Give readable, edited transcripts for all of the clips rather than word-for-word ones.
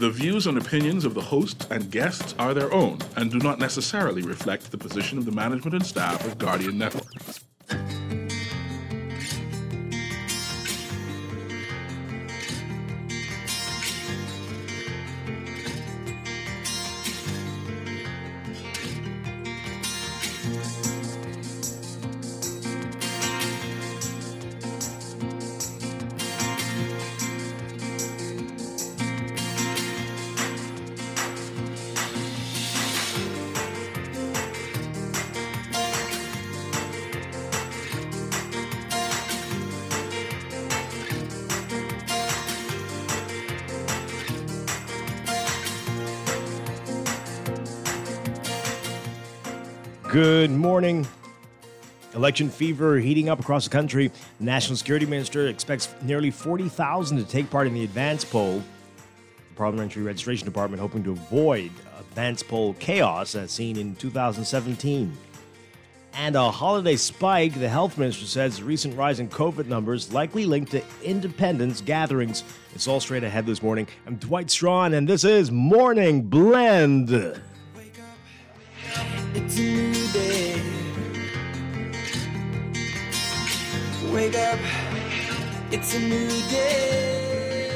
The views and opinions of the host and guests are their own and do not necessarily reflect the position of the management and staff of Guardian Network. Good morning. Election fever heating up across the country. The National Security Minister expects nearly 40,000 to take part in the advance poll. The Parliamentary Registration Department hoping to avoid advance poll chaos as seen in 2017. And a holiday spike, the Health Minister says the recent rise in COVID numbers likely linked to independence gatherings. It's all straight ahead this morning. I'm Dwight Strachan, and this is Morning Blend. It's a new day. Wake up, it's a new day.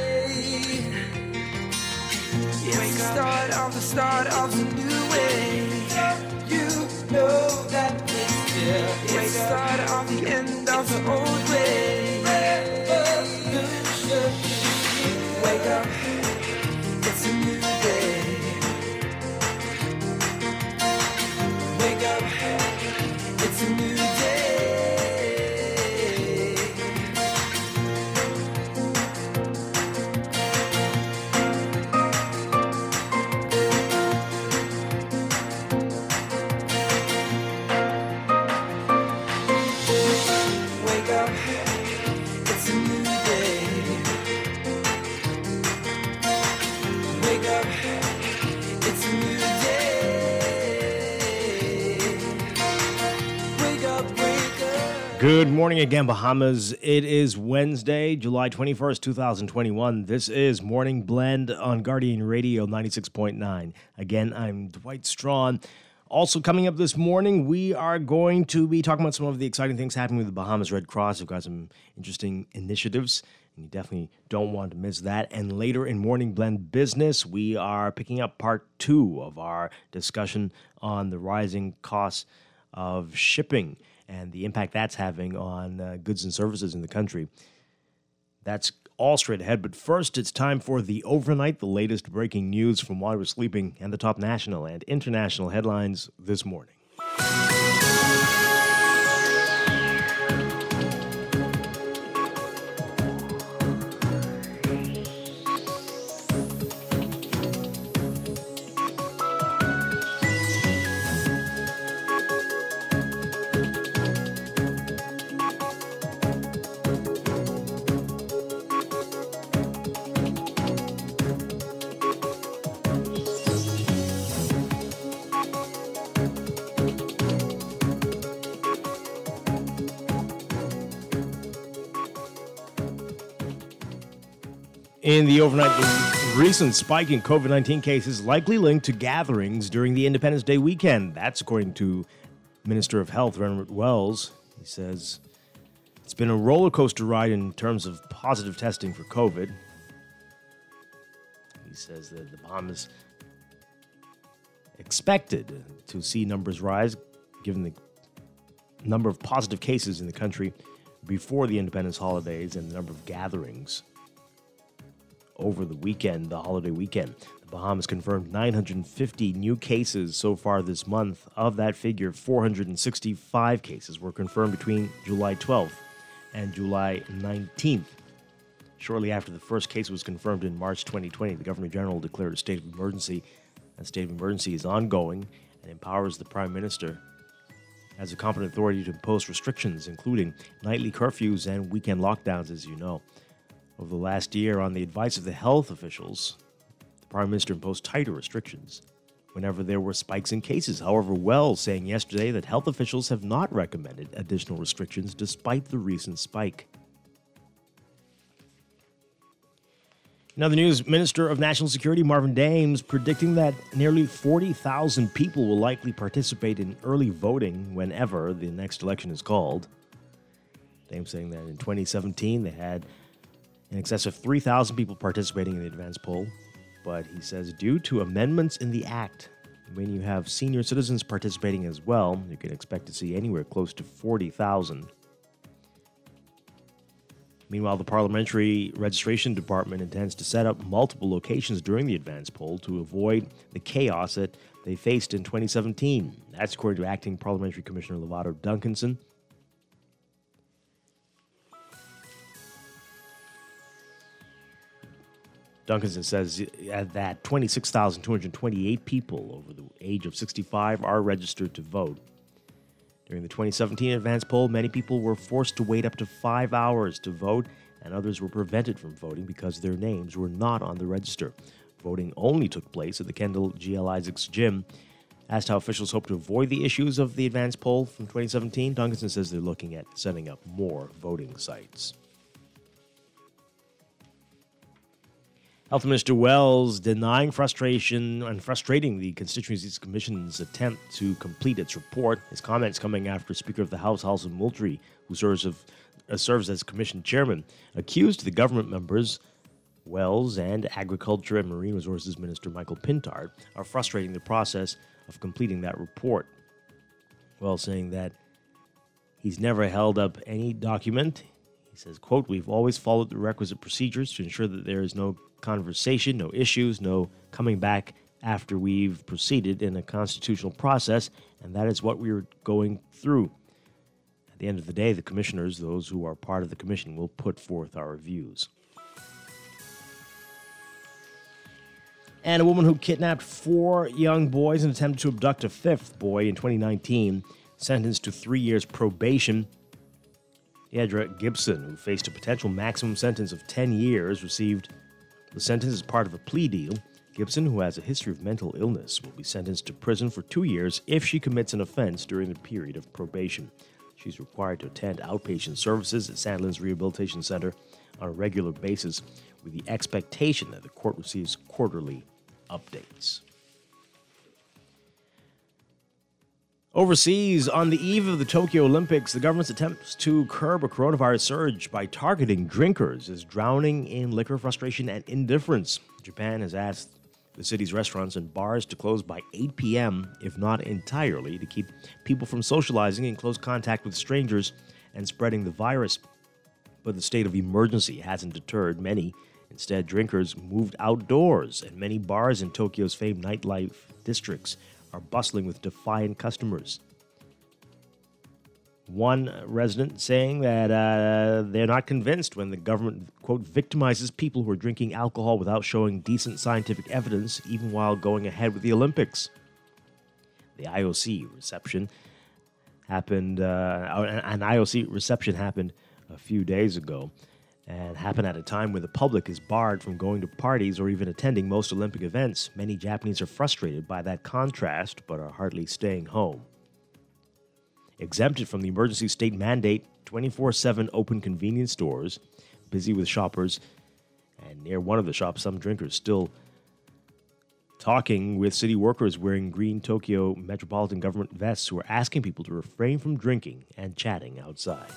It's the start of a new way. You know that it's here. It's the start of the end of the old way. Wake up, it's a new day. Wake up, it's a new day. Wake up, it's a new day. Wake up, it's a new day. Good morning again, Bahamas. It is Wednesday, July 21st, 2021. This is Morning Blend on Guardian Radio 96.9. Again, I'm Dwight Strachan. Also coming up this morning, we are going to be talking about some of the exciting things happening with the Bahamas Red Cross. We've got some interesting initiatives, and you definitely don't want to miss that. And later in Morning Blend Business, we are picking up part 2 of our discussion on the rising costs of shipping and the impact that's having on goods and services in the country. That's all straight ahead, but first it's time for the Overnight, the latest breaking news from while we're sleeping, and the top national and international headlines this morning. In the overnight, the recent spike in COVID-19 cases likely linked to gatherings during the Independence Day weekend. That's according to Minister of Health, Renard Wells. He says it's been a roller coaster ride in terms of positive testing for COVID. He says that the Bahamas expected to see numbers rise given the number of positive cases in the country before the Independence holidays and the number of gatherings over the weekend, the holiday weekend. The Bahamas confirmed 950 new cases so far this month. Of that figure, 465 cases were confirmed between July 12th and July 19th. Shortly after the first case was confirmed in March 2020, the Governor General declared a state of emergency. That state of emergency is ongoing and empowers the Prime Minister as a competent authority to impose restrictions, including nightly curfews and weekend lockdowns, as you know. Over the last year, on the advice of the health officials, the Prime Minister imposed tighter restrictions whenever there were spikes in cases. However, Wells saying yesterday that health officials have not recommended additional restrictions despite the recent spike. In other news, Minister of National Security Marvin Dames predicting that nearly 40,000 people will likely participate in early voting whenever the next election is called. Dames saying that in 2017 they had in excess of 3,000 people participating in the advance poll. But he says due to amendments in the Act, when you have senior citizens participating as well, you can expect to see anywhere close to 40,000. Meanwhile, the Parliamentary Registration Department intends to set up multiple locations during the advance poll to avoid the chaos that they faced in 2017. That's according to Acting Parliamentary Commissioner Lovato Duncanson. Duncanson says that 26,228 people over the age of 65 are registered to vote. During the 2017 advance poll, many people were forced to wait up to 5 hours to vote, and others were prevented from voting because their names were not on the register. Voting only took place at the Kendall G.L. Isaacs Gym. Asked how officials hope to avoid the issues of the advance poll from 2017, Duncanson says they're looking at setting up more voting sites. Health Minister Wells denying frustration and frustrating the Constituencies Commission's attempt to complete its report. His comments coming after Speaker of the House, Alison Moultrie, who serves as Commission Chairman, accused the government members, Wells and Agriculture and Marine Resources Minister Michael Pintard, of frustrating the process of completing that report. Wells saying that he's never held up any document. He says, quote, "We've always followed the requisite procedures to ensure that there is no conversation, no issues, no coming back after we've proceeded in a constitutional process, and that is what we're going through. At the end of the day, the commissioners, those who are part of the commission, will put forth our views." And a woman who kidnapped 4 young boys and attempted to abduct a 5th boy in 2019, sentenced to 3 years probation. Deidre Gibson, who faced a potential maximum sentence of 10 years, received the sentence as part of a plea deal. Gibson, who has a history of mental illness, will be sentenced to prison for 2 years if she commits an offense during the period of probation. She's required to attend outpatient services at Sandlands Rehabilitation Center on a regular basis, with the expectation that the court receives quarterly updates. Overseas, on the eve of the Tokyo Olympics, the government's attempts to curb a coronavirus surge by targeting drinkers is drowning in liquor frustration and indifference. Japan has asked the city's restaurants and bars to close by 8 p.m., if not entirely, to keep people from socializing in close contact with strangers and spreading the virus. But the state of emergency hasn't deterred many. Instead, drinkers moved outdoors, and many bars in Tokyo's famed nightlife districts are bustling with defiant customers. One resident saying that they're not convinced when the government, quote, victimizes people who are drinking alcohol without showing decent scientific evidence, even while going ahead with the Olympics. The IOC reception happened, an IOC reception happened a few days ago, and happened at a time when the public is barred from going to parties or even attending most Olympic events. Many Japanese are frustrated by that contrast, but are hardly staying home. Exempted from the emergency state mandate, 24/7 open convenience stores, busy with shoppers, and near one of the shops, some drinkers still talking with city workers wearing green Tokyo Metropolitan Government vests who are asking people to refrain from drinking and chatting outside.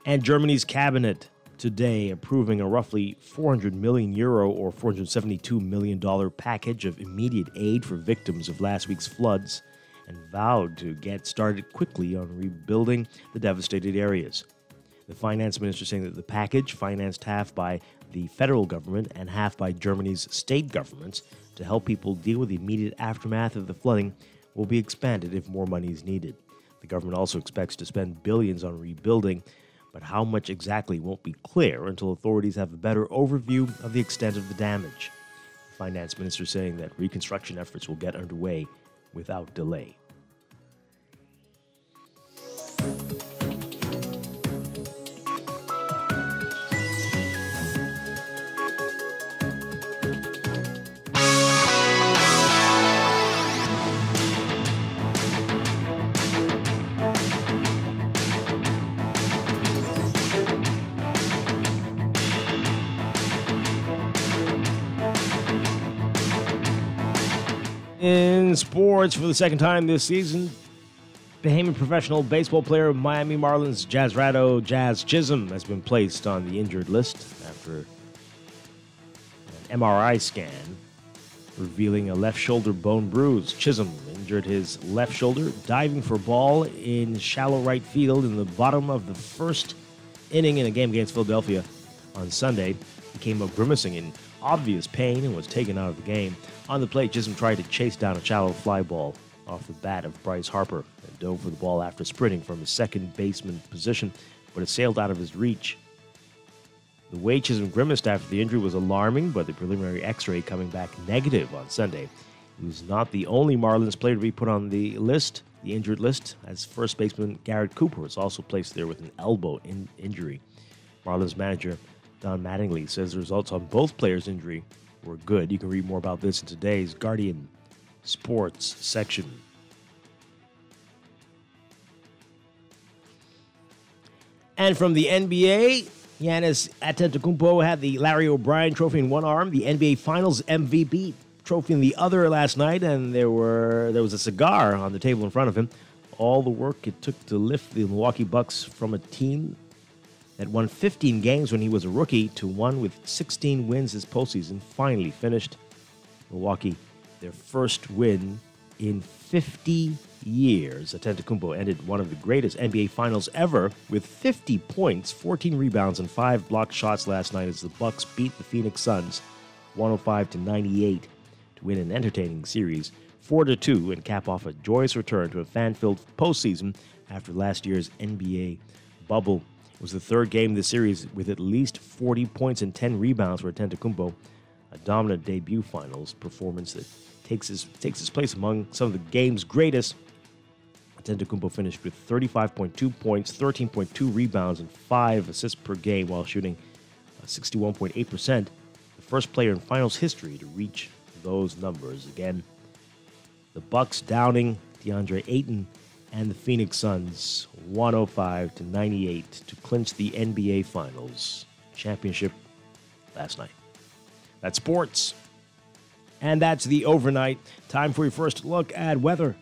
And Germany's cabinet today approving a roughly €400 million or $472 million package of immediate aid for victims of last week's floods, and vowed to get started quickly on rebuilding the devastated areas. The finance minister saying that the package, financed half by the federal government and half by Germany's state governments to help people deal with the immediate aftermath of the flooding, will be expanded if more money is needed. The government also expects to spend billions on rebuilding, but how much exactly won't be clear until authorities have a better overview of the extent of the damage. The finance minister saying that reconstruction efforts will get underway without delay. In sports, for the second time this season, Bahamian professional baseball player Miami Marlins Jazz Ratto Jazz Chisholm has been placed on the injured list after an MRI scan revealing a left shoulder bone bruise. Chisholm injured his left shoulder diving for a ball in shallow right field in the bottom of the first inning in a game against Philadelphia on Sunday. He came up grimacing in obvious pain and was taken out of the game. On the plate, Chisholm tried to chase down a shallow fly ball off the bat of Bryce Harper and dove for the ball after sprinting from his second baseman position, but it sailed out of his reach. The way Chisholm grimaced after the injury was alarming, but the preliminary x-ray coming back negative on Sunday. He was not the only Marlins player to be put on the list, the injured list, as first baseman Garrett Cooper was also placed there with an elbow injury. Marlins manager Don Mattingly says the results on both players' injury were good. You can read more about this in today's Guardian Sports section. And from the NBA, Giannis Antetokounmpo had the Larry O'Brien Trophy in one arm, the NBA Finals MVP trophy in the other last night, and there was a cigar on the table in front of him. All the work it took to lift the Milwaukee Bucks from a team that won 15 games when he was a rookie to one with 16 wins this postseason finally finished. Milwaukee, their first win in 50 years. Antetokounmpo ended one of the greatest NBA Finals ever with 50 points, 14 rebounds, and 5 blocked shots last night as the Bucks beat the Phoenix Suns 105-98 to win an entertaining series 4-2 and cap off a joyous return to a fan-filled postseason after last year's NBA bubble. It was the third game of the series with at least 40 points and 10 rebounds for Antetokounmpo, a dominant debut finals performance that takes his place among some of the game's greatest. Antetokounmpo finished with 35.2 points, 13.2 rebounds, and 5 assists per game while shooting 61.8%, the first player in finals history to reach those numbers. Again, the Bucks downing DeAndre Ayton and the Phoenix Suns 105-98 to clinch the NBA Finals championship last night. That's sports. And that's the overnight. Time for your first look at weather.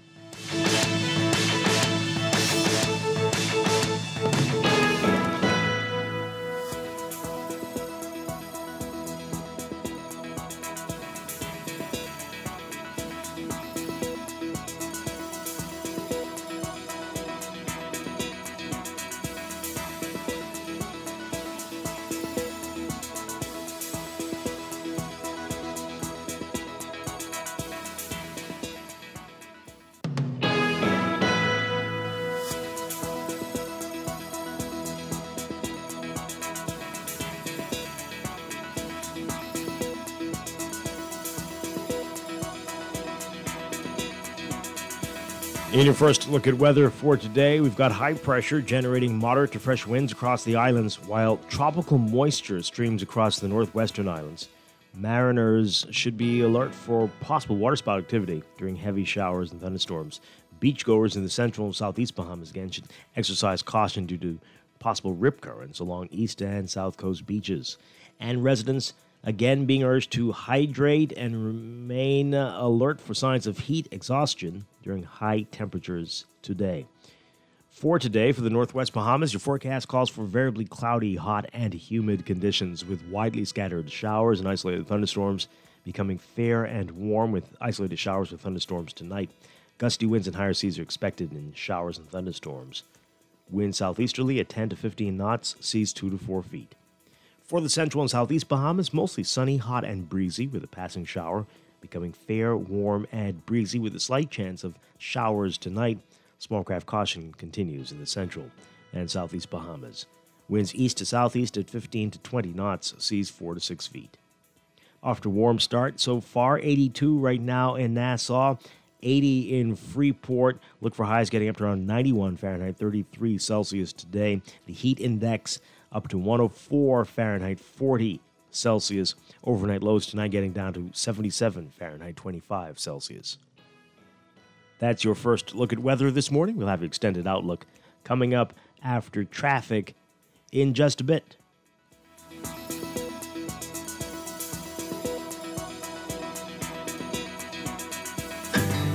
In your first look at weather for today, we've got high pressure generating moderate to fresh winds across the islands, while tropical moisture streams across the northwestern islands. Mariners should be alert for possible waterspout activity during heavy showers and thunderstorms. Beachgoers in the central and southeast Bahamas again should exercise caution due to possible rip currents along east and south coast beaches. And residents again being urged to hydrate and remain alert for signs of heat exhaustion during high temperatures today. For today, for the northwest Bahamas, your forecast calls for variably cloudy, hot, and humid conditions with widely scattered showers and isolated thunderstorms, becoming fair and warm with isolated showers with thunderstorms tonight. Gusty winds and higher seas are expected in showers and thunderstorms. Wind southeasterly at 10 to 15 knots, seas 2 to 4 feet. For the central and southeast Bahamas, mostly sunny, hot, and breezy with a passing shower, becoming fair, warm, and breezy with a slight chance of showers tonight. Small craft caution continues in the central and southeast Bahamas. Winds east to southeast at 15 to 20 knots, seas 4 to 6 feet. After warm start so far, 82 right now in Nassau, 80 in Freeport. Look for highs getting up to around 91 Fahrenheit, 33 Celsius today. The heat index up to 104 Fahrenheit, 40 Celsius. Overnight lows tonight getting down to 77 Fahrenheit, 25 Celsius. That's your first look at weather this morning. We'll have an extended outlook coming up after traffic in just a bit.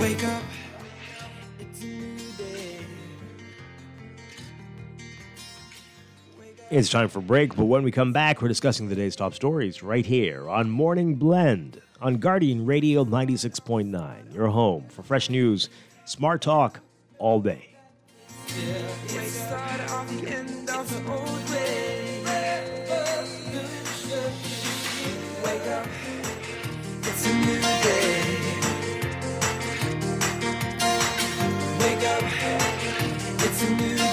Wake up, it's a new day. It's time for break, but when we come back, we're discussing the day's top stories right here on Morning Blend on Guardian Radio 96.9, your home for fresh news, smart talk, all day. It's start of the end of the old way. Wake up, it's a new day. Wake up, it's a new day.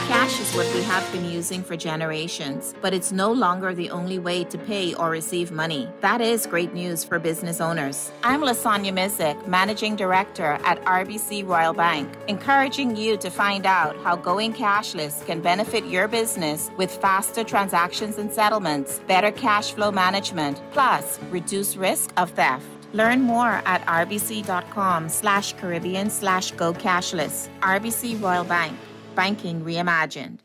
Cash is what we have been using for generations, but it's no longer the only way to pay or receive money. That is great news for business owners. I'm Lasanya Mizik, Managing Director at RBC Royal Bank, encouraging you to find out how going cashless can benefit your business with faster transactions and settlements, better cash flow management, plus reduce risk of theft. Learn more at rbc.com/Caribbean/go cashless. RBC Royal Bank. Banking reimagined.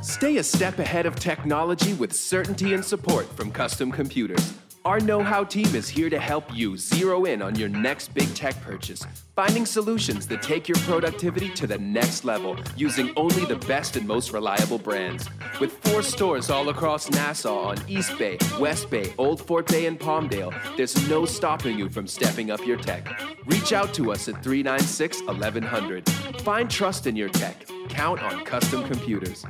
Stay a step ahead of technology with certainty and support from Custom Computers. Our know-how team is here to help you zero in on your next big tech purchase, finding solutions that take your productivity to the next level using only the best and most reliable brands. With 4 stores all across Nassau on East Bay, West Bay, Old Fort Bay, and Palmdale, there's no stopping you from stepping up your tech. Reach out to us at 396-1100. Find trust in your tech. Count on Custom Computers.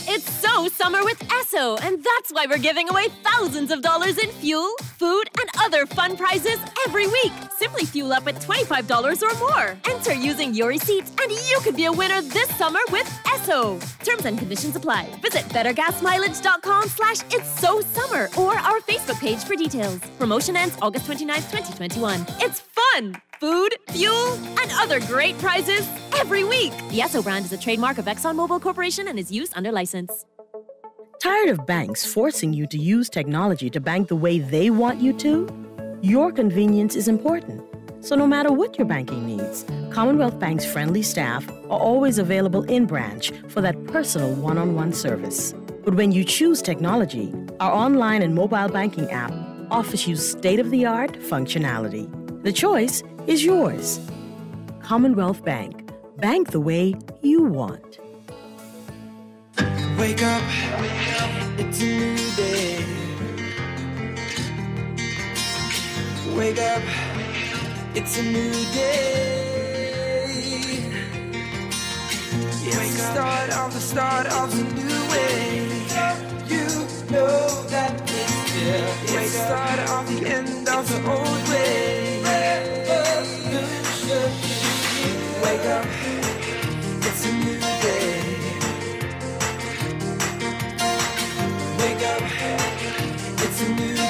It's so summer with Esso, and that's why we're giving away thousands of dollars in fuel, food, and other fun prizes every week. Simply fuel up at $25 or more. Enter using your receipt, and you could be a winner this summer with Esso. Terms and conditions apply. Visit bettergasmileage.com/its-so-summer or our Facebook page for details. Promotion ends August 29th, 2021. It's fun! Food, fuel, and other great prizes every week. The Esso brand is a trademark of ExxonMobil Corporation and is used under license. Tired of banks forcing you to use technology to bank the way they want you to? Your convenience is important. So no matter what your banking needs, Commonwealth Bank's friendly staff are always available in branch for that personal one-on-one service. But when you choose technology, our online and mobile banking app offers you state-of-the-art functionality. The choice is yours. Commonwealth Bank. Bank the way you want. Wake up, it's a new day. Wake up, it's a new day. It's the start of the new way. You know that it's here. It's the start of the end of the old way. Wake up, it's a new day. Wake up, it's a new day.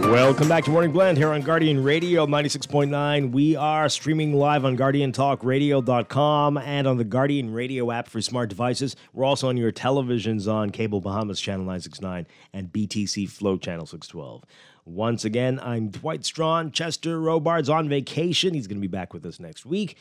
Welcome back to Morning Blend here on Guardian Radio 96.9. We are streaming live on GuardianTalkRadio.com and on the Guardian Radio app for smart devices. We're also on your televisions on Cable Bahamas Channel 969 and BTC Flow Channel 612. Once again, I'm Dwight Strachan. Chester Robards on vacation. He's going to be back with us next week.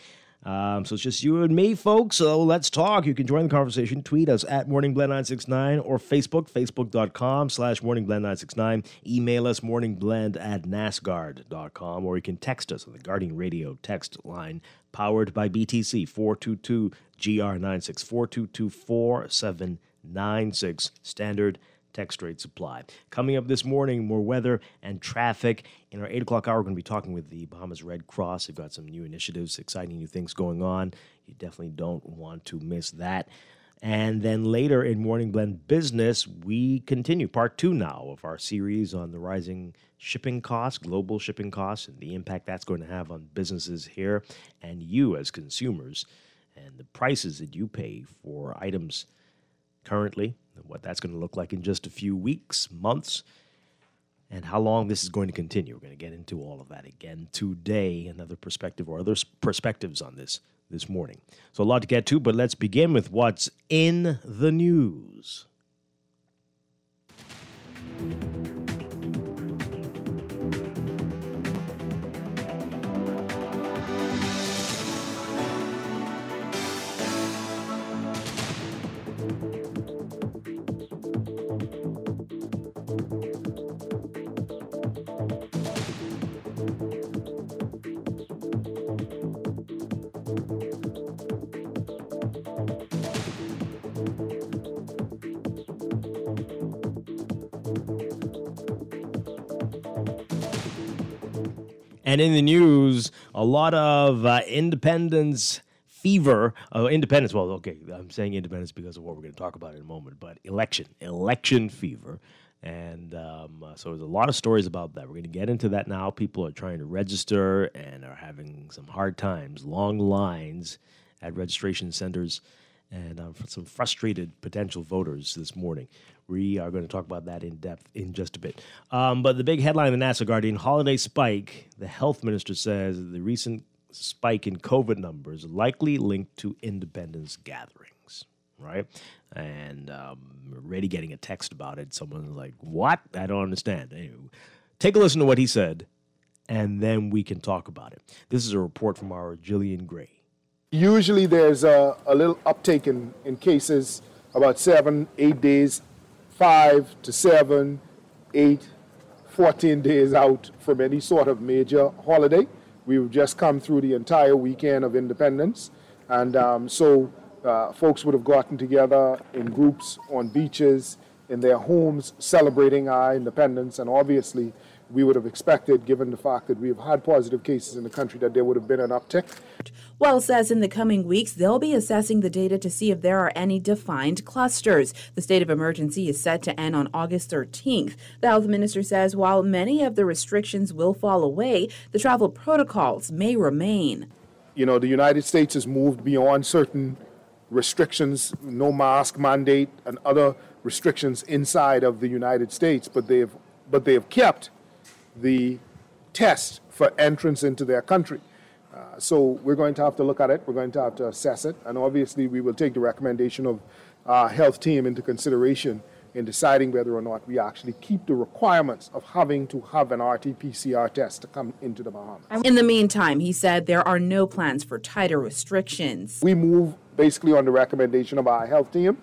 So it's just you and me, folks. So let's talk. You can join the conversation. Tweet us at MorningBlend969 or Facebook, facebook.com/MorningBlend969. Email us morningblend@nasguard.com, or you can text us on the Guardian Radio text line powered by BTC 422-GR96, 422-4796. Standard text rate supply. Coming up this morning, more weather and traffic. In our 8 o'clock hour, we're going to be talking with the Bahamas Red Cross. They've got some new initiatives, exciting new things going on. You definitely don't want to miss that. And then later in Morning Blend Business, we continue part 2 now of our series on the rising shipping costs, global shipping costs, and the impact that's going to have on businesses here and you as consumers, and the prices that you pay for items currently, and what that's going to look like in just a few weeks, months. and how long this is going to continue. We're going to get into all of that again today, another perspective or other perspectives on this morning. So a lot to get to, but let's begin with what's in the news. And in the news, a lot of independence fever. Independence, well, okay, I'm saying independence because of what we're going to talk about in a moment, but election fever. And so there's a lot of stories about that. We're going to get into that now. People are trying to register and are having some hard times, long lines at registration centers, and some frustrated potential voters this morning. We are going to talk about that in depth in just a bit. But the big headline in the National Guardian, holiday spike. The health minister says the recent spike in COVID numbers likely linked to independence gatherings, right? And already getting a text about it. Someone's like, what? I don't understand. Anyway, take a listen to what he said, and then we can talk about it. This is a report from our Jillian Gray. Usually there's a little uptake in cases about 7-8 days, 5 to 7, 8, 14 days out from any sort of major holiday. We've just come through the entire weekend of independence, and so folks would have gotten together in groups on beaches, in their homes, celebrating our independence, and obviously we would have expected, given the fact that we have had positive cases in the country, that there would have been an uptick. Wells says in the coming weeks, they'll be assessing the data to see if there are any defined clusters. The state of emergency is set to end on August 13th. The health minister says while many of the restrictions will fall away, the travel protocols may remain. You know, the United States has moved beyond certain restrictions, no mask mandate and other restrictions inside of the United States, but they have kept the test for entrance into their country. So we're going to have to look at it. We're going to have to assess it. And obviously, we will take the recommendation of our health team into consideration in deciding whether or not we actually keep the requirements of having to have an RT-PCR test to come into the Bahamas. In the meantime, he said there are no plans for tighter restrictions. We move basically on the recommendation of our health team.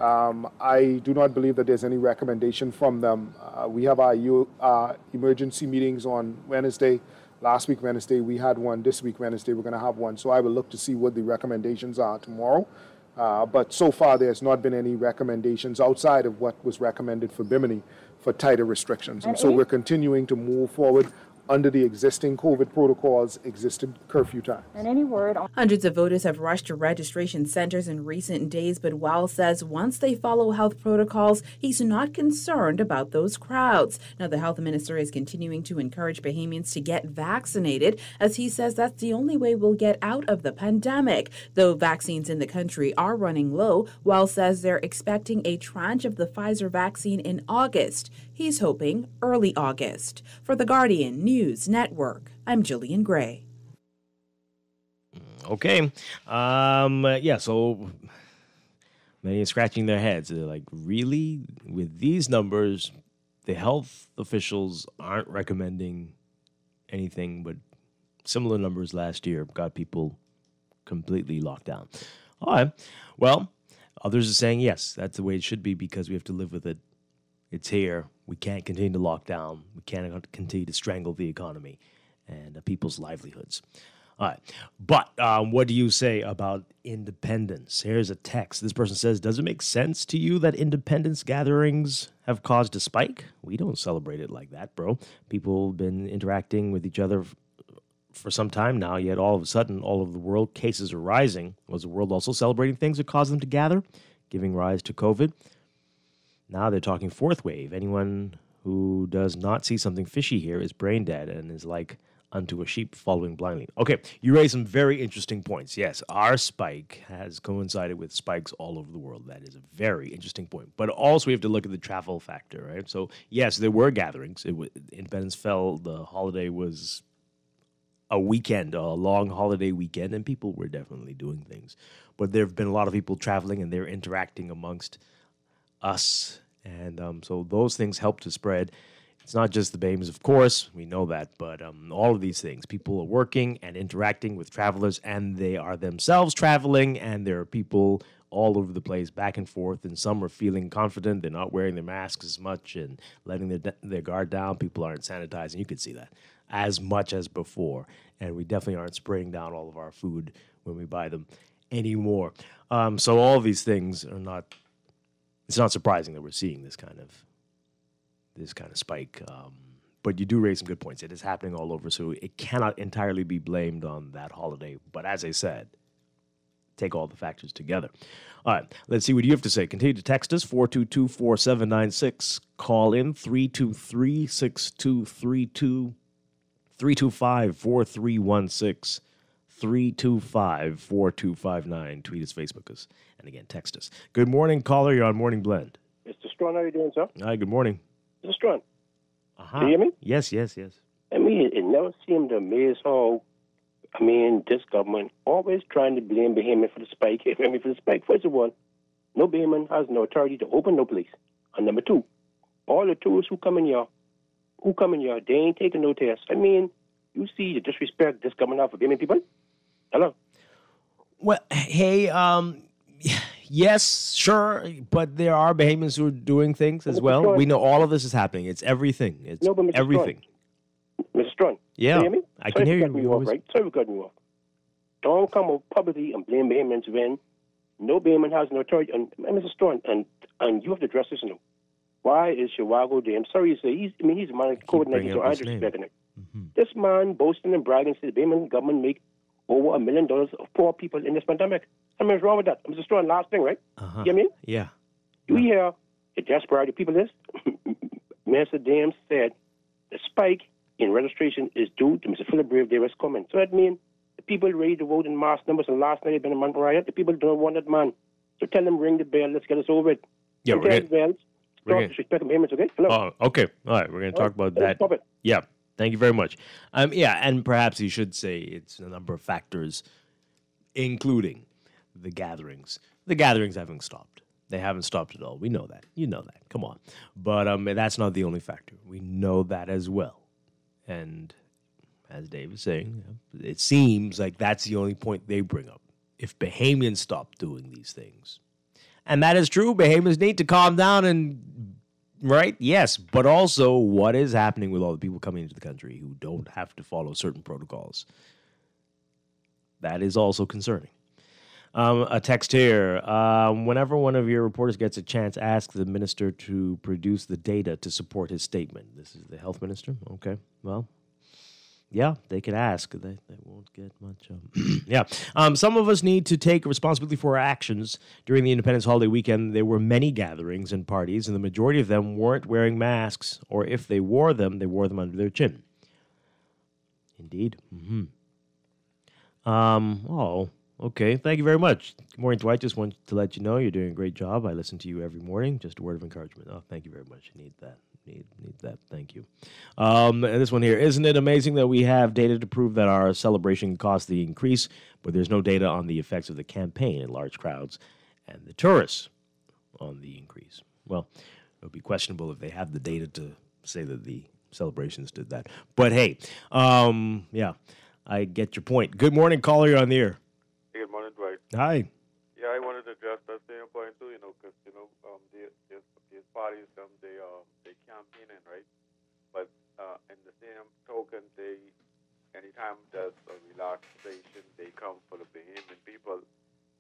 I do not believe that there's any recommendation from them. We have our emergency meetings on Wednesday. Last week, Wednesday, we had one. This week, Wednesday, we're going to have one. So I will look to see what the recommendations are tomorrow. But so far, there's not been any recommendations outside of what was recommended for Bimini for tighter restrictions. And so we're continuing to move forward under the existing COVID protocols, existing curfew time. And any word on... Hundreds of voters have rushed to registration centers in recent days, but Wells says once they follow health protocols, he's not concerned about those crowds. Now, the health minister is continuing to encourage Bahamians to get vaccinated, as he says that's the only way we'll get out of the pandemic. Though vaccines in the country are running low, Wells says they're expecting a tranche of the Pfizer vaccine in August. He's hoping early August. For The Guardian News Network, I'm Jillian Gray. Okay. So many are scratching their heads. They're like, really? With these numbers, the health officials aren't recommending anything but similar numbers last year. Got people completely locked down. All right. Well, others are saying, yes, that's the way it should be because we have to live with it. It's here. We can't continue to lock down. We can't continue to strangle the economy and people's livelihoods. All right. But what do you say about independence? Here's a text. This person says, does it make sense to you that independence gatherings have caused a spike? We don't celebrate it like that, bro. People have been interacting with each other for some time now, yet all of a sudden, all over the world, cases are rising. Was the world also celebrating things that caused them to gather, giving rise to COVID? Now they're talking fourth wave. Anyone who does not see something fishy here is brain dead and is like, unto a sheep following blindly. Okay, you raised some very interesting points. Yes, our spike has coincided with spikes all over the world. That is a very interesting point. But also we have to look at the travel factor, right? So, yes, there were gatherings. Independence fell, the holiday was a weekend, a long holiday weekend, and people were definitely doing things. But there have been a lot of people traveling, and they're interacting amongst us. And so those things help to spread. It's not just the Bahamas, of course, we know that, but all of these things. People are working and interacting with travelers, and they are themselves traveling, and there are people all over the place, back and forth, and some are feeling confident. They're not wearing their masks as much and letting their guard down. People aren't sanitizing. You could see that as much as before, and we definitely aren't spraying down all of our food when we buy them anymore. So all of these things are not, it's not surprising that we're seeing this kind of spike. But you do raise some good points. It is happening all over, so it cannot entirely be blamed on that holiday. But as I said, take all the factors together. All right, let's see what you have to say. Continue to text us, 422-4796. Call in, 323-6232, 325-4316, 325-4259. Tweet us, Facebook us, and again, text us. Good morning, caller. You're on Morning Blend. Mr. Strachan, how are you doing, sir? Hi, good morning. Mr. Strachan, Uh-huh. do you hear me? Yes. I mean, it never seemed to amaze how, this government always trying to blame Bahamian for the spike. For the spike, first of all, no Bahamian has no authority to open no place. And number two, all the tourists who come in here, they ain't taking no tests. You see the disrespect this government have for Bahamian people? Hello? Well, hey, yes, sure, but there are Bahamians who are doing things as well. We know all of this is happening. It's everything. It's everything. Mr. Strachan, yeah, can you hear me? I can hear you. Sorry for cutting you off. Don't come up publicly and blame Bahamians when no Bahamian has no authority. And Mr. Strachan, and you have to address this now. Why is Chihuahua there? I'm sorry to say, he's a man of COVID-19, so I'm disrespecting it. Mm-hmm. This man boasting and bragging says the Bahamian government make over $1 million of poor people in this pandemic. Something's wrong with that. Mr. Strachan, last thing, right? Uh-huh. You hear me? Yeah. You hear the desperate people is? Mr. Dams said the spike in registration is due to Mr. Philip Brave Davis coming. So that means the people ready to vote in mass numbers, and last night had been a man riot. The people don't want that man. So tell them, ring the bell, let's get us over it. Yeah, we're getting bells. Stop disrespecting payments, okay? Hello? Oh, okay. All right, we're going to talk about that. Stop it. Yeah, thank you very much. And perhaps you should say it's a number of factors, including the gatherings. The gatherings haven't stopped. They haven't stopped at all. We know that. You know that. Come on. But that's not the only factor. We know that as well. And as Dave is saying, it seems like that's the only point they bring up. If Bahamians stop doing these things. And that is true. Bahamians need to calm down and, right? Yes. But also, what is happening with all the people coming into the country who don't have to follow certain protocols? That is also concerning. A text here. Whenever one of your reporters gets a chance, ask the minister to produce the data to support his statement. This is the health minister? Okay. Well, yeah, they can ask. They won't get much. Yeah. Some of us need to take responsibility for our actions. During the Independence holiday weekend, there were many gatherings and parties, and the majority of them weren't wearing masks, or if they wore them under their chin. Indeed. Mm-hmm. Okay, thank you very much. Good morning, Dwight. Just wanted to let you know you're doing a great job. I listen to you every morning. Just a word of encouragement. Oh, thank you very much. Need that. Need that. Thank you. And this one here. Isn't it amazing that we have data to prove that our celebration caused the increase, but there's no data on the effects of the campaign in large crowds and the tourists on the increase? Well, it would be questionable if they have the data to say that the celebrations did that. But hey, yeah, I get your point. Good morning, caller. You're on the air. Good morning, Dwight. Hi. Yeah, I wanted to address that same point too, because, these parties, they campaigning, right? But in the same token, anytime there's a relaxation, they come for the Bahamian people,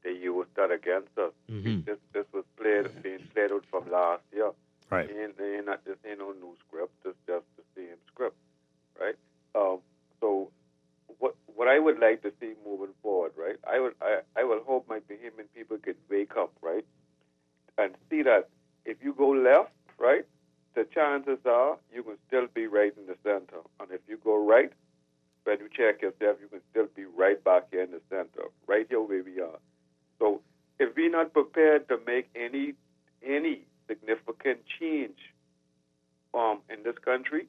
they use that against us. Mm-hmm. This was being played out from last year. Right. This ain't no new script, it's just the same script, right? So what I would like to see moving forward, right? I will hope my Bahamian people can wake up, right, and see that if you go left, right, the chances are you can still be right in the center, and if you go right, when you check yourself, you can still be right back here in the center, right here where we are. So if we're not prepared to make any significant change in this country,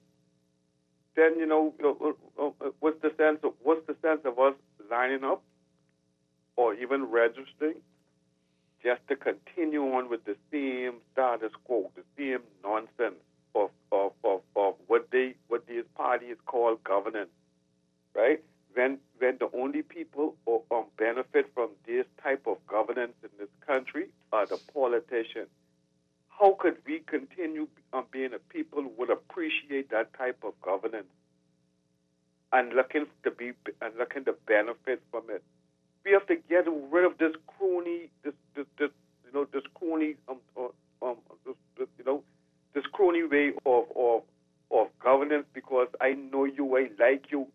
then what's the sense of us lining up or even registering just to continue on with the same status quo, the same nonsense of what these parties call governance, right? When the only people who benefit from this type of governance in this country are the politicians. How could we continue being a people who would appreciate that type of governance and looking to benefit from it? We have to get rid of this crony, this crony way of governance. Because I know you, I like you,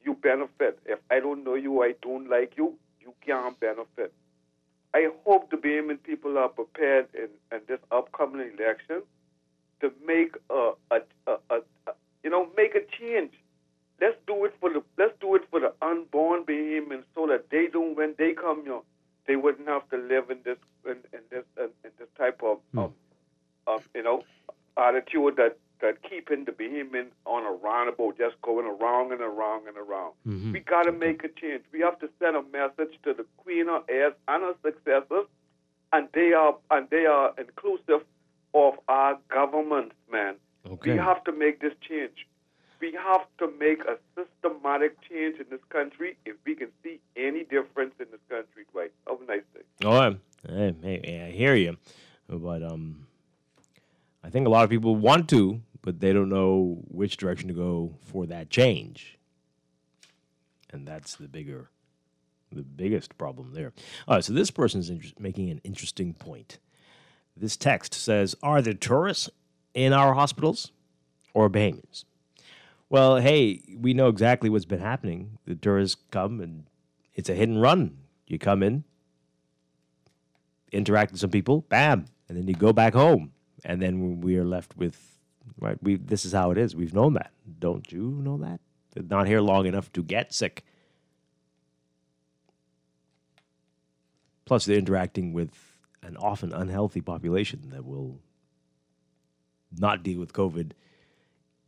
you benefit. If I don't know you, I don't like you, you can't benefit. I hope the Bahamian people are prepared in this upcoming election to make make a change. Let's do it for the unborn Bahamians, so that they don't, when they come here, they wouldn't have to live in this type of attitude that keeping the Bahamians on a roundabout, just going around and around and around. Mm-hmm. We got to make a change. We have to send a message to the Queen of heirs and her successors, and they are inclusive of our government, man. Okay. We have to make this change. We have to make a systematic change in this country if we can see any difference in this country, Dwight. Have a nice day. Oh, I hear you. But I think a lot of people want to, but they don't know which direction to go for that change. And that's the biggest problem there. All right, so this person is making an interesting point. This text says, are there tourists in our hospitals or Bahamians? Well, hey, we know exactly what's been happening. The tourists come, and it's a hit and run. You come in, interact with some people, bam, and then you go back home. And then we are left with, right, this is how it is. We've known that. Don't you know that? They're not here long enough to get sick. Plus, they're interacting with an often unhealthy population that will not deal with COVID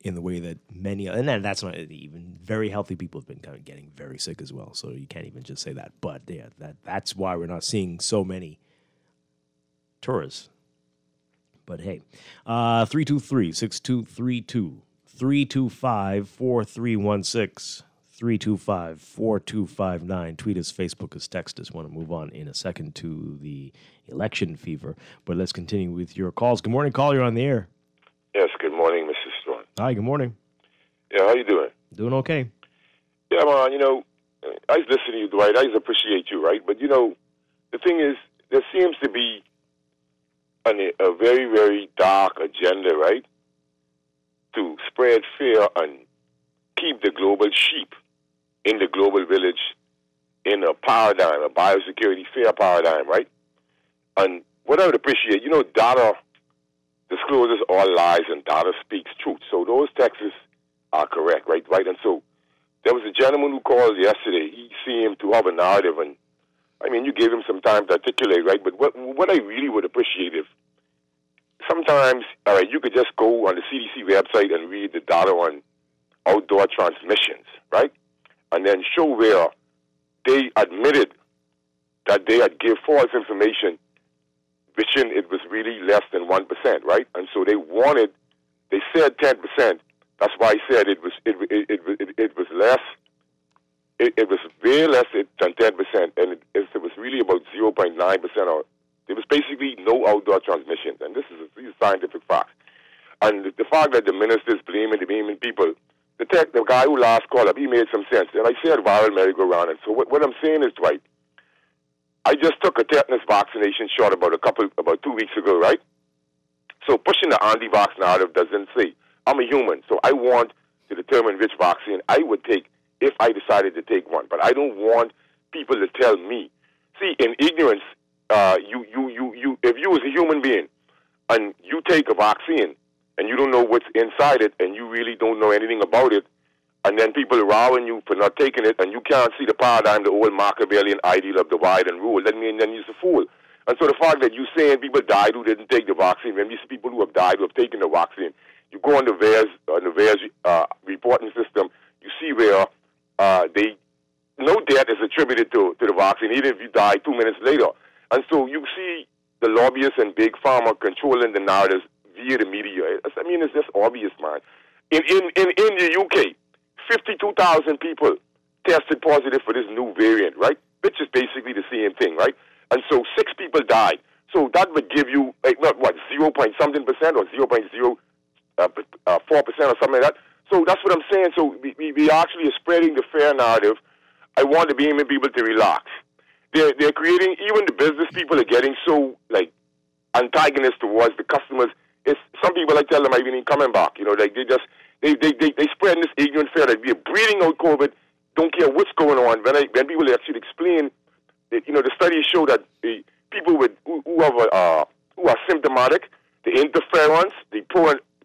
in the way that many, and that's not even very healthy people have been kind of getting very sick as well. So you can't even just say that. But yeah, that's why we're not seeing so many tourists. But hey, 323-6232, 325-4316, 325-4259. Tweet us, Facebook us, text us. Want to move on in a second to the election fever. But let's continue with your calls. Good morning, caller. You're on the air. Yes, good morning, Mr. Strachan. Hi, good morning. Yeah, how you doing? Doing okay. Yeah, man, I was listening to you, Dwight. I just appreciate you, right? But, the thing is, there seems to be a very, very dark agenda, right, to spread fear and keep the global sheep in the global village in a paradigm, a biosecurity fear paradigm, right? And what I would appreciate, data discloses all lies and data speaks truth. So those texts are correct, right? And so there was a gentleman who called yesterday. He seemed to have a narrative, and you gave him some time to articulate, right? But what I really would appreciate if sometimes, all right, you could just go on the CDC website and read the data on outdoor transmissions, right? And then show where they admitted that they had give false information, wishing it was really less than 1%, right? And so they said 10%. That's why I said it was less. It was way less than 10%, and it was really about 0.9%, or there was basically no outdoor transmissions. And these are scientific facts. And the fact that the ministers blaming the Bahamian people, the guy who last called up, he made some sense. And I said viral merry-go-round. And so what I'm saying is, Dwight, I just took a tetanus vaccination shot about 2 weeks ago, right? So pushing the anti-vax narrative doesn't say, I'm a human, so I want to determine which vaccine I would take if I decided to take one. But I don't want people to tell me. See, in ignorance, if you as a human being and you take a vaccine and you don't know what's inside it and you really don't know anything about it, and then people rowing you for not taking it, and you can't see the paradigm, the old Machiavellian ideal of divide and rule. Then you're a fool. And so the fact that you're saying people died who didn't take the vaccine, when we see people who have died who have taken the vaccine, you go on the VAERS reporting system, you see where no death is attributed to the vaccine, even if you die 2 minutes later. And so you see the lobbyists and big pharma controlling the narratives via the media. I mean, it's just obvious, man. In the UK, 52,000 people tested positive for this new variant, right? Which is basically the same thing, right? And so 6 people died. So that would give you, 0 point something percent or 0.04% or something like that. So that's what I'm saying. So we actually are spreading the fair narrative. I want the Bahamian people to relax. They're creating, even the business people are getting so, antagonist towards the customers. It's, some people, I tell them, I ain't coming back. You know, they spreading this ignorant fear that we are breathing out COVID, don't care what's going on. When people actually explain, that, the studies show that the people who are symptomatic, the interferons, the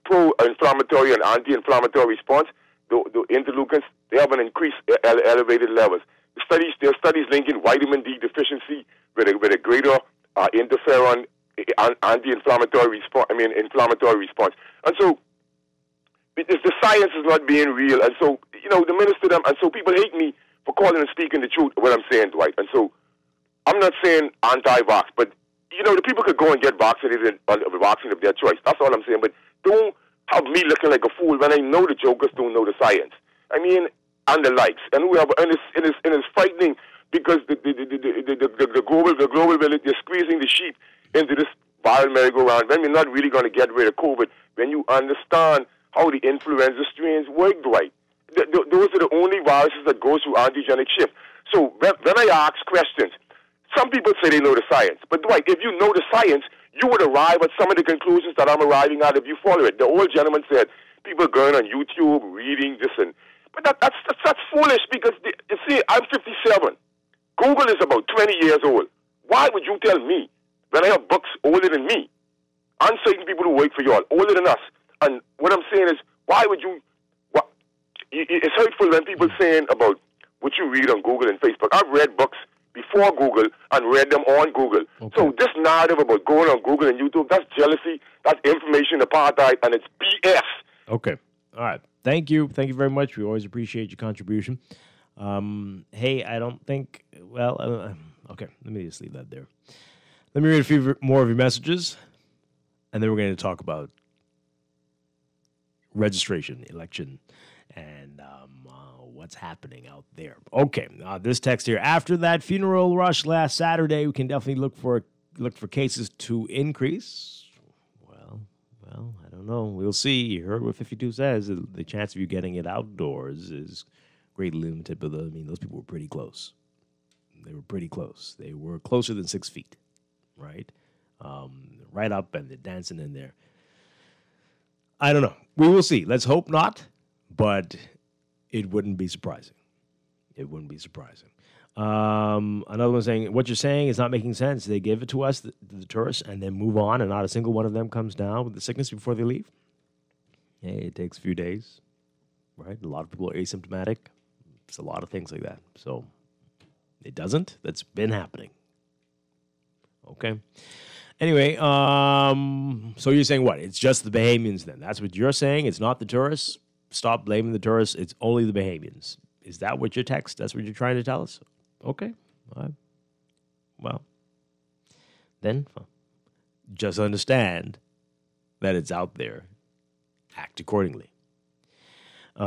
pro-inflammatory and anti-inflammatory response, the interleukins, they have an increased elevated levels. There are studies linking vitamin D deficiency with a greater interferon anti-inflammatory response. Inflammatory response. And so the science is not being real. And so the minister them, and so people hate me for calling and speaking the truth. What I'm saying, Dwight. And so I'm not saying anti-vax, but the people could go and get vaccinated on the vaccine of their choice. That's all I'm saying. But don't have me looking like a fool when I know the jokers don't know the science. And the likes, and it's frightening because the global village is squeezing the sheep into this viral merry-go-round. When we're not really going to get rid of COVID, when you understand how the influenza strains work, Dwight, those are the only viruses that go through antigenic shift. So when I ask questions, some people say they know the science, but Dwight, if you know the science, you would arrive at some of the conclusions that I'm arriving at if you follow it. The old gentleman said people going on YouTube reading this but that's foolish because, you see, I'm 57. Google is about 20 years old. Why would you tell me when I have books older than me? I'm certain people who work for you all, older than us. And what I'm saying is, why would you... It's hurtful when people saying about what you read on Google and Facebook. I've read books before Google and read them on Google. Okay. So this narrative about going on Google and YouTube, that's jealousy, that's information apartheid, and it's BS. Okay. All right. Thank you. Thank you very much. We always appreciate your contribution. Hey, I don't think... okay, let me just leave that there. Let me read a few more of your messages, and then we're going to talk about registration, election, and what's happening out there. Okay, this text here. After that funeral rush last Saturday, we can definitely look for cases to increase. Well, I don't know. We'll see. You heard what 52 says. The chance of you getting it outdoors is greatly limited, but those people were pretty close. They were pretty close. They were closer than 6 feet, right? Right up, and they're dancing in there. I don't know. We will see. Let's hope not, but it wouldn't be surprising. It wouldn't be surprising. Another one saying, what you're saying is not making sense. They give it to us, the tourists, and then move on, and not a single one of them comes down with the sickness before they leave. Hey, it takes a few days, right? A lot of people are asymptomatic. It's a lot of things like that. So it doesn't. That's been happening. Okay. Anyway, so you're saying what? It's just the Bahamians then. That's what you're saying. It's not the tourists. Stop blaming the tourists. It's only the Bahamians. Is that what your text? That's what you're trying to tell us? Okay. Well, then just understand that it's out there. Act accordingly. This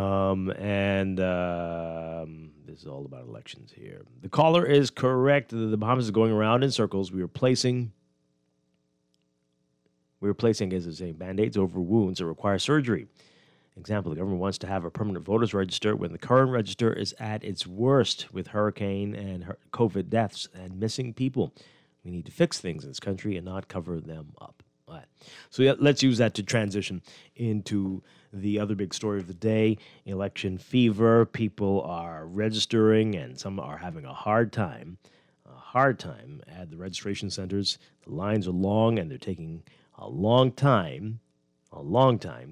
is all about elections here. The caller is correct. The Bahamas is going around in circles. We are placing, as I say, Band-Aids over wounds that require surgery. Example, the government wants to have a permanent voters register when the current register is at its worst with hurricane and COVID deaths and missing people. We need to fix things in this country and not cover them up. All right. So yeah, let's use that to transition into the other big story of the day, election fever. People are registering and some are having a hard time at the registration centers. The lines are long and they're taking a long time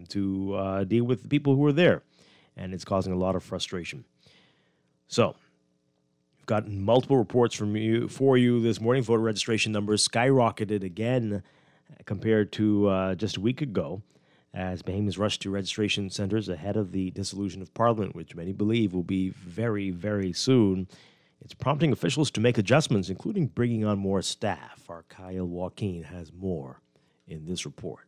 to deal with the people who are there. and it's causing a lot of frustration. So, we've got multiple reports for you this morning. Voter registration numbers skyrocketed again compared to just a week ago, as Bahamians rush to registration centers ahead of the dissolution of Parliament, which many believe will be very, very soon. It's prompting officials to make adjustments, including bringing on more staff. Our Kyle Joaquin has more in this report.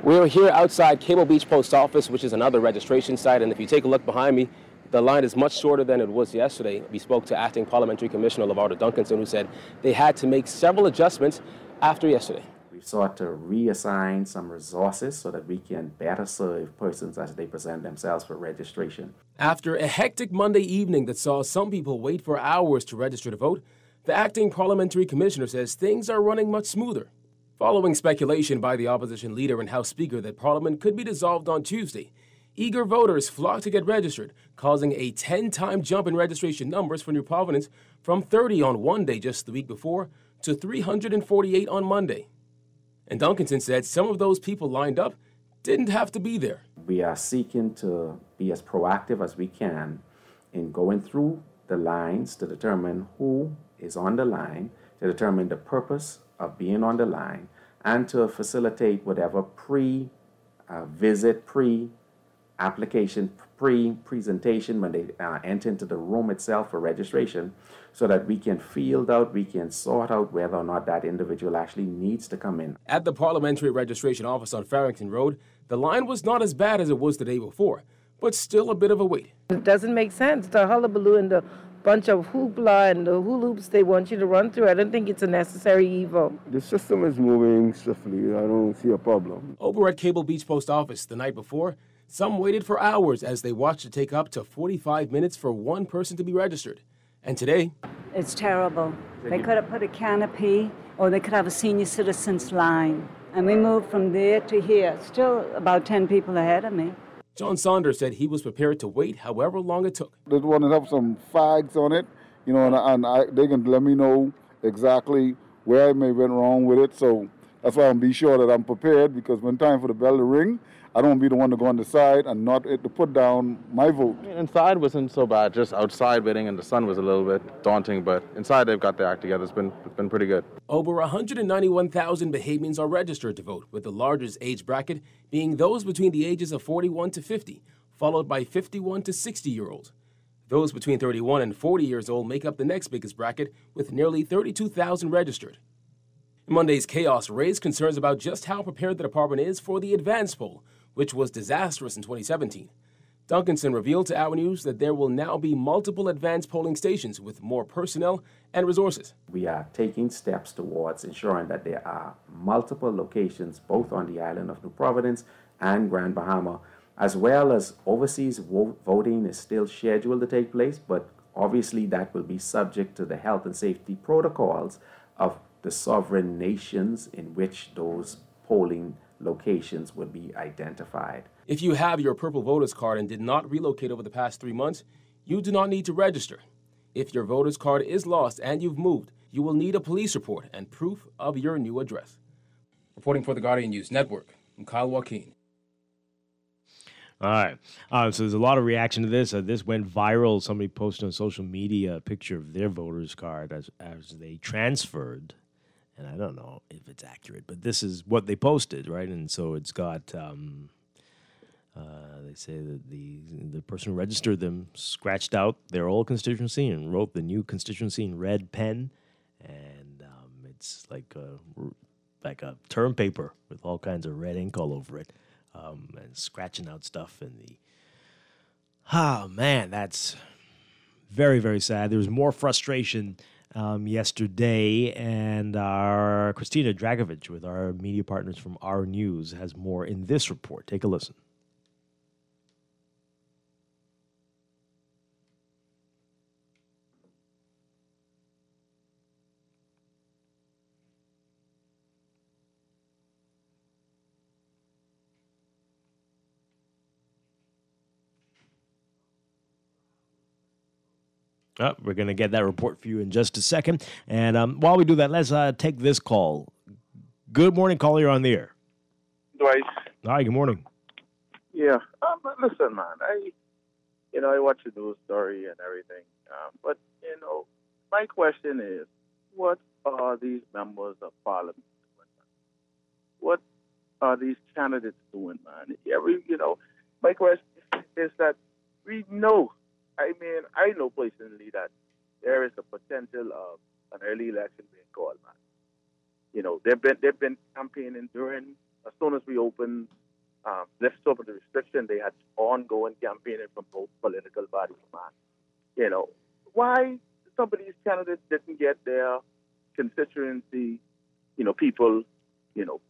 We're here outside Cable Beach Post Office, which is another registration site, and if you take a look behind me, the line is much shorter than it was yesterday. We spoke to Acting Parliamentary Commissioner Lavardo Duncanson, who said they had to make several adjustments after yesterday. We've sought to reassign some resources so that we can better serve persons as they present themselves for registration. After a hectic Monday evening that saw some people wait for hours to register to vote, the Acting Parliamentary Commissioner says things are running much smoother. Following speculation by the opposition leader and House Speaker that Parliament could be dissolved on Tuesday, eager voters flocked to get registered, causing a 10-time jump in registration numbers for New Providence from 30 on one day just the week before to 348 on Monday. And Duncanson said some of those people lined up didn't have to be there. We are seeking to be as proactive as we can in going through the lines to determine who is on the line, to determine the purpose of being on the line, and to facilitate whatever pre-visit, pre-application, pre-presentation when they enter into the room itself for registration, so that we can field out, we can sort out whether or not that individual actually needs to come in. At the Parliamentary Registration Office on Farrington Road, the line was not as bad as it was the day before, but still a bit of a wait. It doesn't make sense. The hullabaloo and the bunch of hoopla and the hula hoops they want you to run through, I don't think it's a necessary evil. The system is moving swiftly. I don't see a problem. Over at Cable Beach Post Office the night before, some waited for hours as they watched it take up to 45 minutes for one person to be registered. And today, it's terrible. They could have put a canopy, or they could have a senior citizens line. And we moved from there to here. Still about 10 people ahead of me. John Saunders said he was prepared to wait however long it took. They want to have some flags on it, you know, and they can let me know exactly where I may have went wrong with it. So that's why I'm be sure that I'm prepared, because when time for the bell to ring, I don't want to be the one to go on the side and not to put down my vote. Inside wasn't so bad, just outside waiting, and the sun was a little bit daunting, but inside they've got their act together. It's been pretty good. Over 191,000 Bahamians are registered to vote, with the largest age bracket being those between the ages of 41 to 50, followed by 51 to 60-year-olds. Those between 31 and 40 years old make up the next biggest bracket, with nearly 32,000 registered. Monday's chaos raised concerns about just how prepared the department is for the advance poll, which was disastrous in 2017. Duncanson revealed to Our News that there will now be multiple advance polling stations with more personnel and resources. We are taking steps towards ensuring that there are multiple locations both on the island of New Providence and Grand Bahama, as well as overseas voting is still scheduled to take place, but obviously that will be subject to the health and safety protocols of the sovereign nations in which those polling locations would be identified. If you have your purple voter's card and did not relocate over the past 3 months, you do not need to register. If your voter's card is lost and you've moved, you will need a police report and proof of your new address. Reporting for the Guardian News Network, I'm Kyle Joaquin. All right. So there's a lot of reaction to this. This went viral. Somebody posted on social media a picture of their voter's card as they transferred. And I don't know if it's accurate, but this is what they posted, right? And so it's got, they say that the person who registered them scratched out their old constituency and wrote the new constituency in red pen. And it's like a term paper with all kinds of red ink all over it, and scratching out stuff. And oh, man, that's very, very sad. There was more frustration yesterday, and our Christina Dragovich with our media partners from Our News has more in this report. Take a listen. We're going to get that report for you in just a second. And while we do that, let's take this call. Good morning, caller. You're on the air. Dwight. Hi, good morning. Yeah. Listen, man. I watch the news story and everything. But my question is, what are these members of parliament doing? What are these candidates doing, man? My question is that we know. I know personally that there is a potential of an early election being called, man. They've been campaigning during, as soon as we opened, lifted up the restriction, they had ongoing campaigning from both political bodies, man. Why some of these candidates didn't get their constituency, people,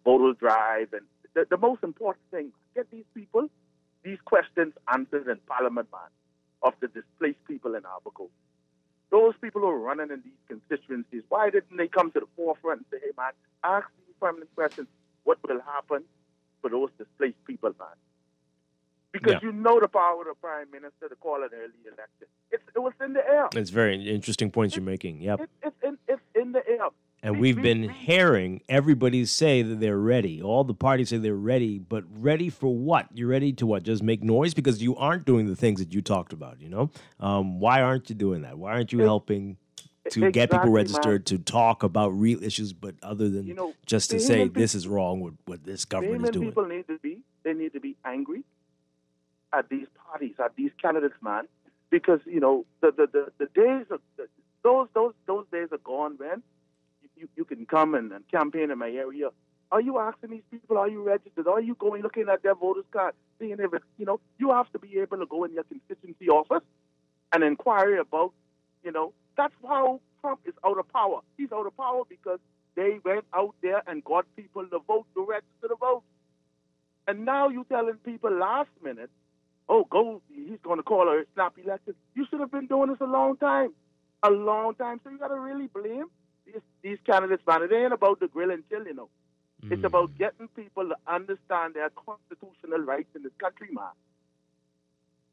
voter drive, and the most important thing, get these people these questions answered in Parliament, man, of the displaced people in Abaco. Those people who are running in these constituencies, why didn't they come to the forefront and say, hey, man, ask these permanent questions, what will happen for those displaced people, man? Because you know the power of the Prime Minister to call an early election. It was in the air. It's very interesting points you're making. Yep. It's in the air. And we've been hearing everybody say that they're ready. All the parties say they're ready, but ready for what? You're ready to what? Just make noise? Because you aren't doing the things that you talked about, Why aren't you doing that? Why aren't you helping to get people registered, to talk about real issues, but other than just to say this is wrong with what this government is doing? People need to be angry at these parties, at these candidates, man, because the days of those days are gone, man. You can come and campaign in my area. Are you asking these people, are you registered? Are you going looking at their voters card, seeing if it's, you have to be able to go in your constituency office and inquire about, that's how Trump is out of power. He's out of power because they went out there and got people to vote, to register to vote. And now you telling people last minute, he's going to call a snap election. You should have been doing this a long time. So you got to really blame these candidates, man. It ain't about the grill and chill, It's about getting people to understand their constitutional rights in this country, man.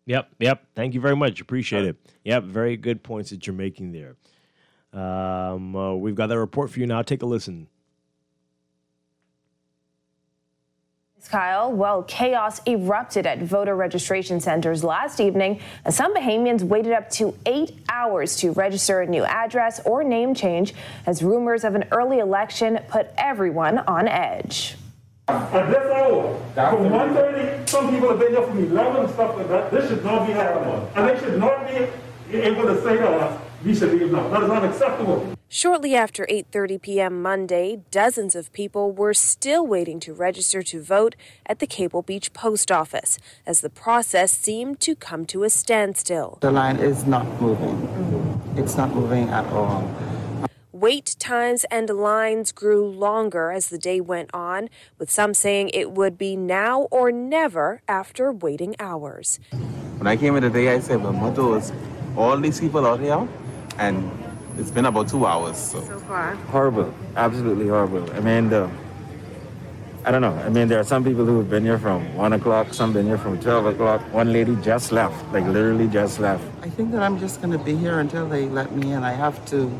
Yep. Thank you very much. Appreciate it. Yep, very good points that you're making there. We've got that report for you now. Take a listen. Kyle, well, chaos erupted at voter registration centers last evening as some Bahamians waited up to 8 hours to register a new address or name change as rumors of an early election put everyone on edge. At this hour, from 1:30, some people have been here from 11 and stuff like that. This should not be happening. And they should not be able to say to us, we should leave now. That is unacceptable. Shortly after 8:30 p.m. Monday, dozens of people were still waiting to register to vote at the Cable Beach post office as the process seemed to come to a standstill. The line is not moving. It's not moving at all. Wait times and lines grew longer as the day went on, with some saying it would be now or never after waiting hours. When I came in today, I said, my motto was all these people out here, and it's been about 2 hours. So far? Horrible. Absolutely horrible. I don't know. There are some people who have been here from 1 o'clock, some been here from 12 o'clock. One lady just left, literally just left. I think that I'm just going to be here until they let me in. I have to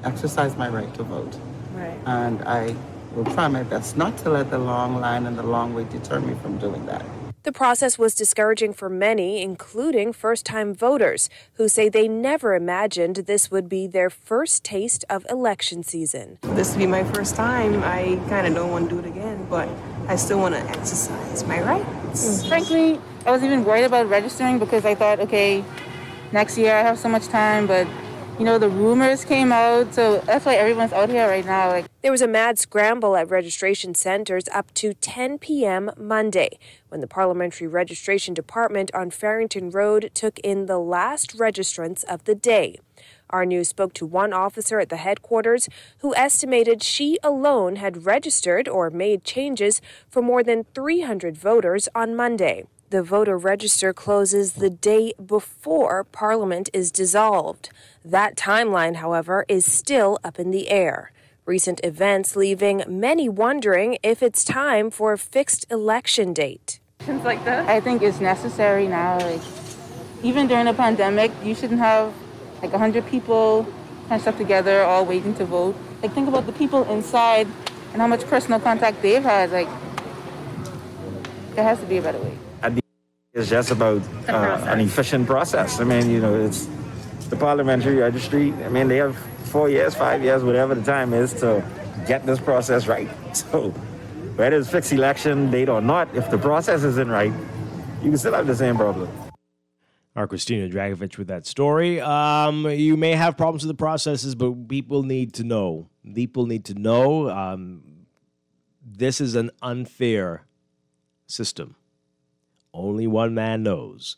exercise my right to vote. Right. And I will try my best not to let the long line and the long wait deter me from doing that. The process was discouraging for many, including first-time voters, who say they never imagined this would be their first taste of election season. This will be my first time. I kind of don't want to do it again, but I still want to exercise my rights. Frankly, I was even worried about registering because I thought, okay, next year I have so much time, but the rumors came out, so that's why everyone's out here right now. There was a mad scramble at registration centers up to 10 p.m. Monday when the Parliamentary Registration Department on Farrington Road took in the last registrants of the day. Our news spoke to one officer at the headquarters who estimated she alone had registered or made changes for more than 300 voters on Monday. The voter register closes the day before Parliament is dissolved. That timeline, however, is still up in the air. Recent events leaving many wondering if it's time for a fixed election date. Things like that? I think it's necessary now. Even during the pandemic, you shouldn't have 100 people hunched up together all waiting to vote. Think about the people inside and how much personal contact they've had. There has to be a better way. It's just about an efficient process. I mean, you know, it's the parliamentary registry. I mean, they have 4 years, 5 years, whatever the time is to get this process right. So whether it's fixed election date or not, if the process isn't right, you can still have the same problem. Our Christina Dragovich with that story. You may have problems with the processes, but people need to know. People need to know this is an unfair system. Only one man knows.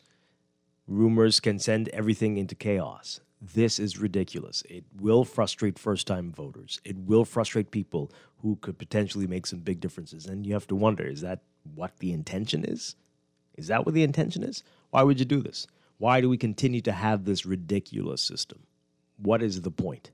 Rumors can send everything into chaos. This is ridiculous. It will frustrate first-time voters. It will frustrate people who could potentially make some big differences. And you have to wonder, is that what the intention is? Is that what the intention is? Why would you do this? Why do we continue to have this ridiculous system? What is the point?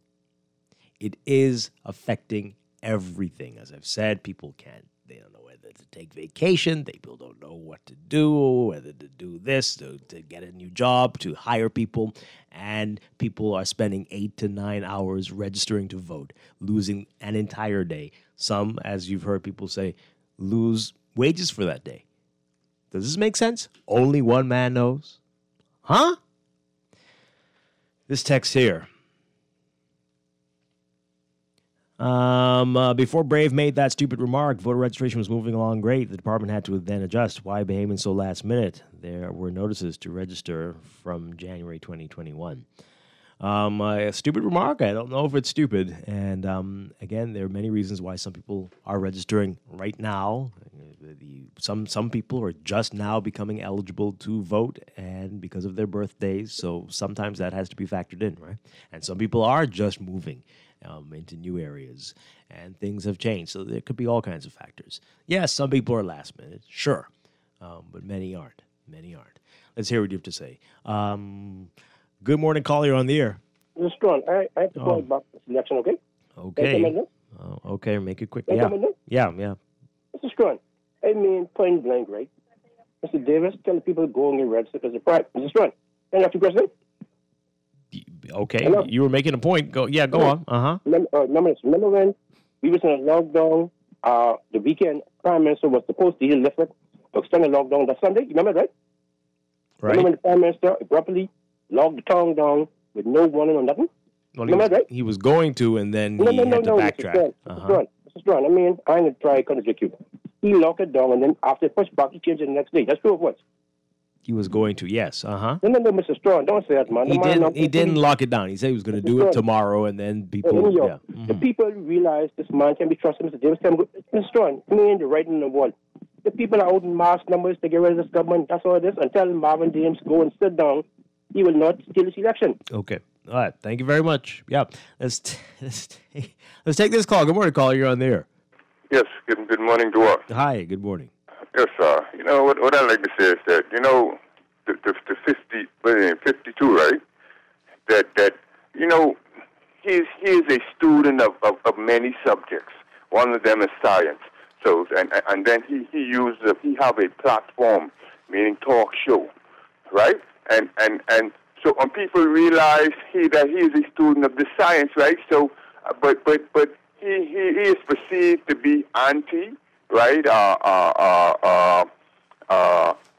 It is affecting everything. As I've said, they don't know whether to take vacation. People don't know what to do, whether to do this, to get a new job, to hire people. And people are spending 8 to 9 hours registering to vote, losing an entire day. Some, as you've heard people say, lose wages for that day. Does this make sense? Only one man knows? Huh? This text here. Before Brave made that stupid remark, voter registration was moving along great. The department had to then adjust. Why Bahamian so last minute? There were notices to register from January 2021. A stupid remark. I don't know if it's stupid. And again, there are many reasons why some people are registering right now. Some people are just now becoming eligible to vote, and because of their birthdays. So sometimes that has to be factored in, right? And some people are just moving into new areas, and things have changed. So there could be all kinds of factors. Yes, some people are last minute, sure, but many aren't. Many aren't. Let's hear what you have to say. Good morning, caller. You're on the air. This is Strachan. I have to call about this election, okay? Okay. Okay, make it quick. Yeah. Yeah. Mr. Strachan, I mean, point blank, right? Mr. Davis, tell the people to go and get registered because they're private. Mr. Strachan, can I ask you a question? Okay, you were making a point. Go on. Remember when we was in a lockdown? The weekend, Prime Minister was supposed to lift it, extend the lockdown that Sunday. You remember, right? Right. Remember when the Prime Minister abruptly locked the town down with no warning or nothing? Well, remember, right? He was going to, and then he had to backtrack. Mr. Strachan, I mean, I'm going to try to contradict you. He locked it down, and then after pushed back, he changed it the next day. That's true of what? He was going to, yes. No, Mr. Strachan, don't say that, man. He didn't lock it down. He said he was going to do it tomorrow, and then people... The people realize this man can be trusted. Mr. Davis, Mr. Strachan, I mean, the writing on the wall. The people are out in mass numbers to get rid of this government. That's all it is. And tell Marvin Dames, go and sit down. He will not steal this election. Okay. All right. Thank you very much. Yeah. Let's take this call. Good morning, caller. You're on the air. Yes. Good morning, Dwight. Hi. Good morning. Yes, you know, what I like to say is that, you know, the 52, right? That you know, he is a student of many subjects. One of them is science. So and then he have a platform, meaning talk show, right? And so when people realize that he is a student of the science, right? So but he is perceived to be anti, right?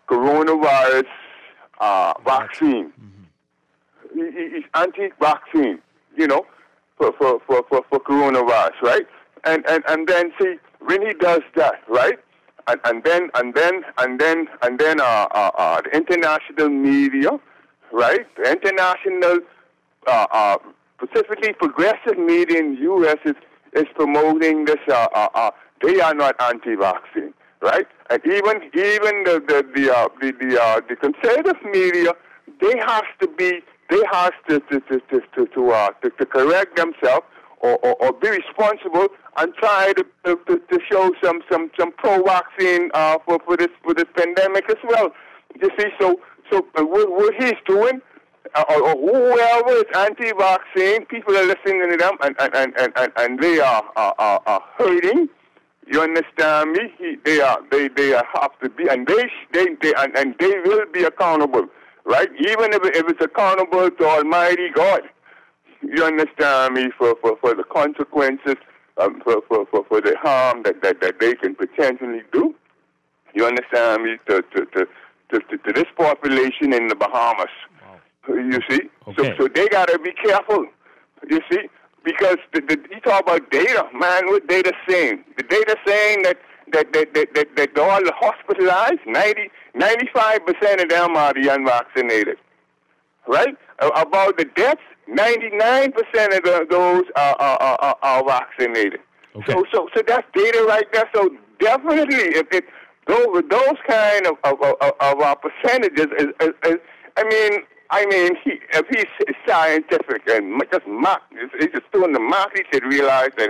Coronavirus vaccine. He's anti-vaccine, you know, for coronavirus, right? And then see when he does that, right? And then the international media, right? The international, specifically progressive media in the U.S. is promoting this. They are not anti-vaccine, right? And even the conservative media, they have to correct themselves or be responsible and try to show some pro-vaccine for this pandemic as well. You see, so what he's doing, or whoever is anti-vaccine, people are listening to them and they are hurting. You understand me? They have to be, and they will be accountable, right? Even if it's accountable to Almighty God. You understand me? For the consequences, for the harm that they can potentially do. You understand me? To this population in the Bahamas. Wow. You see? Okay. So they got to be careful. You see? Because you talk about data, man. What data saying? The data saying that all the hospitalized, 95% of them are the unvaccinated. Right? About the deaths, 99% of those are vaccinated. Okay. So that's data right there. So definitely, if those kind of percentages is if he's scientific and just he's just doing the math, he should realize that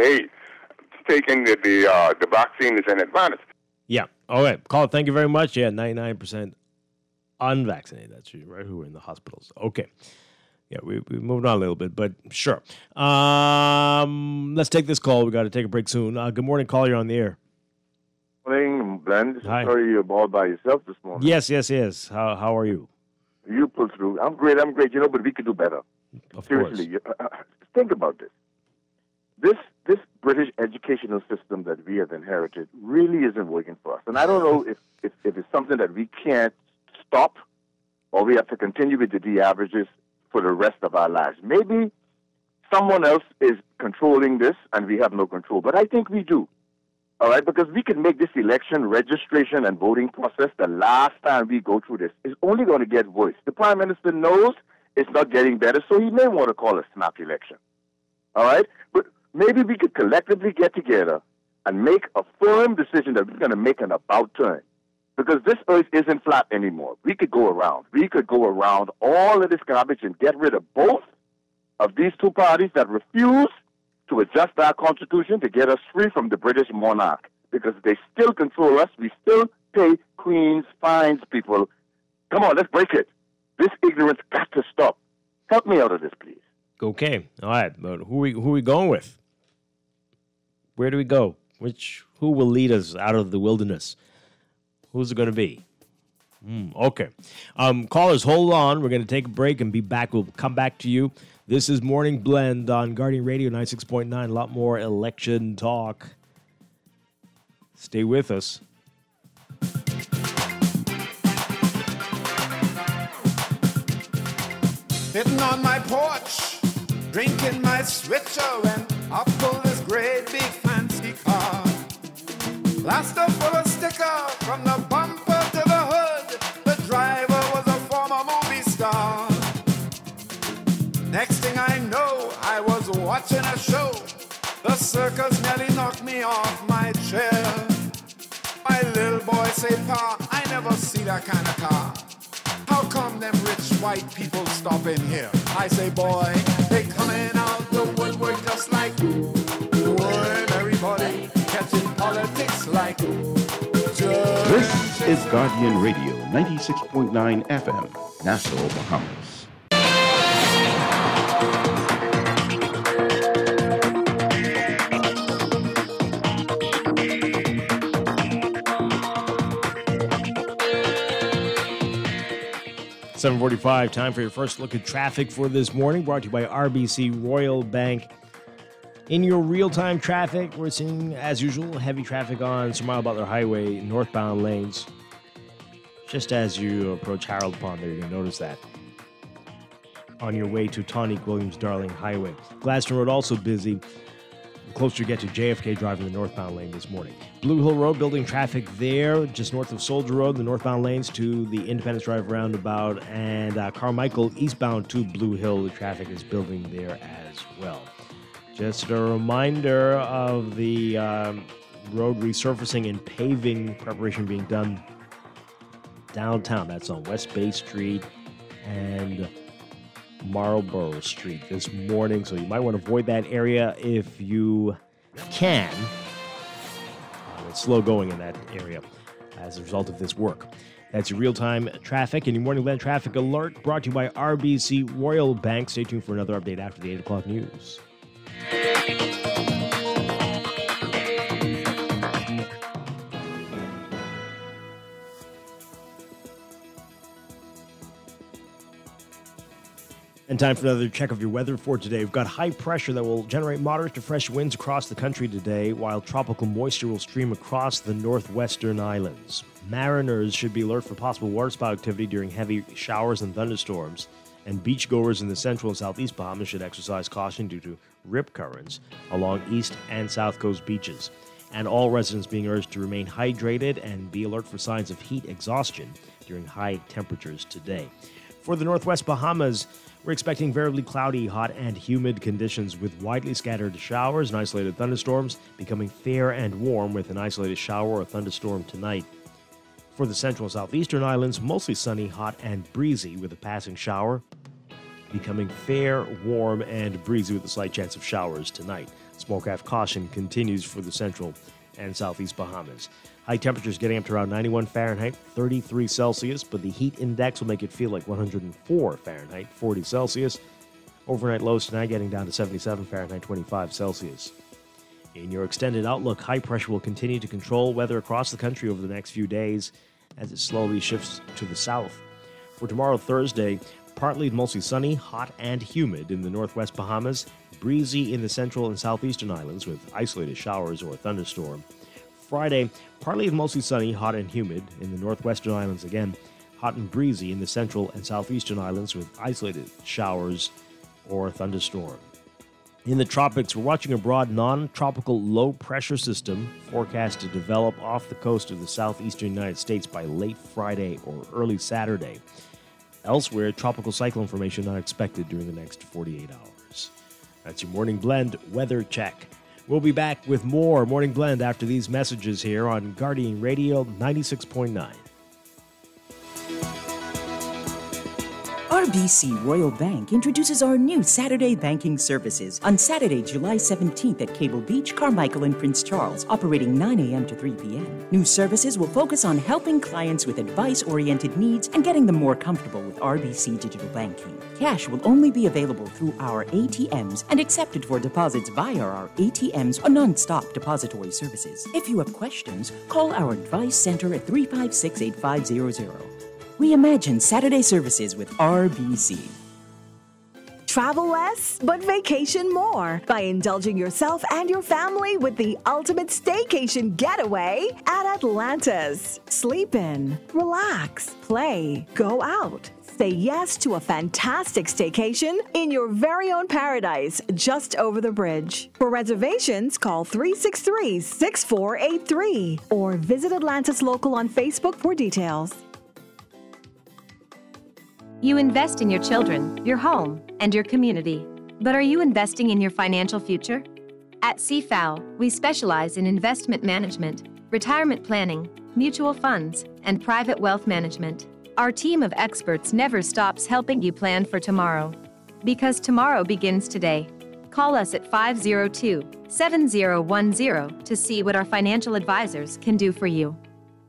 taking the vaccine is an advantage. Yeah. All right. Call. Thank you very much. Yeah, 99% unvaccinated. That's right. Who are in the hospitals. Okay. Yeah, we moved on a little bit, but sure. Let's take this call. We got to take a break soon. Good morning, caller. You're on the air. Morning, Glenn. Hi. Sorry you're all by yourself this morning. Yes. How are you? You pull through. I'm great. But we could do better. Seriously, think about this. This British educational system that we have inherited really isn't working for us. And I don't know if it's something that we can't stop or we have to continue with the averages for the rest of our lives. Maybe someone else is controlling this and we have no control. But I think we do. All right, because we can make this election registration and voting process the last time we go through this. It's only going to get worse. The Prime Minister knows it's not getting better, so he may want to call a snap election. All right? But maybe we could collectively get together and make a firm decision that we're going to make an about turn. Because this earth isn't flat anymore. We could go around. We could go around all of this garbage and get rid of both of these two parties that refuse to adjust our constitution to get us free from the British monarch. Because they still control us. We still pay queens, fines, people. Come on, let's break it. This ignorance got to stop. Help me out of this, please. Okay. All right. But who we going with? Where do we go? Who will lead us out of the wilderness? Who's it going to be? Okay. Callers, hold on. We're going to take a break and be back. We'll come back to you. This is Morning Blend on Guardian Radio 96.9. A lot more election talk. Stay with us. Sitting on my porch, drinking my switcher when I pull this great big fancy car. Plaster full of sticker from the bumper to the hood. The driver was a former movie star. Next thing I know, I was watching a show. The circus nearly knocked me off my chair. My little boy say, Pa, I never see that kind of car. How come them rich white people stop in here? I say, boy, they coming out the woodwork just like wood. Everybody catching politics like This is Guardian Radio 96.9 FM, Nassau, Bahamas. .45, time for your first look at traffic for this morning, brought to you by RBC Royal Bank. In your real-time traffic, we're seeing, as usual, heavy traffic on Sir Miles Butler Highway, northbound lanes. Just as you approach Harold Pond there, you're going to notice that. On your way to Tonique Williams-Darling Highway. Gladstone Road also busy. The closer you get to JFK Drive in the northbound lane this morning. Blue Hill Road, building traffic there, just north of Soldier Road, the northbound lanes to the Independence Drive roundabout, and Carmichael eastbound to Blue Hill, the traffic is building there as well. Just a reminder of the road resurfacing and paving preparation being done downtown. That's on West Bay Street and Marlborough Street this morning, so you might want to avoid that area if you can. It's slow going in that area as a result of this work. That's your real-time traffic and your Morning Blend traffic alert brought to you by RBC Royal Bank. Stay tuned for another update after the 8 o'clock news. And time for another check of your weather for today. We've got high pressure that will generate moderate to fresh winds across the country today, while tropical moisture will stream across the northwestern islands. Mariners should be alert for possible waterspout activity during heavy showers and thunderstorms, and beachgoers in the central and southeast Bahamas should exercise caution due to rip currents along east and south coast beaches. And all residents being urged to remain hydrated and be alert for signs of heat exhaustion during high temperatures today. For the northwest Bahamas, we're expecting variably cloudy, hot, and humid conditions with widely scattered showers and isolated thunderstorms, becoming fair and warm with an isolated shower or thunderstorm tonight. For the central and southeastern islands, mostly sunny, hot, and breezy with a passing shower, becoming fair, warm, and breezy with a slight chance of showers tonight. Smoke-off caution continues for the central and southeast Bahamas. High temperatures getting up to around 91 Fahrenheit, 33 Celsius, but the heat index will make it feel like 104 Fahrenheit, 40 Celsius. Overnight lows tonight getting down to 77 Fahrenheit, 25 Celsius. In your extended outlook, high pressure will continue to control weather across the country over the next few days as it slowly shifts to the south. For tomorrow, Thursday, partly mostly sunny, hot, and humid in the northwest Bahamas, breezy in the central and southeastern islands with isolated showers or a thunderstorm. Friday, partly mostly sunny, hot, and humid in the northwestern islands again, hot and breezy in the central and southeastern islands with isolated showers or a thunderstorm. In the tropics, we're watching a broad non-tropical low-pressure system forecast to develop off the coast of the southeastern United States by late Friday or early Saturday. Elsewhere, tropical cyclone formation not expected during the next 48 hours. That's your Morning Blend weather check. We'll be back with more Morning Blend after these messages here on Guardian Radio 96.9. RBC Royal Bank introduces our new Saturday banking services on Saturday, July 17th at Cable Beach, Carmichael, and Prince Charles, operating 9 a.m. to 3 p.m. New services will focus on helping clients with advice-oriented needs and getting them more comfortable with RBC digital banking. Cash will only be available through our ATMs and accepted for deposits via our ATMs or non-stop depository services. If you have questions, call our advice center at 356-8500. Reimagine Saturday services with RBC. Travel less, but vacation more by indulging yourself and your family with the ultimate staycation getaway at Atlantis. Sleep in, relax, play, go out. Say yes to a fantastic staycation in your very own paradise just over the bridge. For reservations, call 363-6483 or visit Atlantis Local on Facebook for details. You invest in your children, your home, and your community. But are you investing in your financial future? At CFAL, we specialize in investment management, retirement planning, mutual funds, and private wealth management. Our team of experts never stops helping you plan for tomorrow. Because tomorrow begins today. Call us at 502-7010 to see what our financial advisors can do for you.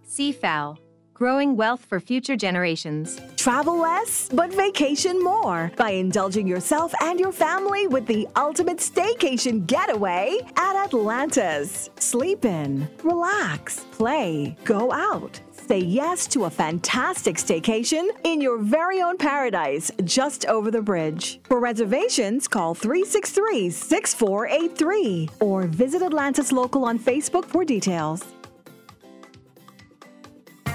CFAL. Growing wealth for future generations. Travel less, but vacation more by indulging yourself and your family with the ultimate staycation getaway at Atlantis. Sleep in, relax, play, go out. Say yes to a fantastic staycation in your very own paradise just over the bridge. For reservations, call 363-6483 or visit Atlantis Local on Facebook for details.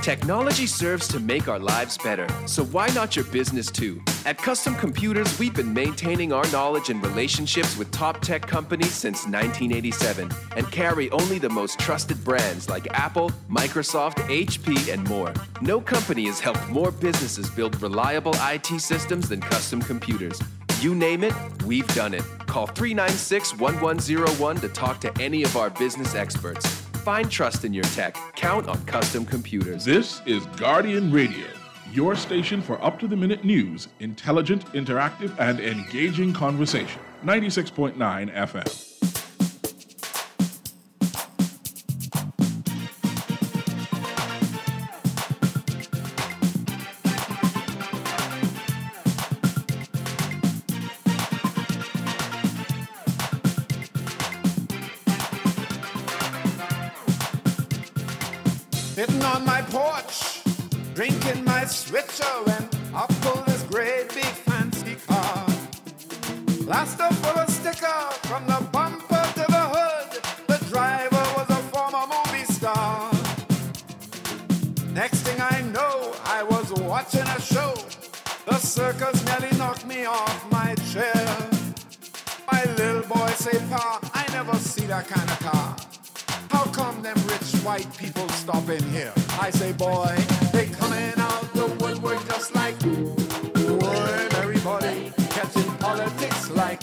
Technology serves to make our lives better, so why not your business too? At Custom Computers, we've been maintaining our knowledge and relationships with top tech companies since 1987 and carry only the most trusted brands like Apple, Microsoft, HP, and more. No company has helped more businesses build reliable IT systems than Custom Computers. You name it, we've done it. Call 396-1101 to talk to any of our business experts. Find trust in your tech. Count on Custom Computers. This is Guardian Radio, your station for up-to-the-minute news, intelligent, interactive, and engaging conversation. 96.9 FM. Sitting on my porch, drinking my switcher when I pull this great big fancy car. Plaster full of sticker from the bumper to the hood. The driver was a former movie star. Next thing I know, I was watching a show. The circus nearly knocked me off my chair. My little boy say, Pa, I never see that kind of car. How come them rich white people stop in here? I say, boy, they coming out the woodwork just like boy, everybody catching politics like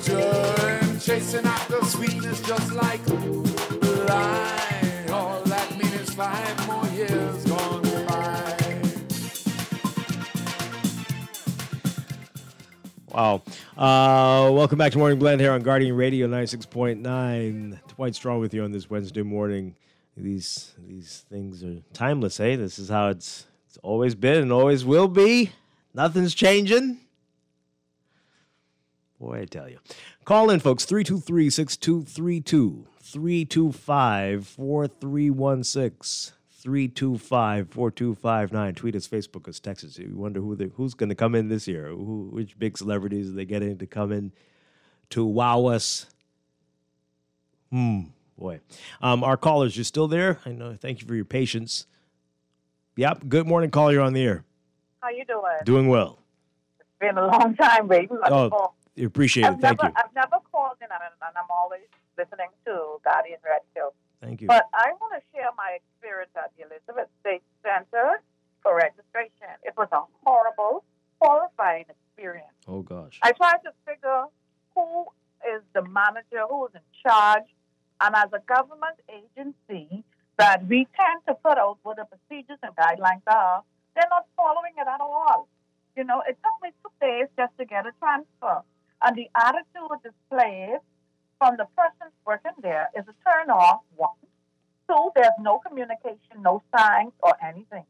germ chasing after sweetness just like lie. All that means is 5 more years gone by. Wow. Welcome back to Morning Blend here on Guardian Radio 96.9. Dwight Strong with you on this Wednesday morning. These things are timeless, eh? This is how it's always been and always will be. Nothing's changing. Boy, I tell you. Call in, folks, 323-6232, 325-4316, 325-4259. Tweet us, Facebook us, text us. You wonder who's going to come in this year. Which big celebrities are they getting to come in to wow us? Boy. Our callers, you're still there? I know. Thank you for your patience. Yep. Good morning, caller. You're on the air. How you doing? Doing well. It's been a long time waiting. Appreciate it. Thank you. I've never called in, and I'm always listening to Guardian Radio. Thank you. But I want to share my experience at the Elizabeth State Center for registration. It was a horrible, horrifying experience. Oh, gosh. I tried to figure who is the manager, who is in charge, and as a government agency that we tend to put out what the procedures and guidelines are, they're not following it at all. You know, it took me 2 days just to get a transfer. And the attitude displayed from the person working there is a turn off, 1. 2, there's no communication, no signs or anything.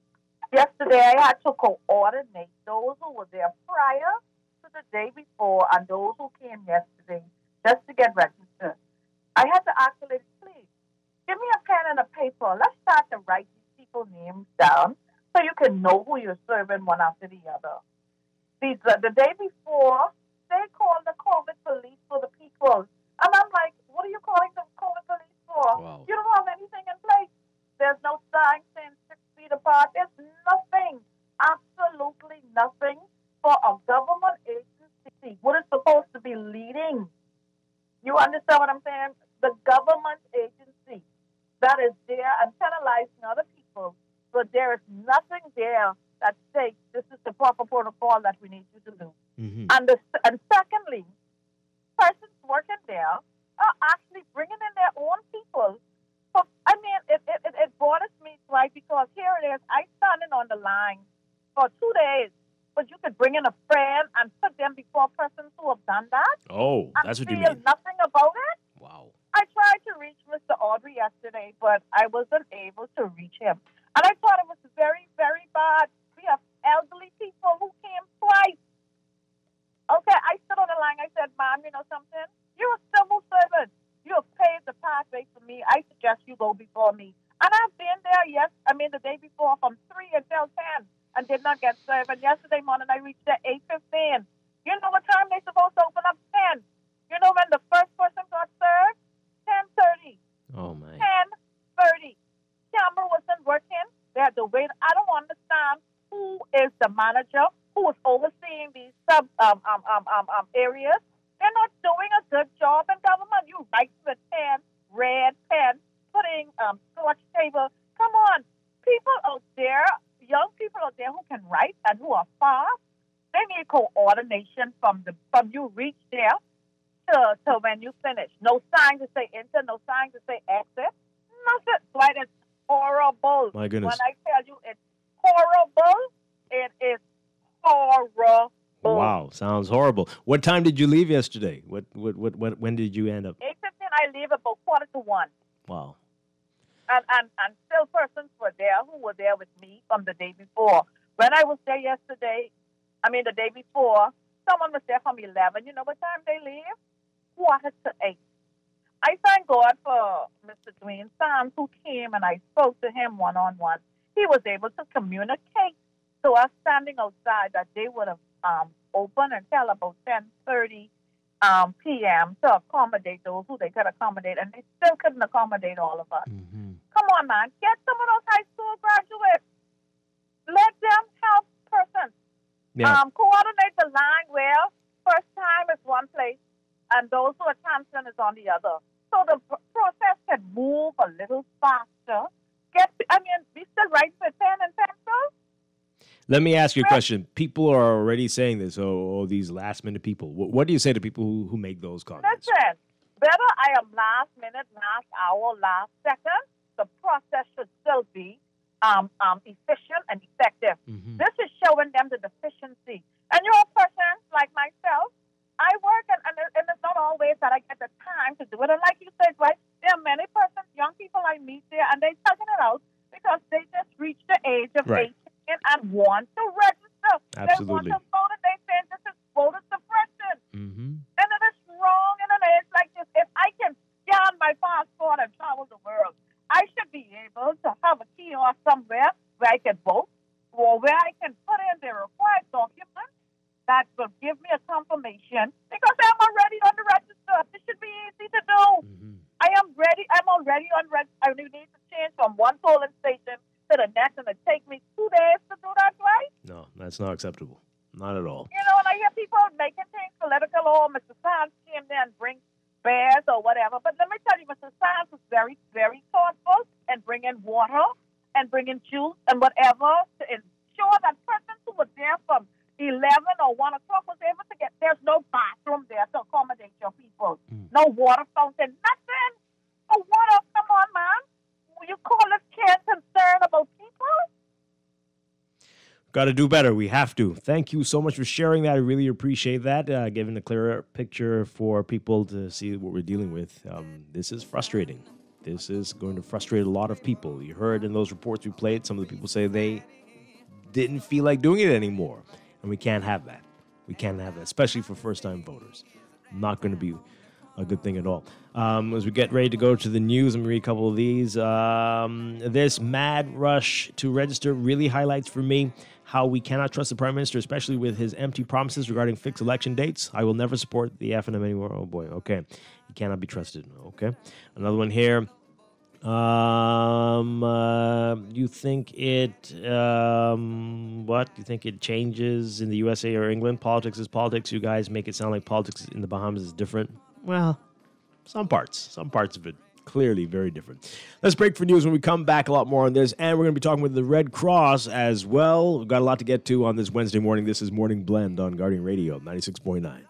Yesterday, I had to coordinate those who were there prior to the day before and those who came yesterday just to get registered. I had to ask the lady, please, give me a pen and a paper. Let's start to write these people's names down so you can know who you're serving one after the other. The day before, they called the COVID police for the people. And I'm like, what are you calling the COVID police for? Wow. You don't have anything in place. There's no sign saying 6 feet apart. There's nothing, absolutely nothing for a government agency. What is supposed to be leading? You understand what I'm saying? The government agency that is there and penalizing other people, but there is nothing there that states this is the proper protocol that we need you to do. Mm-hmm. And secondly, persons working there are actually bringing in their own people. So, I mean, it bothers me, right? Because here it is, I standing on the line for 2 days, but you could bring in a friend and put them before persons who have done that. Oh, that's what you feel mean. nothing about it. Wow. I tried to reach Mr. Audrey yesterday, but I wasn't able to reach him. And I thought it was very, very bad. We have elderly people who came twice. Okay, I stood on the line. I said, Ma'am, you know something? You're a civil servant. You have paved the pathway for me. I suggest you go before me. And I've been there, the day before from 3 until 10 and did not get served. And yesterday morning I reached there 8:15. You know what time they're supposed to open up? 10. You know when the first person got served? 10:30. Oh, my. 10:30. Camera wasn't working. They had to wait. I don't understand who is the manager, who is overseeing these sub areas. They're not doing a good job in government. You write with pen, red pen, putting scotch table. Come on. People out there, young people out there who can write and who are fast, they need coordination from you reach there to when you finish. No sign to say enter, no sign to say exit. Nothing. Right? It's horrible. My goodness. When I tell you it's horrible, it is horrible. Wow, sounds horrible. What time did you leave yesterday? When did you end up? 8:15. I leave about 1:45. Wow. And still persons were there who were there with me from the day before. When I was there yesterday, the day before, someone was there from 11. You know what time they leave? 7:45. I thank God for Mr. Dwayne Sands, who came and I spoke to him one-on-one. He was able to communicate to us standing outside that they would have open until about 10:30 p.m. to accommodate those who they could accommodate, and they still couldn't accommodate all of us. Come on, man. Get some of those high school graduates. Let them help persons. Coordinate the line where first time is one place and those who are transient is on the other. So the process can move a little faster. We still write with pen and pencil. Let me ask you a question. People are already saying this, these last-minute people. What do you say to people who make those comments? Listen, whether I am last minute, last hour, last second, the process should still be efficient and effective. This is showing them the deficiency. And you're a person like myself. I work, and it's not always that I get the time to do it. And like you said, right, there are many persons, young people I meet there, and they're tugging it out because they just reached the age of 18 and want to register. Absolutely. They want to vote, and they say this is voter suppression. And it is wrong in an age like this. If I can scan my passport and travel the world, I should be able to have a kiosk somewhere where I can vote or where I can put in the required documents that will give me a confirmation because I'm already on the register. This should be easy to do. I am ready. I'm already on register. I need to change from one polling station to the next, and it takes me 2 days to do that, right? No, that's not acceptable. Not at all. You know, and I hear people making things political. Oh, Mr. Sands came there and bring bears or whatever. But let me tell you, Mr. Sands was very, very thoughtful and bringing water and bringing juice and whatever to ensure that persons who were there from 11 or 1 o'clock was able to get, there's no bathroom there to accommodate your people. No water fountain, nothing. No water, come on, man. You call us care concern about people? Got to do better. We have to. Thank you so much for sharing that. I really appreciate that, giving a clearer picture for people to see what we're dealing with. This is frustrating. This is going to frustrate a lot of people. You heard in those reports we played, some of the people say they didn't feel like doing it anymore. And we can't have that. We can't have that, especially for first-time voters. Not going to be a good thing at all. As we get ready to go to the news, I'm going to read a couple of these. This mad rush to register really highlights for me how we cannot trust the Prime Minister, especially with his empty promises regarding fixed election dates. I will never support the FNM anymore. Oh, boy. Okay. He cannot be trusted. Okay. Another one here. You think it, what? You think it changes in the USA or England? Politics is politics. You guys make it sound like politics in the Bahamas is different. Well, some parts of it clearly very different. Let's break for news. When we come back, a lot more on this, and we're going to be talking with the Red Cross as well. We've got a lot to get to on this Wednesday morning. This is Morning Blend on Guardian Radio 96.9.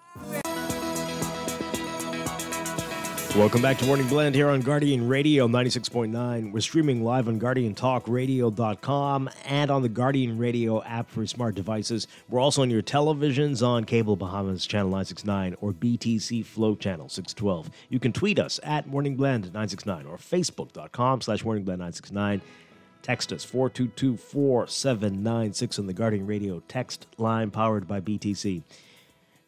Welcome back to Morning Blend here on Guardian Radio 96.9. We're streaming live on GuardianTalkRadio.com and on the Guardian Radio app for smart devices. We're also on your televisions on Cable Bahamas Channel 969 or BTC Flow Channel 612. You can tweet us at Morning Blend 969 or Facebook.com/Morning Blend 969. Text us 422-4796 on the Guardian Radio text line powered by BTC.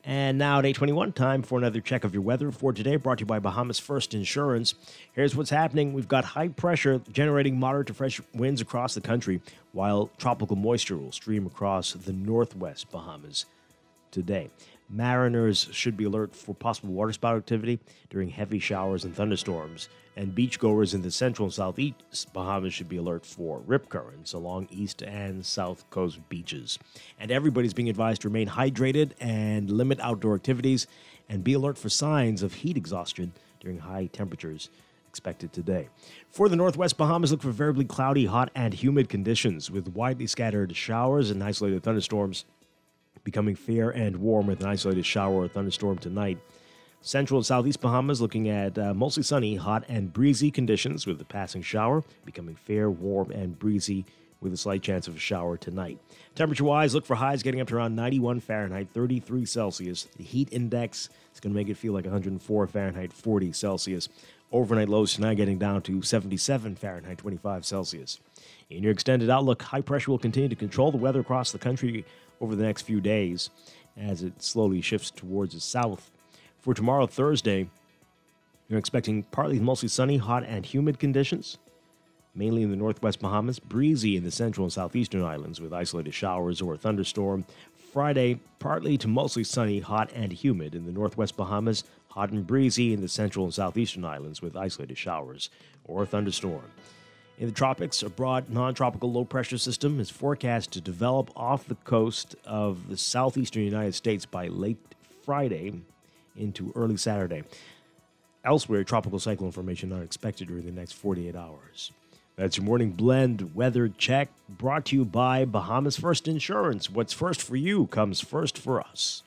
And now at 8:21, time for another check of your weather for today, brought to you by Bahamas First Insurance. Here's what's happening. We've got high pressure generating moderate to fresh winds across the country, while tropical moisture will stream across the northwest Bahamas today. Mariners should be alert for possible waterspout activity during heavy showers and thunderstorms, and beachgoers in the central and southeast Bahamas should be alert for rip currents along east and south coast beaches. And everybody's being advised to remain hydrated and limit outdoor activities, and be alert for signs of heat exhaustion during high temperatures expected today. For the northwest Bahamas, look for variably cloudy, hot, and humid conditions with widely scattered showers and isolated thunderstorms, becoming fair and warm with an isolated shower or thunderstorm tonight. Central and southeast Bahamas looking at mostly sunny, hot, and breezy conditions with a passing shower, becoming fair, warm, and breezy with a slight chance of a shower tonight. Temperature-wise, look for highs getting up to around 91 Fahrenheit, 33 Celsius. The heat index is going to make it feel like 104 Fahrenheit, 40 Celsius. Overnight lows tonight getting down to 77 Fahrenheit, 25 Celsius. In your extended outlook, high pressure will continue to control the weather across the country over the next few days as it slowly shifts towards the south. For tomorrow, Thursday, you're expecting partly mostly sunny, hot, and humid conditions, mainly in the northwest Bahamas, breezy in the central and southeastern islands with isolated showers or a thunderstorm. Friday, partly to mostly sunny, hot and humid in the northwest Bahamas, hot and breezy in the central and southeastern islands with isolated showers or thunderstorm. In the tropics, a broad non-tropical low-pressure system is forecast to develop off the coast of the southeastern United States by late Friday into early Saturday. Elsewhere, tropical cyclone formation not expected during the next 48 hours. That's your morning blend weather check, brought to you by Bahamas First Insurance. What's first for you comes first for us.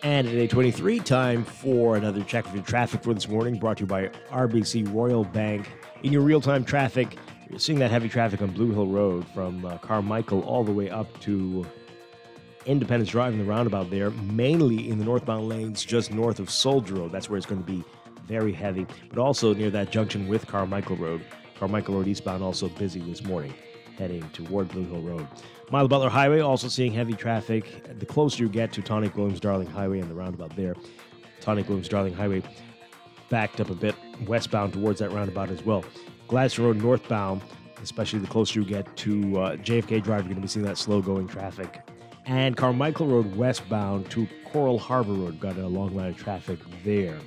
And at 8:23, time for another check of your traffic for this morning, brought to you by RBC Royal Bank. In your real-time traffic, you're seeing that heavy traffic on Blue Hill Road from Carmichael all the way up to Independence Drive and the roundabout there, mainly in the northbound lanes just north of Soldier Road. That's where it's going to be very heavy, but also near that junction with Carmichael Road. Carmichael Road eastbound also busy this morning, heading toward Blue Hill Road. Mile Butler Highway also seeing heavy traffic. The closer you get to Tonic Williams Darling Highway and the roundabout there, Tonic Williams Darling Highway backed up a bit westbound towards that roundabout as well. Gladstone Road northbound, especially the closer you get to JFK Drive, you're going to be seeing that slow-going traffic. And Carmichael Road westbound to Coral Harbor Road, got a long line of traffic there.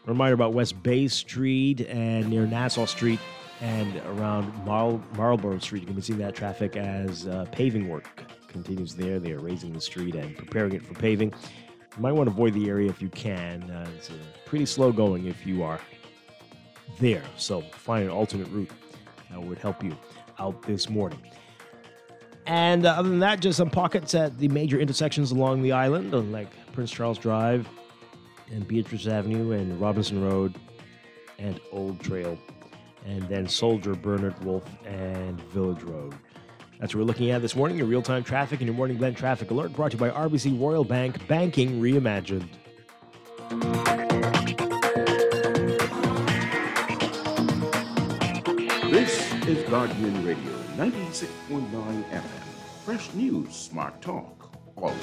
Reminder about West Bay Street and near Nassau Street and around Marlborough Street. You can see that traffic as paving work continues there. They are raising the street and preparing it for paving. You might want to avoid the area if you can. It's pretty slow going if you are there. So find an alternate route that would help you out this morning. And other than that, just some pockets at the major intersections along the island, like Prince Charles Drive and Beatrice Avenue and Robinson Road and Old Trail. And then Soldier, Bernard, Wolf, and Village Road. That's what we're looking at this morning, your real-time traffic and your morning blend traffic alert, brought to you by RBC Royal Bank, banking reimagined. This is Guardian Radio, 96.9 FM. Fresh news, smart talk, all day.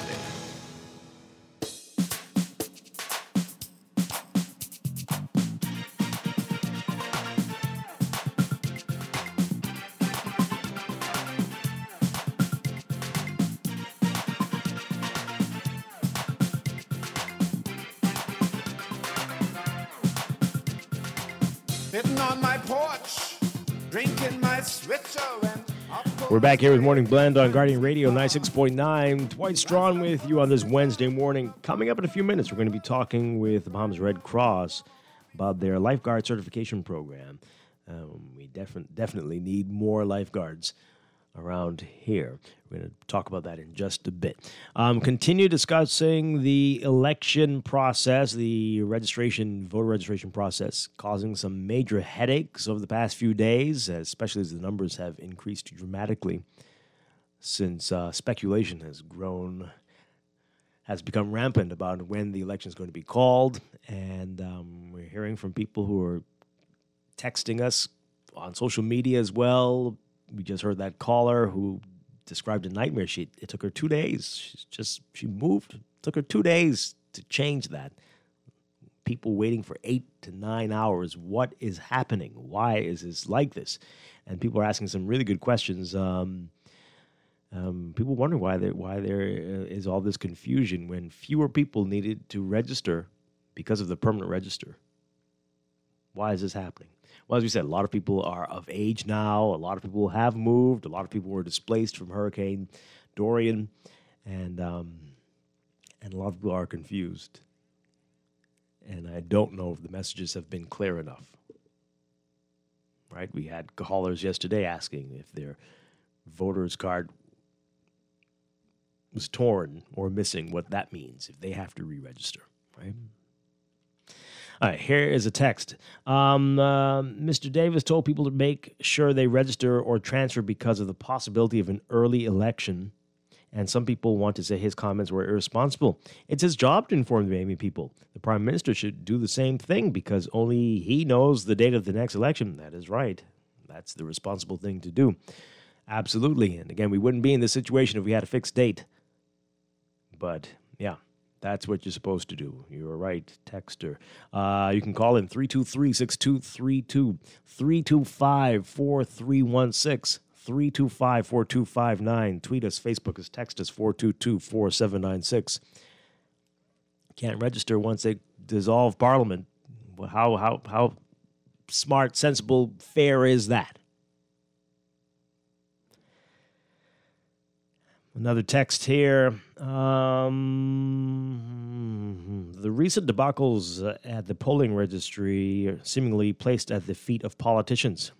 Sitting on my porch, drinking my switcher and We're back here with Morning Blend on Guardian Radio 96.9. Dwight Strachan with you on this Wednesday morning. Coming up in a few minutes, we're going to be talking with the Bahamas Red Cross about their lifeguard certification program. We definitely need more lifeguards around here. We're going to talk about that in just a bit. Continue discussing the election process, the voter registration process, causing some major headaches over the past few days, especially as the numbers have increased dramatically since speculation has become rampant about when the election is going to be called. And we're hearing from people who are texting us on social media as well. We just heard that caller who described a nightmare. It took her 2 days. She moved. It took her 2 days to change that. People waiting for 8 to 9 hours. What is happening? Why is this like this? And people are asking some really good questions. People wondering why there is all this confusion when fewer people needed to register because of the permanent register. Why is this happening? Well, as we said, a lot of people are of age now. A lot of people have moved. A lot of people were displaced from Hurricane Dorian. And a lot of people are confused. And I don't know if the messages have been clear enough. Right? We had callers yesterday asking if their voter's card was torn or missing, what that means, if they have to re-register, right? All right, here is a text. Mr. Davis told people to make sure they register or transfer because of the possibility of an early election. And some people want to say his comments were irresponsible. It's his job to inform the Amy people. The Prime Minister should do the same thing because only he knows the date of the next election. That is right. That's the responsible thing to do. Absolutely. And again, we wouldn't be in this situation if we had a fixed date. But, yeah, that's what you're supposed to do. You're right, texter. You can call in 323-6232, 325-4316, 325-4259. Tweet us, Facebook us, text us, 422-4796. Can't register once they dissolve Parliament. Well, how smart, sensible, fair is that? Another text here. The recent debacles at the polling registry are seemingly placed at the feet of politicians.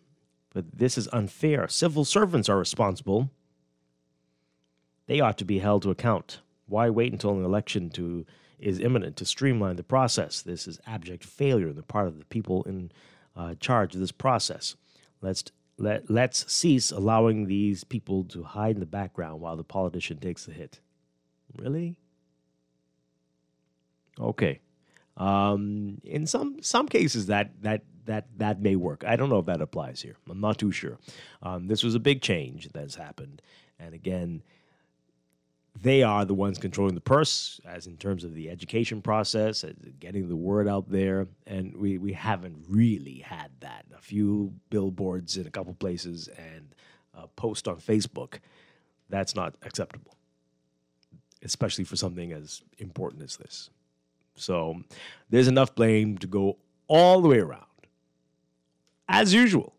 But this is unfair. Civil servants are responsible. They ought to be held to account. Why wait until an election is imminent to streamline the process? This is abject failure on the part of the people in charge of this process. Let's cease allowing these people to hide in the background while the politician takes the hit. Really? Okay. In some cases that may work. I don't know if that applies here. I'm not too sure. This was a big change that's happened, and again, they are the ones controlling the purse, as in terms of the education process, getting the word out there, and we haven't really had that. A few billboards in a couple places and a post on Facebook. That's not acceptable, especially for something as important as this. So there's enough blame to go all the way around. As usual.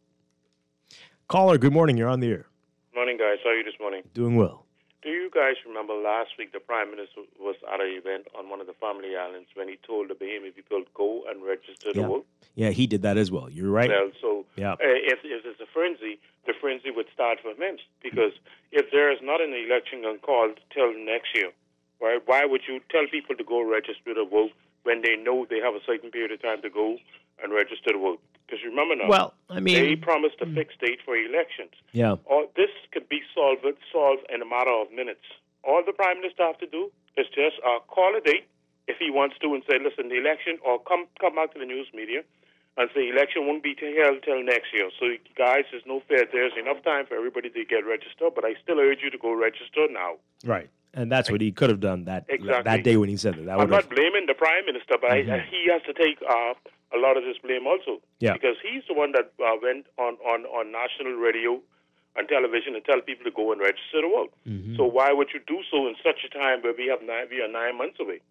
Caller, good morning. You're on the air. Morning, guys. How are you this morning? Doing well. Do you guys remember last week the Prime Minister was at an event on one of the family islands when he told the Bahamian people, go and register to vote? Yeah, he did that as well. You're right. Well, so if there's a frenzy, the frenzy would start for months. Because if there is not an election called till next year, right, why would you tell people to go register to vote when they know they have a certain period of time to go and register to vote? Because remember now, they promised a fixed date for elections. Yeah. This could be solved in a matter of minutes. All the Prime Minister have to do is just call a date if he wants to and say, listen, the election, or come back to the news media and say election won't be held till next year. So, guys, there's no fear. There's enough time for everybody to get registered, but I still urge you to go register now. Right. And that's what he could have done that day when he said that. I'm not blaming the Prime Minister, but he has to take a lot of this blame also. Yeah. Because he's the one that went on national radio and television and tell people to go and register to vote. So why would you do so in such a time where we are 9 months away?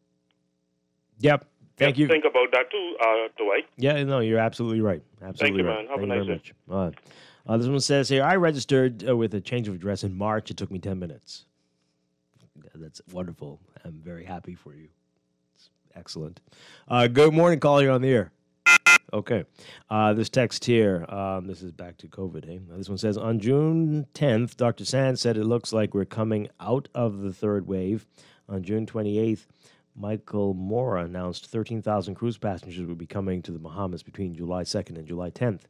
Yep. Thank you. Think about that too, Dwight. Yeah, no, you're absolutely right. Absolutely Thank you, right. man. Have a nice day. This one says here, I registered with a change of address in March. It took me 10 minutes. That's wonderful. I'm very happy for you. It's excellent. Good morning, caller. You're on the air. Okay. This text here, this is back to COVID. Hey? This one says, on June 10th, Dr. Sands said it looks like we're coming out of the third wave. On June 28th, Michael Mora announced 13,000 cruise passengers would be coming to the Bahamas between July 2nd and July 10th.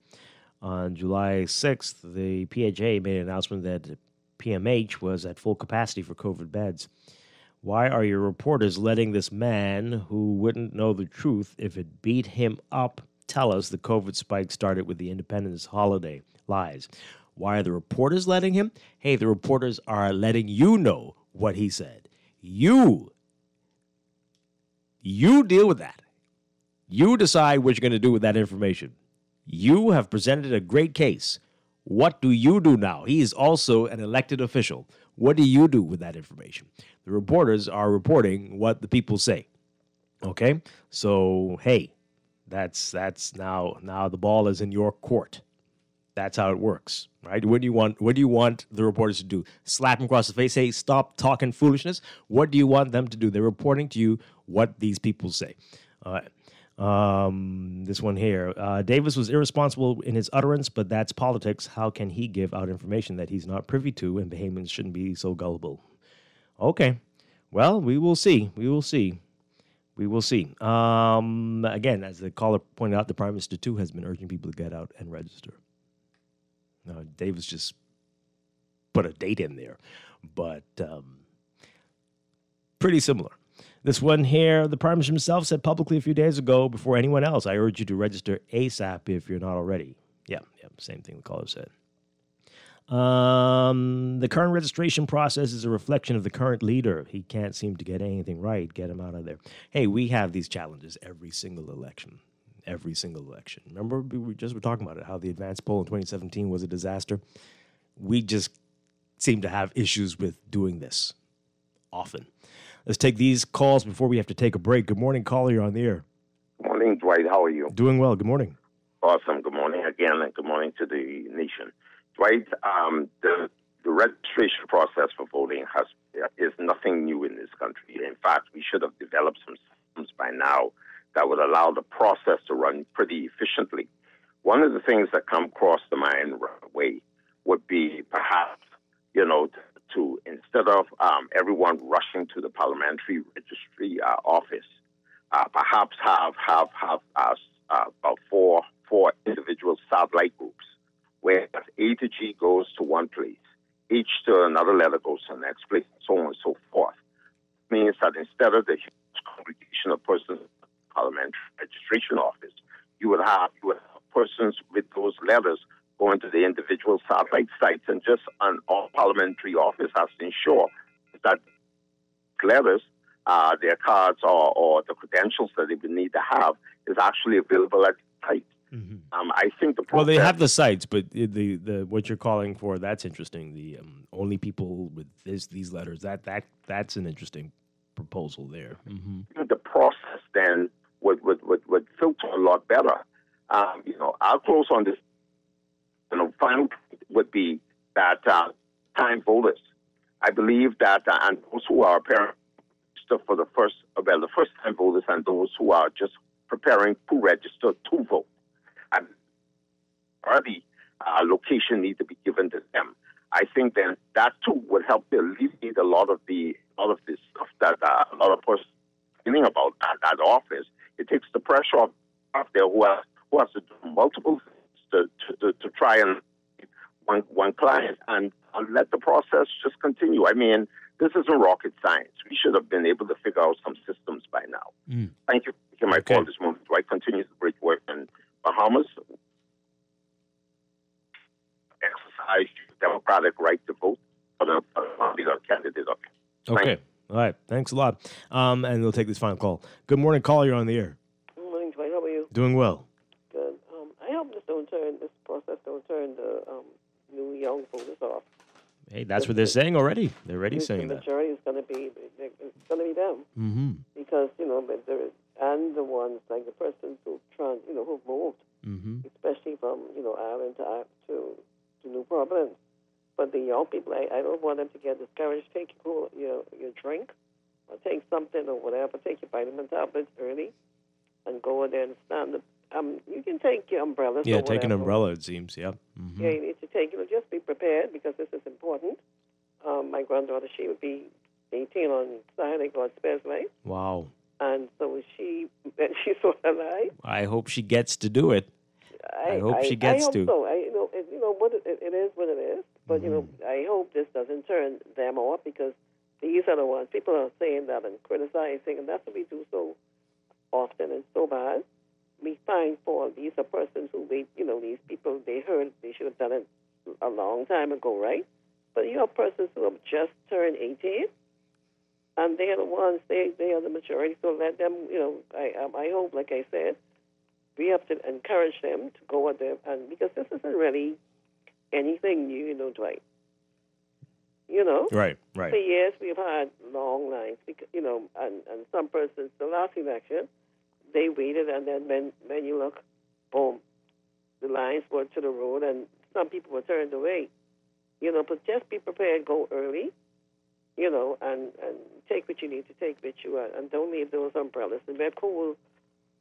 On July 6th, the PHA made an announcement that PMH was at full capacity for COVID beds. Why are your reporters letting this man who wouldn't know the truth if it beat him up tell us the COVID spike started with the Independence holiday? Lies. Why are the reporters letting him? Hey, the reporters are letting you know what he said. You deal with that. You decide what you're going to do with that information. You have presented a great case. What do you do now? He is also an elected official. What do you do with that information? The reporters are reporting what the people say. Okay? So, hey, that's now the ball is in your court. That's how it works, right? What do you want the reporters to do? Slap them across the face, say, stop talking foolishness? What do you want them to do? They're reporting to you what these people say. This one here. Davis was irresponsible in his utterance, but that's politics. How can he give out information that he's not privy to, and Bahamians shouldn't be so gullible? Okay. Well, we will see. We will see. We will see. Again, as the caller pointed out, the Prime Minister, too, has been urging people to get out and register. Now, Davis just put a date in there, but pretty similar. This one here, the Prime Minister himself said publicly a few days ago, before anyone else, I urge you to register ASAP if you're not already. Yeah, same thing the caller said. The current registration process is a reflection of the current leader. He can't seem to get anything right. Get him out of there. Hey, we have these challenges every single election. Every single election. Remember, we just were talking about it, how the advance poll in 2017 was a disaster. We just seem to have issues with doing this often. Let's take these calls before we have to take a break. Good morning, caller. You're on the air. Good morning, Dwight. How are you? Doing well. Good morning. Awesome. Good morning again, and good morning to the nation. Dwight, the registration process for voting is nothing new in this country. In fact, we should have developed some systems by now that would allow the process to run pretty efficiently. One of the things that come across the mind right away would be perhaps, to instead of everyone rushing to the parliamentary registry office, perhaps have about four individual satellite groups, where A to G goes to one place, H to another letter goes to the next place, and so on and so forth. It means that instead of the huge congregation of persons in the parliamentary registration office, you would have persons with those letters going to the individual satellite sites, and just an all parliamentary office has to ensure that letters, their cards or the credentials that they would need to have is actually available at the site. Mm-hmm. I think the process, well, they have the sites, but the what you're calling for, that's interesting. The only people with these letters, that's an interesting proposal there. Mm-hmm. The process then would filter a lot better. I'll close on this. Final would be that time voters. I believe that, and those who are preparing for the first time voters, and those who are just preparing to register to vote, and already location need to be given to them. I think then that too would help to alleviate a lot of this stuff that a lot of persons are thinking about at that office. It takes the pressure off there who has to do multiple things to try and one client, and let the process just continue. I mean, this isn't rocket science. We should have been able to figure out some systems by now. Mm. Thank you for taking my call this morning. Do I continue the great work in Bahamas? Exercise your democratic right to vote for the candidate. Okay. All right. Thanks a lot. And we'll take this final call. Good morning, caller. You're on the air. Good morning, Dwight. How are you? Doing well. Good. I hope this process don't turn the new young voters off. Hey, that's what they're saying already. They're already saying that. The majority is going to be them. Mm-hmm. Because and the ones like the persons who moved, especially from Ireland to New Providence. But the young people, I don't want them to get discouraged. Take your drink, or take something or whatever. Take your vitamin tablets early, and go in there and stand. You can take your umbrella. Yeah, take an umbrella, it seems. Yep. Mm-hmm. Yeah, you need to take. Just be prepared because this is important. My granddaughter, she would be 18 on Saturday, God spares life. Wow. And so she saw her life. I hope she gets to do it. I hope she gets I hope to. So. What it is what it is. But I hope this doesn't turn them off, because these are the ones people are saying that and criticizing, and that's what we do so often and so bad. We find fault. These are persons who these people, they heard they should have done it a long time ago, right? But you have persons who have just turned 18, and they are the ones, they are the majority, so let them, I hope, like I said, we have to encourage them to go with them, and because this isn't really anything new, Dwight. Right. For years we've had long lines, because, and some persons, the last election, they waited, and then when you look, boom, the lines were to the road, and some people were turned away. But just be prepared, go early, and take what you need to take with you, and don't leave those umbrellas. And wear cool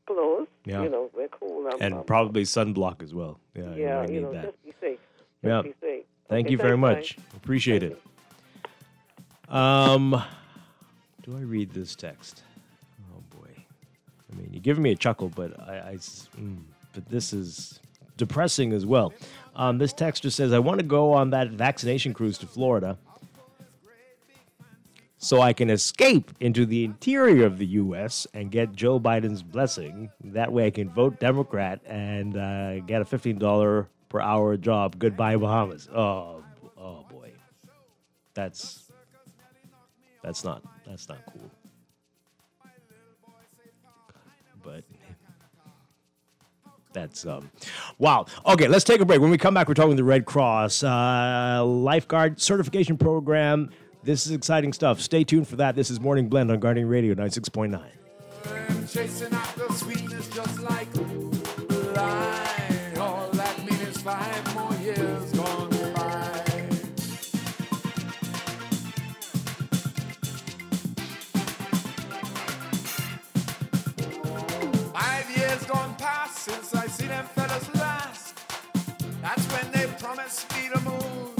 clothes, wear cool. And probably sunblock as well. Yeah, you need that. Just be safe. Yeah. Be safe. Thank you very much. Appreciate it. Do I read this text? Oh boy. I mean, you're giving me a chuckle, but but this is depressing as well. This texter says, I want to go on that vaccination cruise to Florida so I can escape into the interior of the U.S. and get Joe Biden's blessing. That way I can vote Democrat and get a $15 per hour job. Goodbye, Bahamas. Oh boy. That's not cool. But that's wow. Okay, let's take a break. When we come back, we're talking the Red Cross lifeguard certification program. This is exciting stuff. Stay tuned for that. This is Morning Blend on Guardian Radio 96.9. Chasing after sweetness just like light. All that means 5 more years gone by. Gone past since I see them fellas last. That's when they promised me the moon.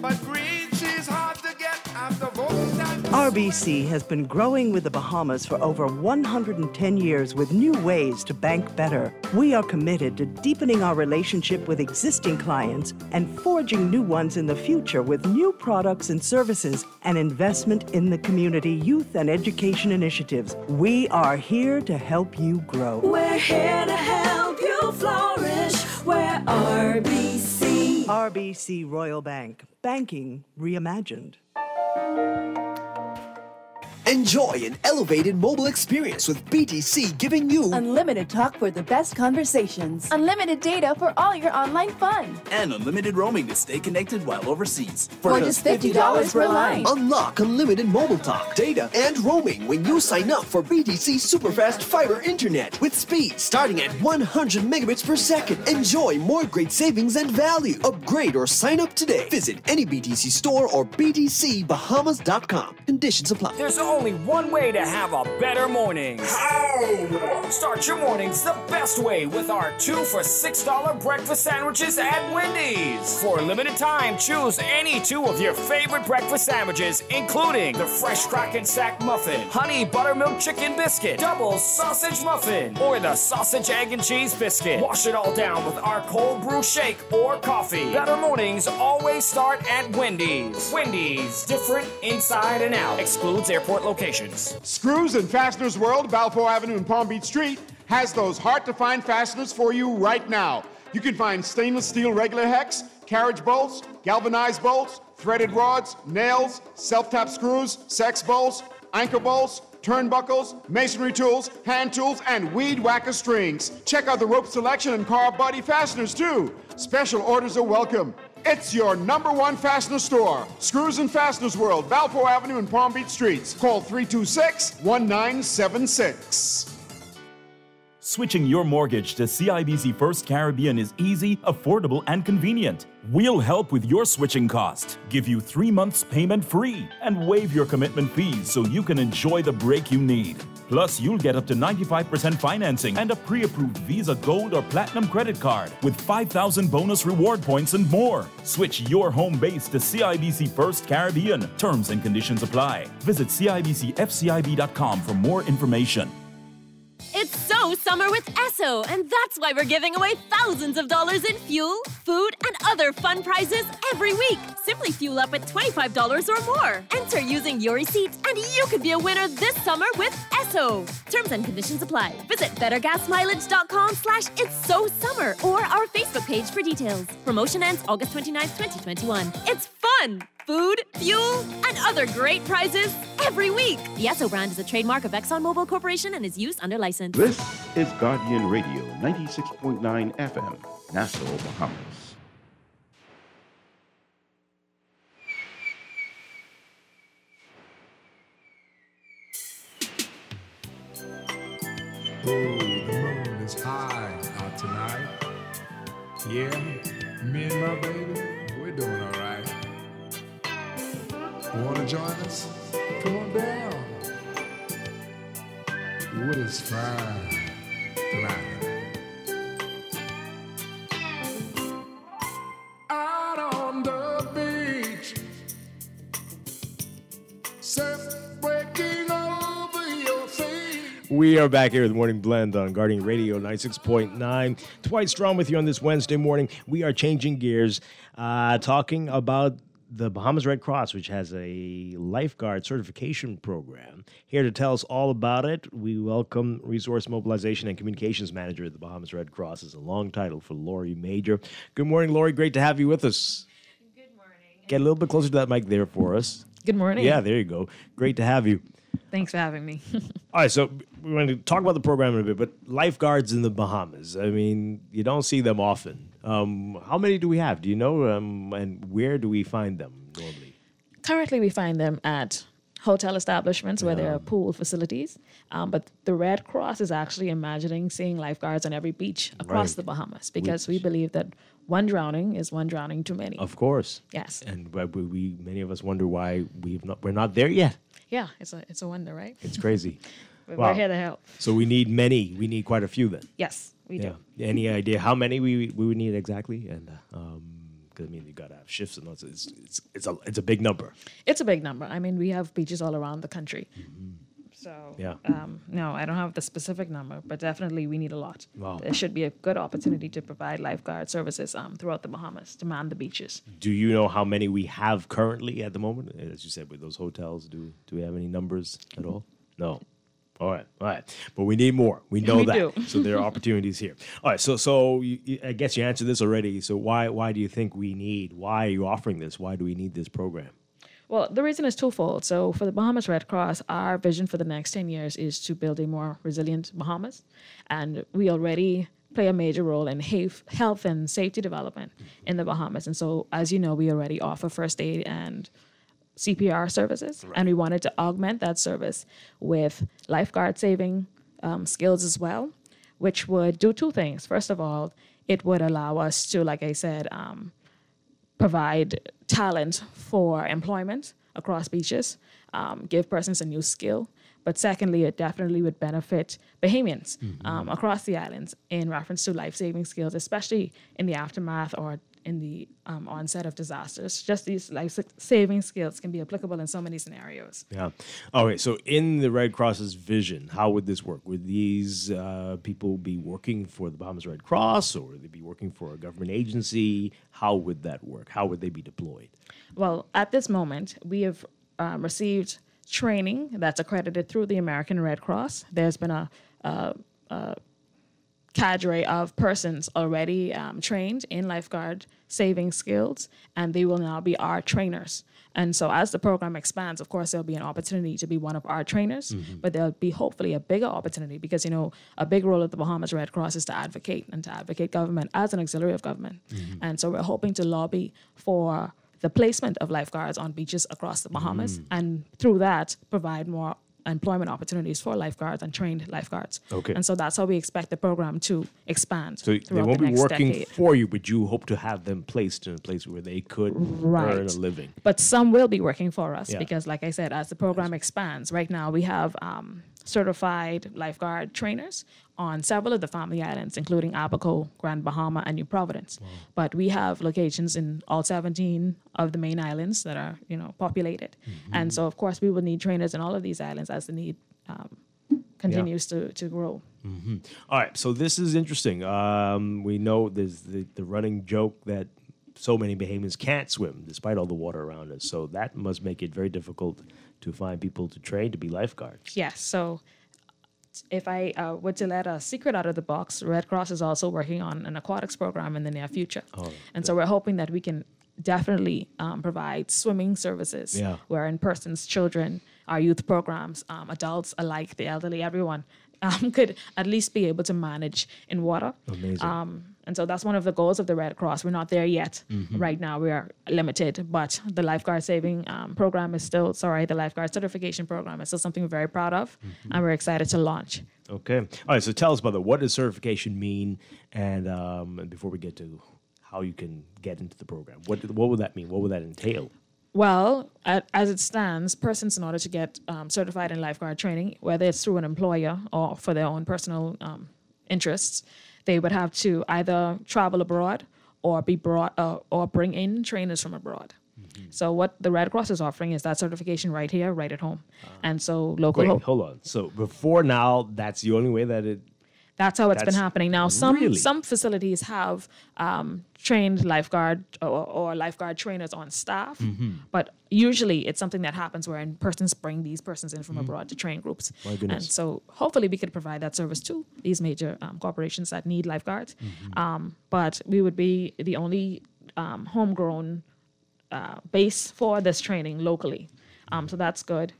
But green cheese hard to get after voting time. RBC has been growing with the Bahamas for over 110 years with new ways to bank better. We are committed to deepening our relationship with existing clients and forging new ones in the future with new products and services and investment in the community, youth, and education initiatives. We are here to help you grow. We're here to help you flourish. We're RBC. RBC Royal Bank. Banking reimagined. Enjoy an elevated mobile experience with BTC, giving you unlimited talk for the best conversations, unlimited data for all your online fun, and unlimited roaming to stay connected while overseas. For just $50 per line. Unlock unlimited mobile talk, data, and roaming when you sign up for BTC Superfast Fiber Internet with speed starting at 100 megabits per second. Enjoy more great savings and value. Upgrade or sign up today. Visit any BTC store or btcbahamas.com. Conditions apply. There's only one way to have a better morning. How? Start your mornings the best way with our 2 for $6 breakfast sandwiches at Wendy's. For a limited time, choose any 2 of your favorite breakfast sandwiches, including the fresh Strachan sack muffin, honey buttermilk chicken biscuit, double sausage muffin, or the sausage, egg, and cheese biscuit. Wash it all down with our cold brew shake or coffee. Better mornings always start at Wendy's. Wendy's, different inside and out. Excludes airport locations. Screws and Fasteners World, Balfour Avenue and Palm Beach Street, has those hard-to-find fasteners for you right now. You can find stainless steel regular hex, carriage bolts, galvanized bolts, threaded rods, nails, self-tap screws, sex bolts, anchor bolts, turnbuckles, masonry tools, hand tools, and weed whacker strings. Check out the rope selection and car body fasteners, too. Special orders are welcome. It's your #1 fastener store. Screws and Fasteners World, Balfour Avenue and Palm Beach Streets. Call 326-1976. Switching your mortgage to CIBC First Caribbean is easy, affordable, and convenient. We'll help with your switching cost, give you 3 months payment free, and waive your commitment fees so you can enjoy the break you need. Plus, you'll get up to 95% financing and a pre-approved Visa Gold or Platinum credit card with 5,000 bonus reward points and more. Switch your home base to CIBC First Caribbean. Terms and conditions apply. Visit CIBCFCIB.com for more information. It's so summer with Esso, and that's why we're giving away thousands of dollars in fuel, food, and other fun prizes every week. Simply fuel up at $25 or more. Enter using your receipt, and you could be a winner this summer with Esso. Terms and conditions apply. Visit bettergasmileage.com/its-so-summer or our Facebook page for details. Promotion ends August 29th, 2021. It's fun! Food, fuel, and other great prizes every week. The Esso brand is a trademark of ExxonMobil Corporation and is used under license. This is Guardian Radio, 96.9 FM, Nassau, Bahamas. Oh, the moon is high out tonight. Yeah, me and my baby, we're doing all right. Want to join us? Come on down. Wood is fine tonight. Out on the beach, surf breaking over your feet. We are back here with Morning Blend on Guardian Radio 96.9. Dwight Strong with you on this Wednesday morning. We are changing gears, talking about the Bahamas Red Cross, which has a lifeguard certification program. Here to tell us all about it, we welcome Resource Mobilization and Communications Manager at the Bahamas Red Cross. It's a long title for Lori Major. Good morning, Lori. Great to have you with us. Good morning. Get a little bit closer to that mic there for us. Good morning. Yeah, there you go. Great to have you. Thanks for having me. All right, so we're going to talk about the program in a bit, but lifeguards in the Bahamas, I mean, you don't see them often. How many do we have? Do you know? And where do we find them normally? Currently, we find them at hotel establishments where there are pool facilities. But the Red Cross is actually imagining seeing lifeguards on every beach across the Bahamas because we believe that one drowning is one drowning too many. Of course. Yes. And many of us wonder why we're not there yet. Yeah, it's a wonder, right? It's crazy. But Wow. we're here to help. So we need many. We need quite a few then. Yes, we do. Any idea how many we would need exactly? And because I mean, you got to have shifts and all. It's a big number. It's a big number. I mean, we have beaches all around the country. So, no, I don't have the specific number, but definitely we need a lot. Wow. There should be a good opportunity to provide lifeguard services throughout the Bahamas to man the beaches. Do you know how many we have currently at the moment? As you said, with those hotels, do we have any numbers at all? No. All right. But we need more. We know that. do. So there are opportunities here. All right. So I guess you answered this already. So why do you think why are you offering this? Why do we need this program? Well, the reason is twofold. So for the Bahamas Red Cross, our vision for the next 10 years is to build a more resilient Bahamas. And we already play a major role in health and safety development in the Bahamas. And so, as you know, we already offer first aid and CPR services. And we wanted to augment that service with lifeguard saving skills as well, which would do two things. First of all, it would allow us to, like I said, provide talent for employment across beaches, give persons a new skill. But secondly, it definitely would benefit Bahamians across the islands in reference to life-saving skills, especially in the aftermath or in the onset of disasters. Just these life-saving skills can be applicable in so many scenarios. Yeah. Okay, so in the Red Cross's vision, how would this work? Would these people be working for the Bahamas Red Cross, or would they be working for a government agency? How would that work? How would they be deployed? Well, at this moment, we have received training that's accredited through the American Red Cross. There's been a cadre of persons already trained in lifeguard saving skills, and they will now be our trainers. And so as the program expands, of course, there'll be an opportunity to be one of our trainers, but there'll be hopefully a bigger opportunity because, you know, a big role of the Bahamas Red Cross is to advocate government as an auxiliary of government. And so we're hoping to lobby for the placement of lifeguards on beaches across the Bahamas, and through that, provide more employment opportunities for lifeguards and trained lifeguards. Okay. And so that's how we expect the program to expand. So they throughout won't the be next working decade. for you, but you hope to have them placed in a place where they could earn a living. But some will be working for us Yeah. because, like I said, as the program expands, right now we have certified lifeguard trainers on several of the family islands, including Abaco, Grand Bahama, and New Providence. But we have locations in all 17 of the main islands that are, populated. And so, of course, we will need trainers in all of these islands as the need continues to grow. All right, so this is interesting. We know there's the running joke that so many Bahamians can't swim despite all the water around us. So that must make it very difficult to find people to train to be lifeguards. Yes, so if I were to let a secret out of the box, Red Cross is also working on an aquatics program in the near future. And so we're hoping that we can definitely provide swimming services where persons, children, our youth programs, adults alike, the elderly, everyone could at least be able to manage in water. Amazing. And so that's one of the goals of the Red Cross. We're not there yet. Right now we are limited, but the lifeguard saving program is still, the lifeguard certification program is still something we're very proud of, and we're excited to launch. Okay. All right, so tell us about that. What does certification mean? And before we get to how you can get into the program, what would that mean? What would that entail? Well, as it stands, persons, in order to get certified in lifeguard training, whether it's through an employer or for their own personal interests, they would have to either travel abroad or be brought or bring in trainers from abroad. So what the Red Cross is offering is that certification right here, right at home. And so local... Wait, hold on. So before now, that's the only way that it... That's how it's been happening. Now, Really? some facilities have trained lifeguard or lifeguard trainers on staff, but usually it's something that happens where persons bring these persons in from abroad to train groups. My goodness. And so hopefully we could provide that service to these major corporations that need lifeguards. But we would be the only homegrown base for this training locally. So that's good.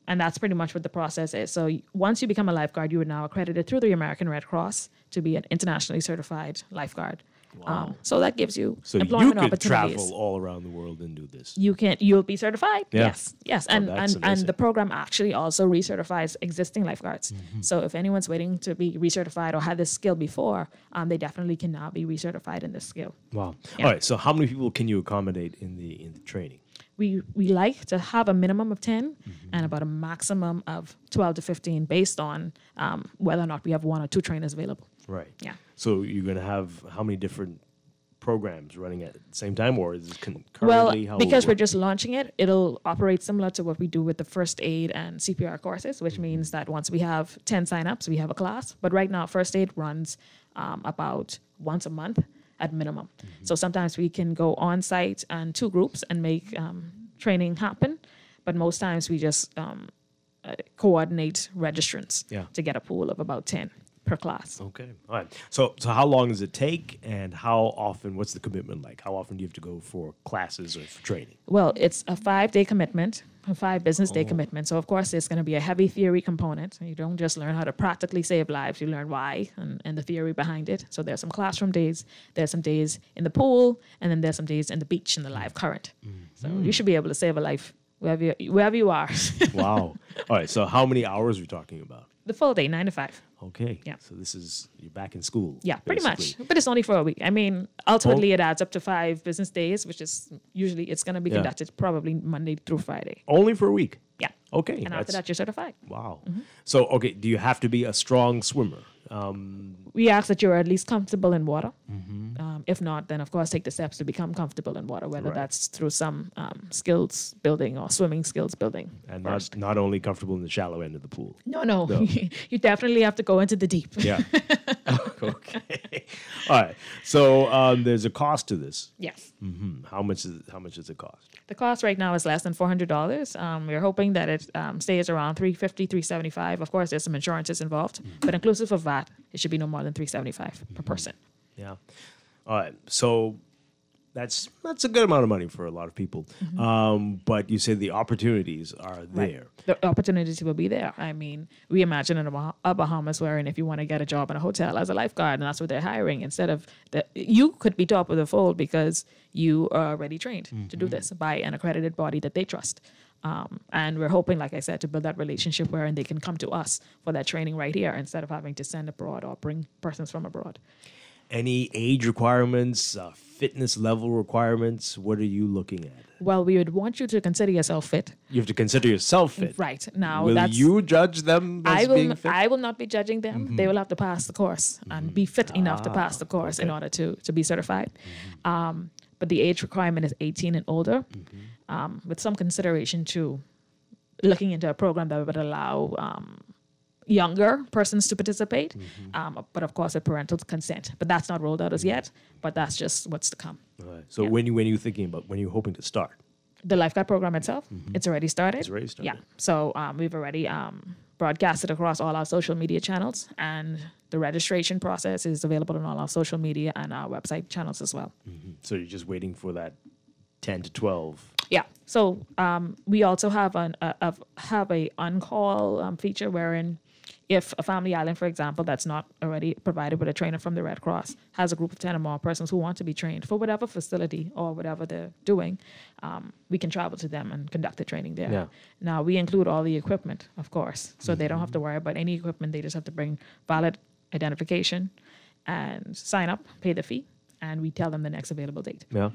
And that's pretty much what the process is. So once you become a lifeguard, you are now accredited through the American Red Cross to be an internationally certified lifeguard. Wow. So that gives you So employment you could opportunities. travel all around the world and do this. You'll be certified. Yeah. Yes. Oh, And that's and amazing. the program actually also recertifies existing lifeguards. So if anyone's waiting to be recertified or had this skill before, they definitely can now be recertified in this skill. Wow. Yeah. All right. So how many people can you accommodate in the training? We like to have a minimum of 10 and about a maximum of 12 to 15 based on whether or not we have one or two trainers available. Right. Yeah. So you're going to have how many different programs running at the same time, or is it concurrently? Well, how will because it we're work? just launching it, it'll operate similar to what we do with the first aid and CPR courses, which means that once we have 10 signups, we have a class. But right now, first aid runs about once a month at minimum. So sometimes we can go on site and two groups and make training happen. But most times we just coordinate registrants to get a pool of about 10 per class. Okay. All right. So how long does it take, and how often? What's the commitment like? How often do you have to go for classes or for training? Well, it's a 5-day commitment, a 5 business day commitment. So, of course, there's going to be a heavy theory component. You don't just learn how to practically save lives. You learn why and the theory behind it. So there's some classroom days. There's some days in the pool. And then there's some days in the beach in the live current. So you should be able to save a life wherever you are. Wow. All right. So how many hours are we talking about? The full day, 9 to 5. Okay. Yeah. So you're back in school. Yeah, pretty basically. much. But it's only for a week. I mean, ultimately it adds up to 5 business days, which is usually it's going to be conducted probably Monday through Friday. Only for a week? Yeah. Okay. And after that, you're certified. Wow. So, okay, do you have to be a strong swimmer? We ask that you're at least comfortable in water. If not, then of course take the steps to become comfortable in water, whether that's through some skills building or swimming skills building. And not only comfortable in the shallow end of the pool. No. You definitely have to go into the deep. Yeah. Okay. All right. So there's a cost to this. Yes. How much does it cost? The cost right now is less than $400. We're hoping that it stays around $350, $375. Of course, there's some insurances involved, but inclusive of that, it should be no more than $375 per person. Yeah. All right. So that's a good amount of money for a lot of people. But you say the opportunities are there. The opportunities will be there. I mean, we imagine in a Bahamas wherein if you want to get a job in a hotel as a lifeguard, and that's what they're hiring, instead of that, you could be top of the fold because you are already trained to do this by an accredited body that they trust. And we're hoping, like I said, to build that relationship wherein they can come to us for that training right here instead of having to send abroad or bring persons from abroad. Any age requirements, fitness level requirements? What are you looking at? Well, we would want you to consider yourself fit. You have to consider yourself fit. Right. Now, will you judge them as being fit? I will not be judging them. They will have to pass the course and be fit enough to pass the course in order to be certified. But the age requirement is 18 and older, with some consideration to looking into a program that would allow younger persons to participate, but of course with parental consent. But that's not rolled out as yet, but that's just what's to come. All right. So when you're thinking about, when you're hoping to start? The lifeguard program itself, it's already started. It's already started. Yeah. So we've already broadcasted across all our social media channels, and the registration process is available on all our social media and our website channels as well. So you're just waiting for that 10 to 12. Yeah. So we also have a on-call feature wherein if a family island, for example, that's not already provided with a trainer from the Red Cross has a group of 10 or more persons who want to be trained for whatever facility or whatever they're doing, we can travel to them and conduct the training there. Yeah. Now, we include all the equipment, of course, so they don't have to worry about any equipment. They just have to bring valid identification and sign up, pay the fee, and we tell them the next available date. Yeah.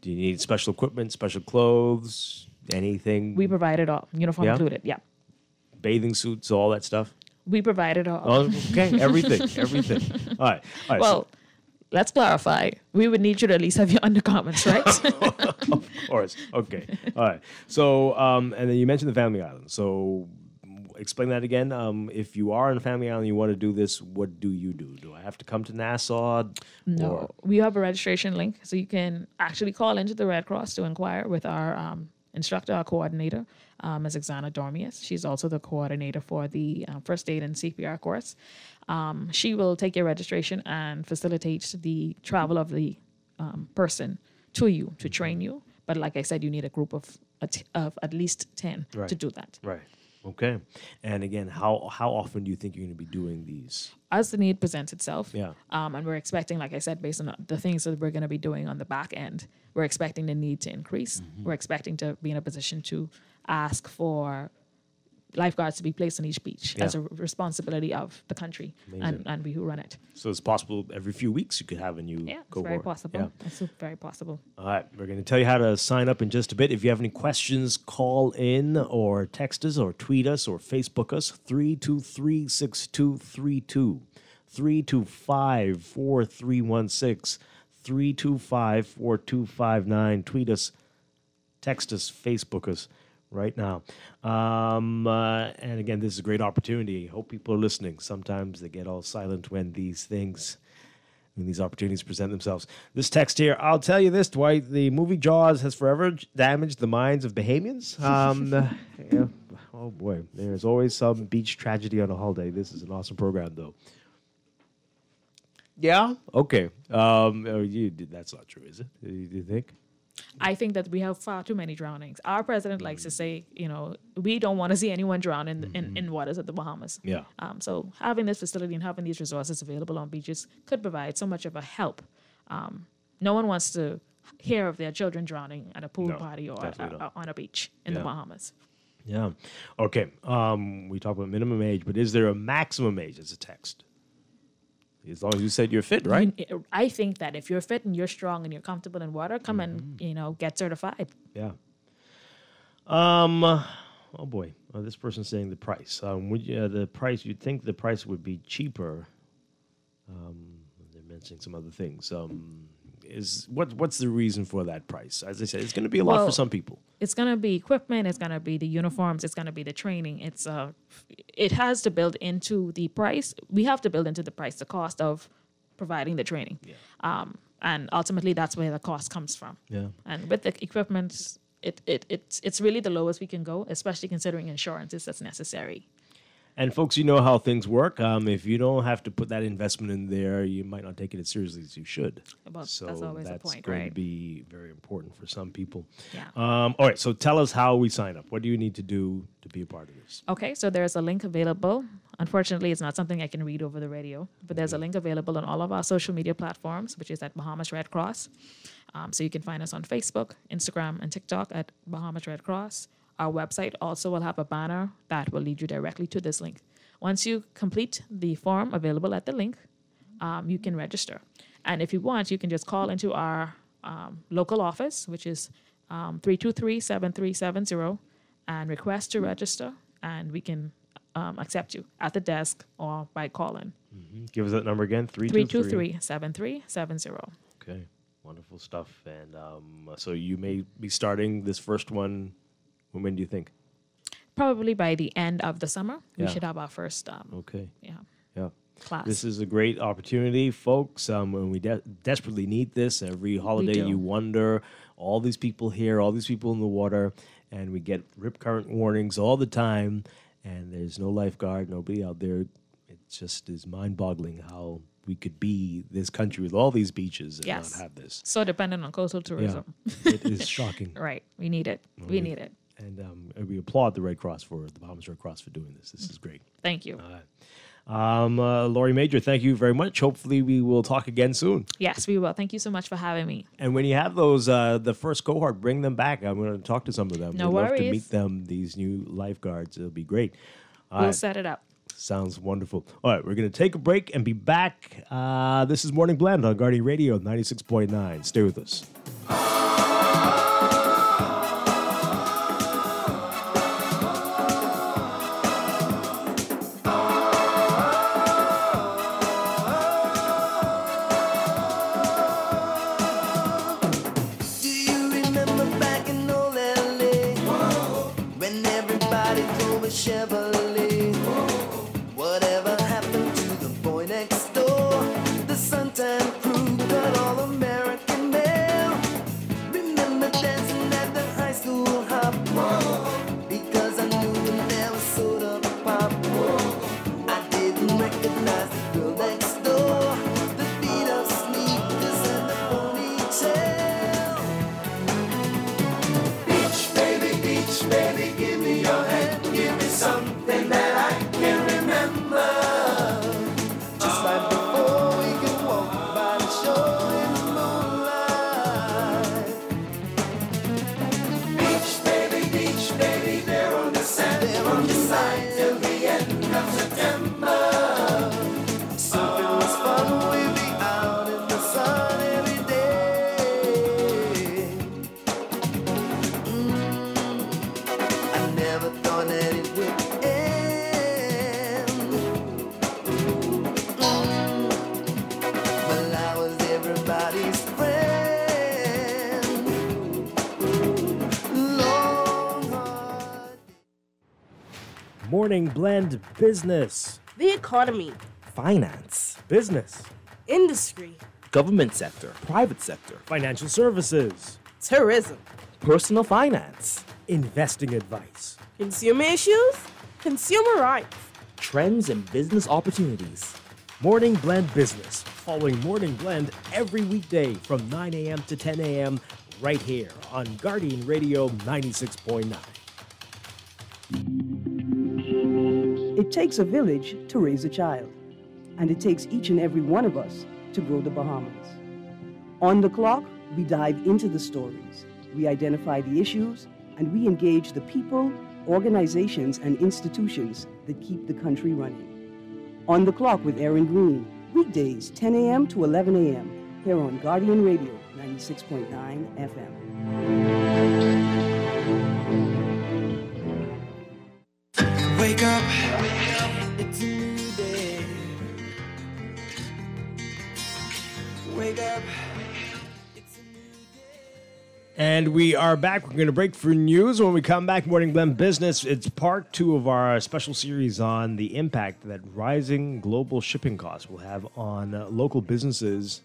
Do you need special equipment, special clothes, anything? We provide it all, uniform included, yeah. Bathing suits, all that stuff? We provide it all. Oh, okay, everything. All right. Well, let's clarify. We would need you to at least have your undergarments, right? Of course. Okay. All right. So, and then you mentioned the family island. So, explain that again. If you are on Family Island and you want to do this, what do you do? Do I have to come to Nassau? No, Or- we have a registration link, so you can actually call into the Red Cross to inquire with our instructor, our coordinator, Ms. Xana Dormius. She's also the coordinator for the First Aid and CPR course. She will take your registration and facilitate the travel of the person to you to train you. But like I said, you need a group of at least 10 Right. to do that. Right. Okay. And again, how often do you think you're going to be doing these? As the need presents itself. Yeah. And we're expecting, like I said, based on the things that we're going to be doing on the back end, we're expecting the need to increase. We're expecting to be in a position to ask for lifeguards to be placed on each beach as a responsibility of the country and we who run it. So it's possible every few weeks you could have a new Yeah, it's cohort. very possible. Yeah. It's very possible. All right, we're going to tell you how to sign up in just a bit. If you have any questions, call in or text us or tweet us or Facebook us, 323-6232, 325-4316, 325-4259. Tweet us, text us, Facebook us right now. And again, this is a great opportunity. I hope people are listening. Sometimes they get all silent when these opportunities present themselves. This text here, I'll tell you this, Dwight, the movie Jaws has forever damaged the minds of Bahamians. Yeah. Oh boy, there's always some beach tragedy on a holiday. This is an awesome program, though. Yeah? Okay. That's not true, is it? Do you think? I think that we have far too many drownings. Our president likes to say, we don't want to see anyone drown in waters of the Bahamas. Yeah. So having this facility and having these resources available on beaches could provide so much of a help. No one wants to hear of their children drowning at a pool party or on a beach in the Bahamas. Yeah. Okay. We talk about minimum age, but is there a maximum age as a text? As long as you said you're fit, right? I think that if you're fit and you're strong and you're comfortable in water, come and get certified. Yeah. Oh boy, this person's saying the price. The price? You'd think the price would be cheaper. They're mentioning some other things. What's the reason for that price? As I said, it's going to be a lot for some people. It's going to be equipment. It's going to be the uniforms. It's going to be the training. It has to build into the price. We have to build into the price the cost of providing the training. Yeah. And ultimately, that's where the cost comes from. Yeah. And with the equipment, it's really the lowest we can go, especially considering insurances that's necessary. And folks, you know how things work. If you don't have to put that investment in there, you might not take it as seriously as you should. But so that's always a point, going right? to be very important for some people. Yeah. All right, so tell us how we sign up. What do you need to do to be a part of this? Okay, so there's a link available. Unfortunately, it's not something I can read over the radio, but there's a link available on all of our social media platforms, which is at Bahamas Red Cross. So you can find us on Facebook, Instagram, and TikTok at Bahamas Red Cross. Our website also will have a banner that will lead you directly to this link. Once you complete the form available at the link, you can register. And if you want, you can just call into our local office, which is 323-7370, and request to register, and we can accept you at the desk or by calling. Mm-hmm. Give us that number again, 323-7370. Okay, wonderful stuff. And so you may be starting this first one. When do you think? Probably by the end of the summer, we Yeah. should have our first class. This is a great opportunity, folks. When we desperately need this, every holiday do. you wonder, all these people here, all these people in the water, and we get rip current warnings all the time, and there's no lifeguard, nobody out there. It just is mind-boggling how we could be this country with all these beaches and not have this. So dependent on coastal tourism. Yeah, it is shocking. Right. We need it. We need it. And we applaud the Red Cross the Bahamas Red Cross for doing this. This is great. Thank you. Laurie Major, thank you very much. Hopefully we will talk again soon. Yes, we will. Thank you so much for having me. And when you have those, the first cohort, bring them back. I'm going to talk to some of them. No We'd love to worries. meet them, these new lifeguards. It'll be great. All We'll right. set it up. Sounds wonderful. All right, we're going to take a break and be back. This is Morning Blend on Guardian Radio 96.9. Stay with us. Do you remember back in old LA when everybody Everybody drove a Chevrolet. Whatever happened to the boy next door? The suntan crew got all American mail. Remember dancing at the high school hop? Because I knew when there was soda pop. I didn't recognize the girl next door. The beat of sneakers and the ponytail. Beach, baby, give me your hand. Give me something that I can remember. Just like before, we can walk by the shore in the moonlight. Beach, baby, there on the sand. Till the end of September. Surfing was fun, we'd be out in the sun every day. I never thought that it would end. Well, I was everybody's friend. Long hard. Morning Blend Business. The economy, Finance. Business. industry, Government sector, private sector, Financial services. tourism, personal finance, Investing advice. consumer issues, consumer rights. trends and business opportunities. Morning Blend Business. Following Morning Blend every weekday from 9 a.m. to 10 a.m. right here on Guardian Radio 96.9. It takes a village to raise a child, and it takes each and every one of us to grow the Bahamas. On the clock, we dive into the stories, we identify the issues, and we engage the people, organizations, and institutions that keep the country running. On the Clock with Aaron Green, weekdays 10 a.m. to 11 a.m. here on Guardian Radio 96.9 FM. Wake up, it's a new day. Wake up. And we are back. We're going to break for news. When we come back, Morning Blend Business, it's part 2 of our special series on the impact that rising global shipping costs will have on local businesses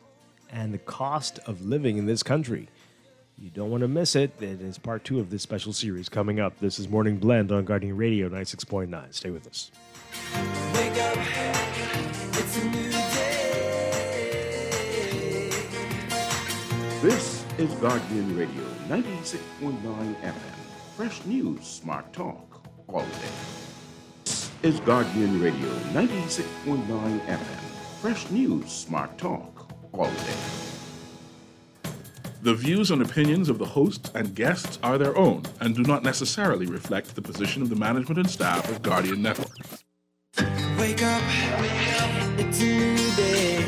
and the cost of living in this country. You don't want to miss it. It is part 2 of this special series coming up. This is Morning Blend on Guardian Radio 96.9. Stay with us. Wake up, it's a new day. This is Guardian Radio 96.9 FM. Fresh news, smart talk, all day. This is Guardian Radio 96.9 FM. Fresh news, smart talk, all day. The views and opinions of the hosts and guests are their own and do not necessarily reflect the position of the management and staff of Guardian Network. Wake up, it's a new day.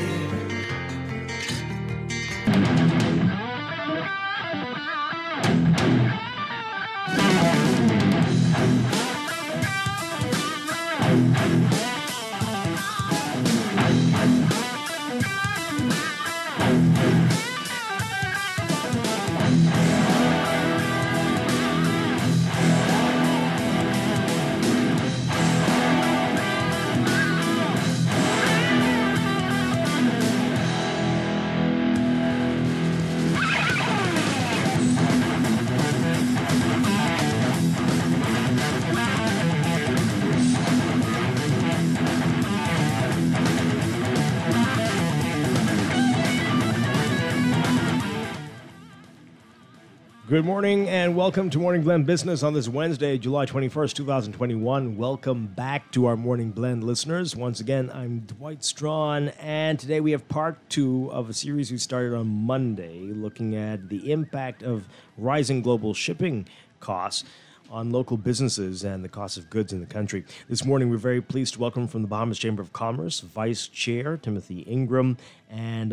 Good morning and welcome to Morning Blend Business on this Wednesday, July 21st, 2021. Welcome back to our Morning Blend listeners. Once again, I'm Dwight Strachan, and today we have part 2 of a series we started on Monday looking at the impact of rising global shipping costs on local businesses and the cost of goods in the country. This morning, we're very pleased to welcome from the Bahamas Chamber of Commerce, Vice Chair Timothy Ingram, and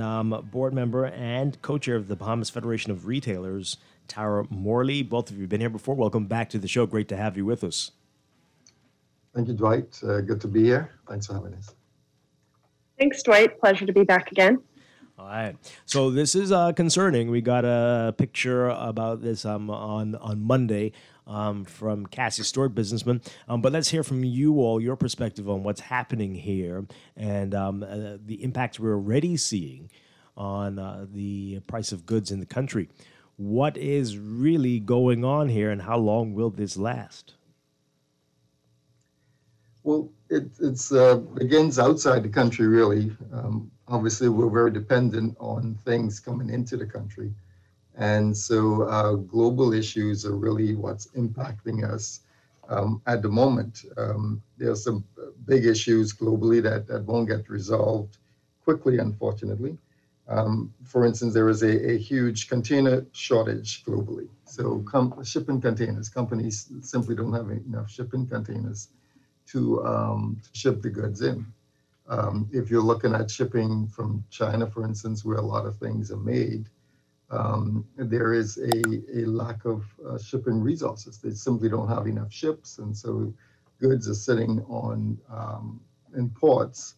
board member and co-chair of the Bahamas Federation of Retailers, Tara Morley. Both of you have been here before. Welcome back to the show. Great to have you with us. Thank you, Dwight. Good to be here. Thanks for having us. Thanks, Dwight. Pleasure to be back again. All right. So this is concerning. We got a picture about this on Monday from Cassie Stewart, businessman. But let's hear from you all, your perspective on what's happening here and the impacts we're already seeing on the price of goods in the country. What is really going on here, and how long will this last? Well, it begins outside the country, really. Obviously, we're very dependent on things coming into the country. And so global issues are really what's impacting us at the moment. There are some big issues globally that won't get resolved quickly, unfortunately. For instance, there is a huge container shortage globally. So shipping containers, companies simply don't have enough shipping containers to ship the goods in. If you're looking at shipping from China, for instance, where a lot of things are made, there is a lack of shipping resources. They simply don't have enough ships, and so goods are sitting in ports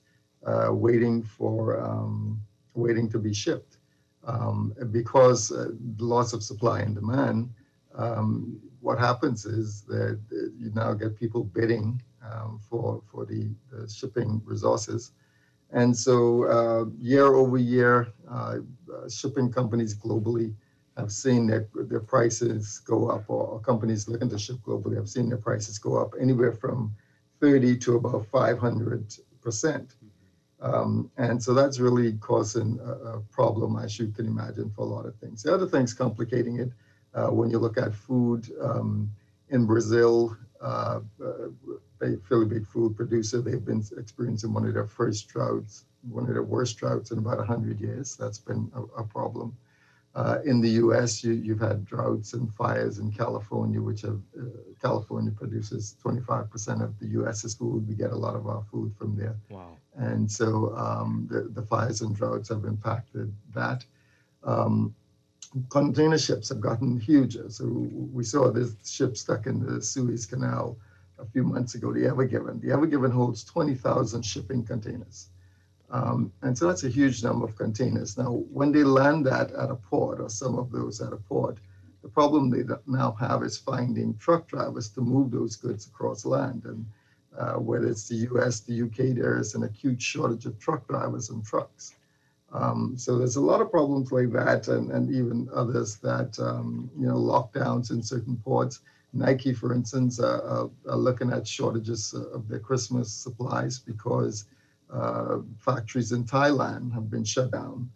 waiting to be shipped. Because the loss of supply and demand, what happens is that you now get people bidding for the shipping resources. And so year over year, shipping companies globally have seen their prices go up, or companies looking to ship globally have seen their prices go up anywhere from 30 to about 500%. And so that's really causing a problem, as you can imagine, for a lot of things. The other things complicating it, when you look at food, in Brazil, a fairly big food producer, they've been experiencing one of their worst droughts in about 100 years. That's been a problem. In the U.S., you've had droughts and fires in California, which California produces 25% of the U.S.'s food. We get a lot of our food from there. Wow. And so the fires and droughts have impacted that. Container ships have gotten huger. So we saw this ship stuck in the Suez Canal a few months ago, the Ever Given. The Ever Given holds 20,000 shipping containers. And so that's a huge number of containers. Now, when they land that at a port, or some of those at a port, the problem they now have is finding truck drivers to move those goods across land. And whether it's the US, the UK, there is an acute shortage of truck drivers and trucks. So there's a lot of problems like that, and even others that, lockdowns in certain ports. Nike, for instance, are looking at shortages of their Christmas supplies because factories in Thailand have been shut down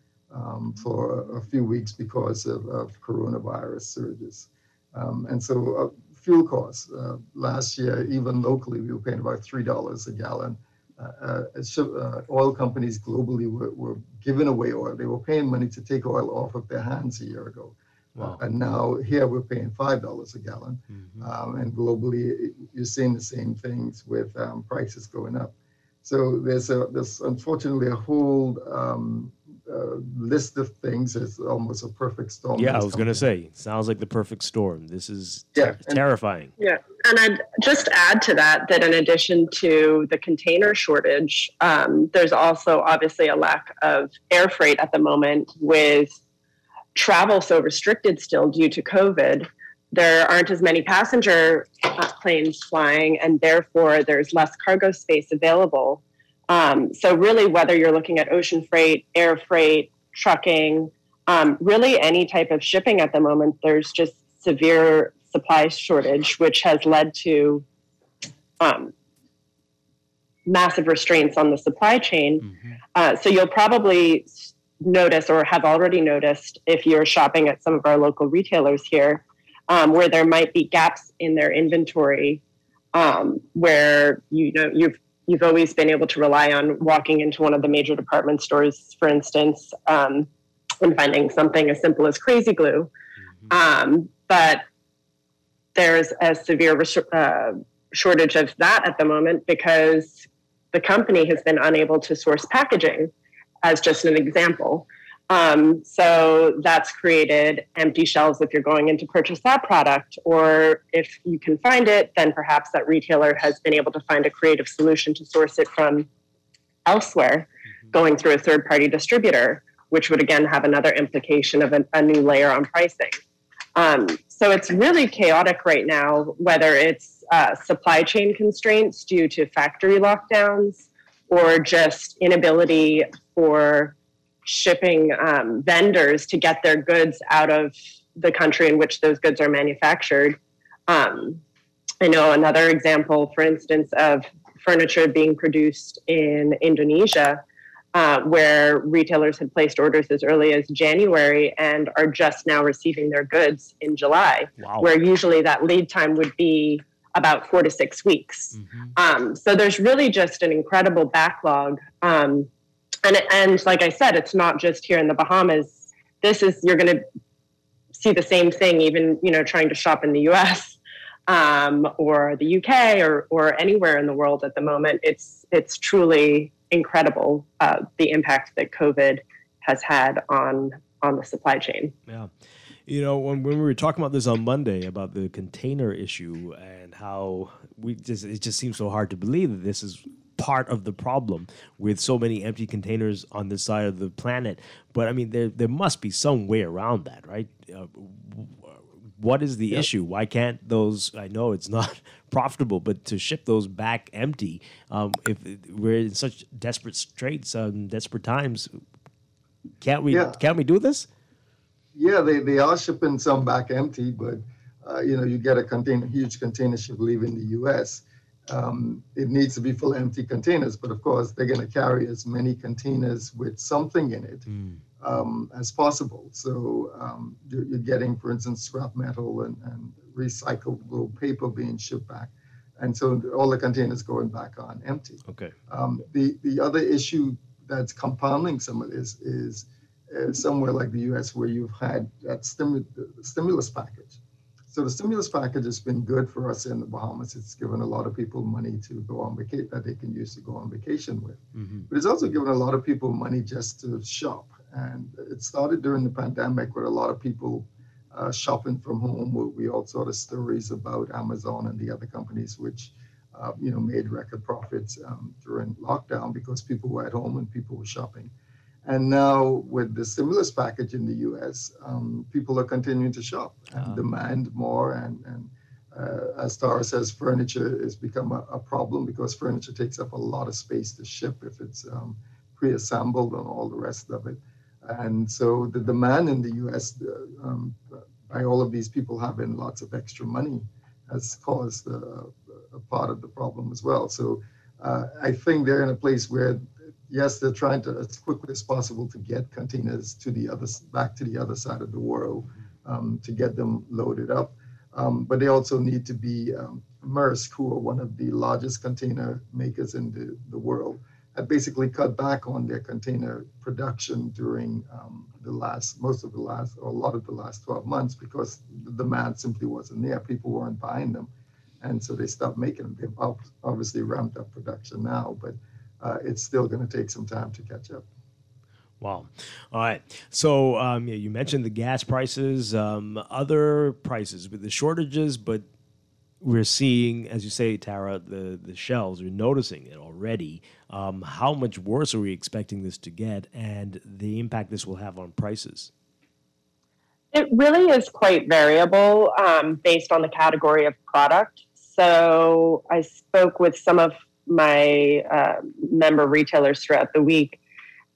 for a few weeks because of coronavirus surges. And so fuel costs, last year, even locally, we were paying about $3 a gallon. Oil companies globally were giving away oil. They were paying money to take oil off of their hands a year ago. Wow. And now here we're paying $5 a gallon. Mm-hmm. And globally, you're seeing the same things with prices going up. So there's unfortunately a whole list of things. It's almost a perfect storm. Yeah, I was going to say, sounds like the perfect storm. This is terrifying. Yeah, and I'd just add to that in addition to the container shortage, there's also obviously a lack of air freight at the moment with travel so restricted still due to COVID. There aren't as many passenger planes flying, and therefore there's less cargo space available. So really, whether you're looking at ocean freight, air freight, trucking, really any type of shipping at the moment, there's just severe supply shortage, which has led to massive restraints on the supply chain. Mm-hmm. So you'll probably notice, or have already noticed, if you're shopping at some of our local retailers here, where there might be gaps in their inventory, where you've always been able to rely on walking into one of the major department stores, for instance, and finding something as simple as crazy glue. Mm-hmm. But there's a severe shortage of that at the moment because the company has been unable to source packaging, as just an example. So that's created empty shelves if you're going in to purchase that product, or if you can find it, then perhaps that retailer has been able to find a creative solution to source it from elsewhere, going through a third-party distributor, which would again have another implication of a new layer on pricing. So it's really chaotic right now, whether it's supply chain constraints due to factory lockdowns or just inability for shipping vendors to get their goods out of the country in which those goods are manufactured. I know another example, for instance, of furniture being produced in Indonesia, where retailers had placed orders as early as January and are just now receiving their goods in July, where usually that lead time would be about 4 to 6 weeks. So there's really just an incredible backlog. And like I said, it's not just here in the Bahamas. You're going to see the same thing, even, trying to shop in the US. Or the UK or anywhere in the world at the moment. It's truly incredible, the impact that COVID has had on the supply chain. Yeah. When we were talking about this on Monday about the container issue and how it just seems so hard to believe that this is part of the problem with so many empty containers on this side of the planet. But I mean, there must be some way around that, right? What is the issue? Why can't those, I know it's not profitable, but to ship those back empty, if we're in such desperate straits, desperate times, can't we do this? Yeah, they are shipping some back empty, but you get a huge container ship leaving the U.S. It needs to be full of empty containers, but of course they're going to carry as many containers with something in it as possible. So you're getting, for instance, scrap metal and recyclable paper being shipped back, and so all the containers going back on empty. Okay. The other issue that's compounding some of this is somewhere like the U.S. where you've had that stimulus package. So the stimulus package has been good for us in the Bahamas. It's given a lot of people money to go on vacation that they can use to go on vacation with. But it's also given a lot of people money just to shop. And it started during the pandemic with a lot of people shopping from home. We all saw the stories about Amazon and the other companies which made record profits during lockdown because people were at home and people were shopping. And now with the stimulus package in the U.S., people are continuing to shop and demand more. And as Tara says, furniture has become a problem because furniture takes up a lot of space to ship if it's pre-assembled and all the rest of it. And so the demand in the U.S. By all of these people having lots of extra money has caused a part of the problem as well. So I think they're in a place where yes, they're trying to, as quickly as possible, to get containers back to the other side of the world, to get them loaded up. But they also need to be, Maersk, who are one of the largest container makers in the world, had basically cut back on their container production during a lot of the last 12 months because the demand simply wasn't there. People weren't buying them. And so they stopped making them. They've obviously ramped up production now, but it's still going to take some time to catch up. Wow. All right. So you mentioned the gas prices, other prices with the shortages, but we're seeing, as you say, Tara, the shelves, we're noticing it already. How much worse are we expecting this to get and the impact this will have on prices? It really is quite variable based on the category of product. So I spoke with some of my member retailers throughout the week,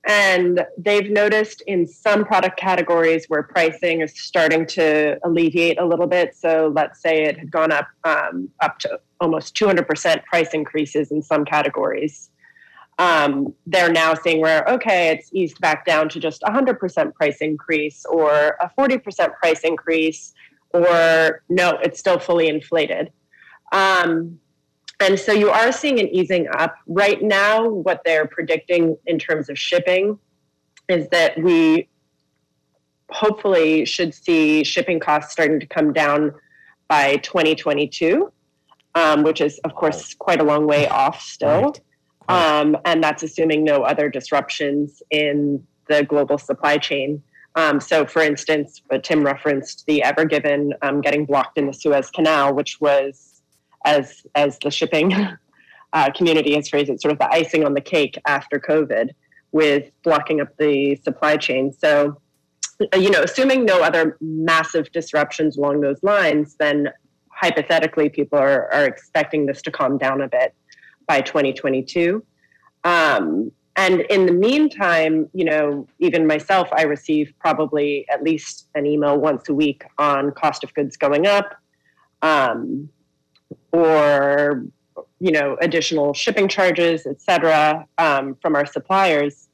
and they've noticed in some product categories where pricing is starting to alleviate a little bit. So let's say it had gone up to almost 200% price increases in some categories. They're now seeing where, okay, it's eased back down to just 100% price increase or a 40% price increase, or no, it's still fully inflated. And so you are seeing an easing up. Right now, what they're predicting in terms of shipping is that we hopefully should see shipping costs starting to come down by 2022, which is, of course, quite a long way off still. And that's assuming no other disruptions in the global supply chain. So, for instance, Tim referenced the Ever Given getting blocked in the Suez Canal, which was, as the shipping community has phrased it, sort of the icing on the cake after COVID with blocking up the supply chain. So assuming no other massive disruptions along those lines, then hypothetically people are expecting this to calm down a bit by 2022. And in the meantime, even myself, I receive probably at least an email once a week on cost of goods going up, or additional shipping charges, et cetera, from our suppliers.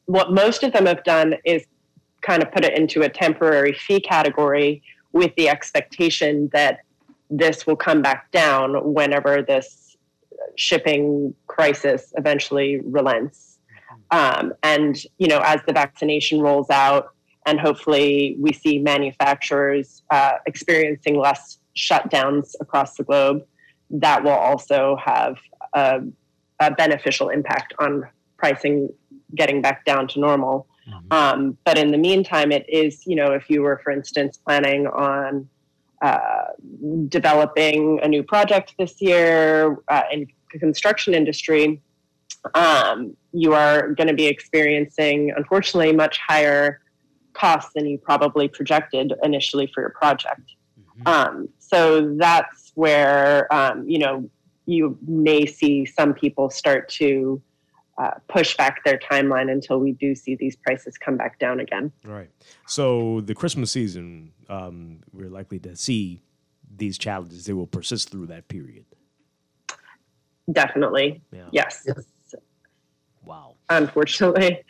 What most of them have done is kind of put it into a temporary fee category with the expectation that this will come back down whenever this shipping crisis eventually relents. And, as the vaccination rolls out and hopefully we see manufacturers experiencing less shutdowns across the globe, that will also have a beneficial impact on pricing getting back down to normal. But in the meantime, it is, if you were, for instance, planning on developing a new project this year in the construction industry, you are going to be experiencing, unfortunately, much higher costs than you probably projected initially for your project. So that's where, you may see some people start to push back their timeline until we do see these prices come back down again. Right. So the Christmas season, we're likely to see these challenges. They will persist through that period. Definitely. Yeah. Yes. Wow. Unfortunately.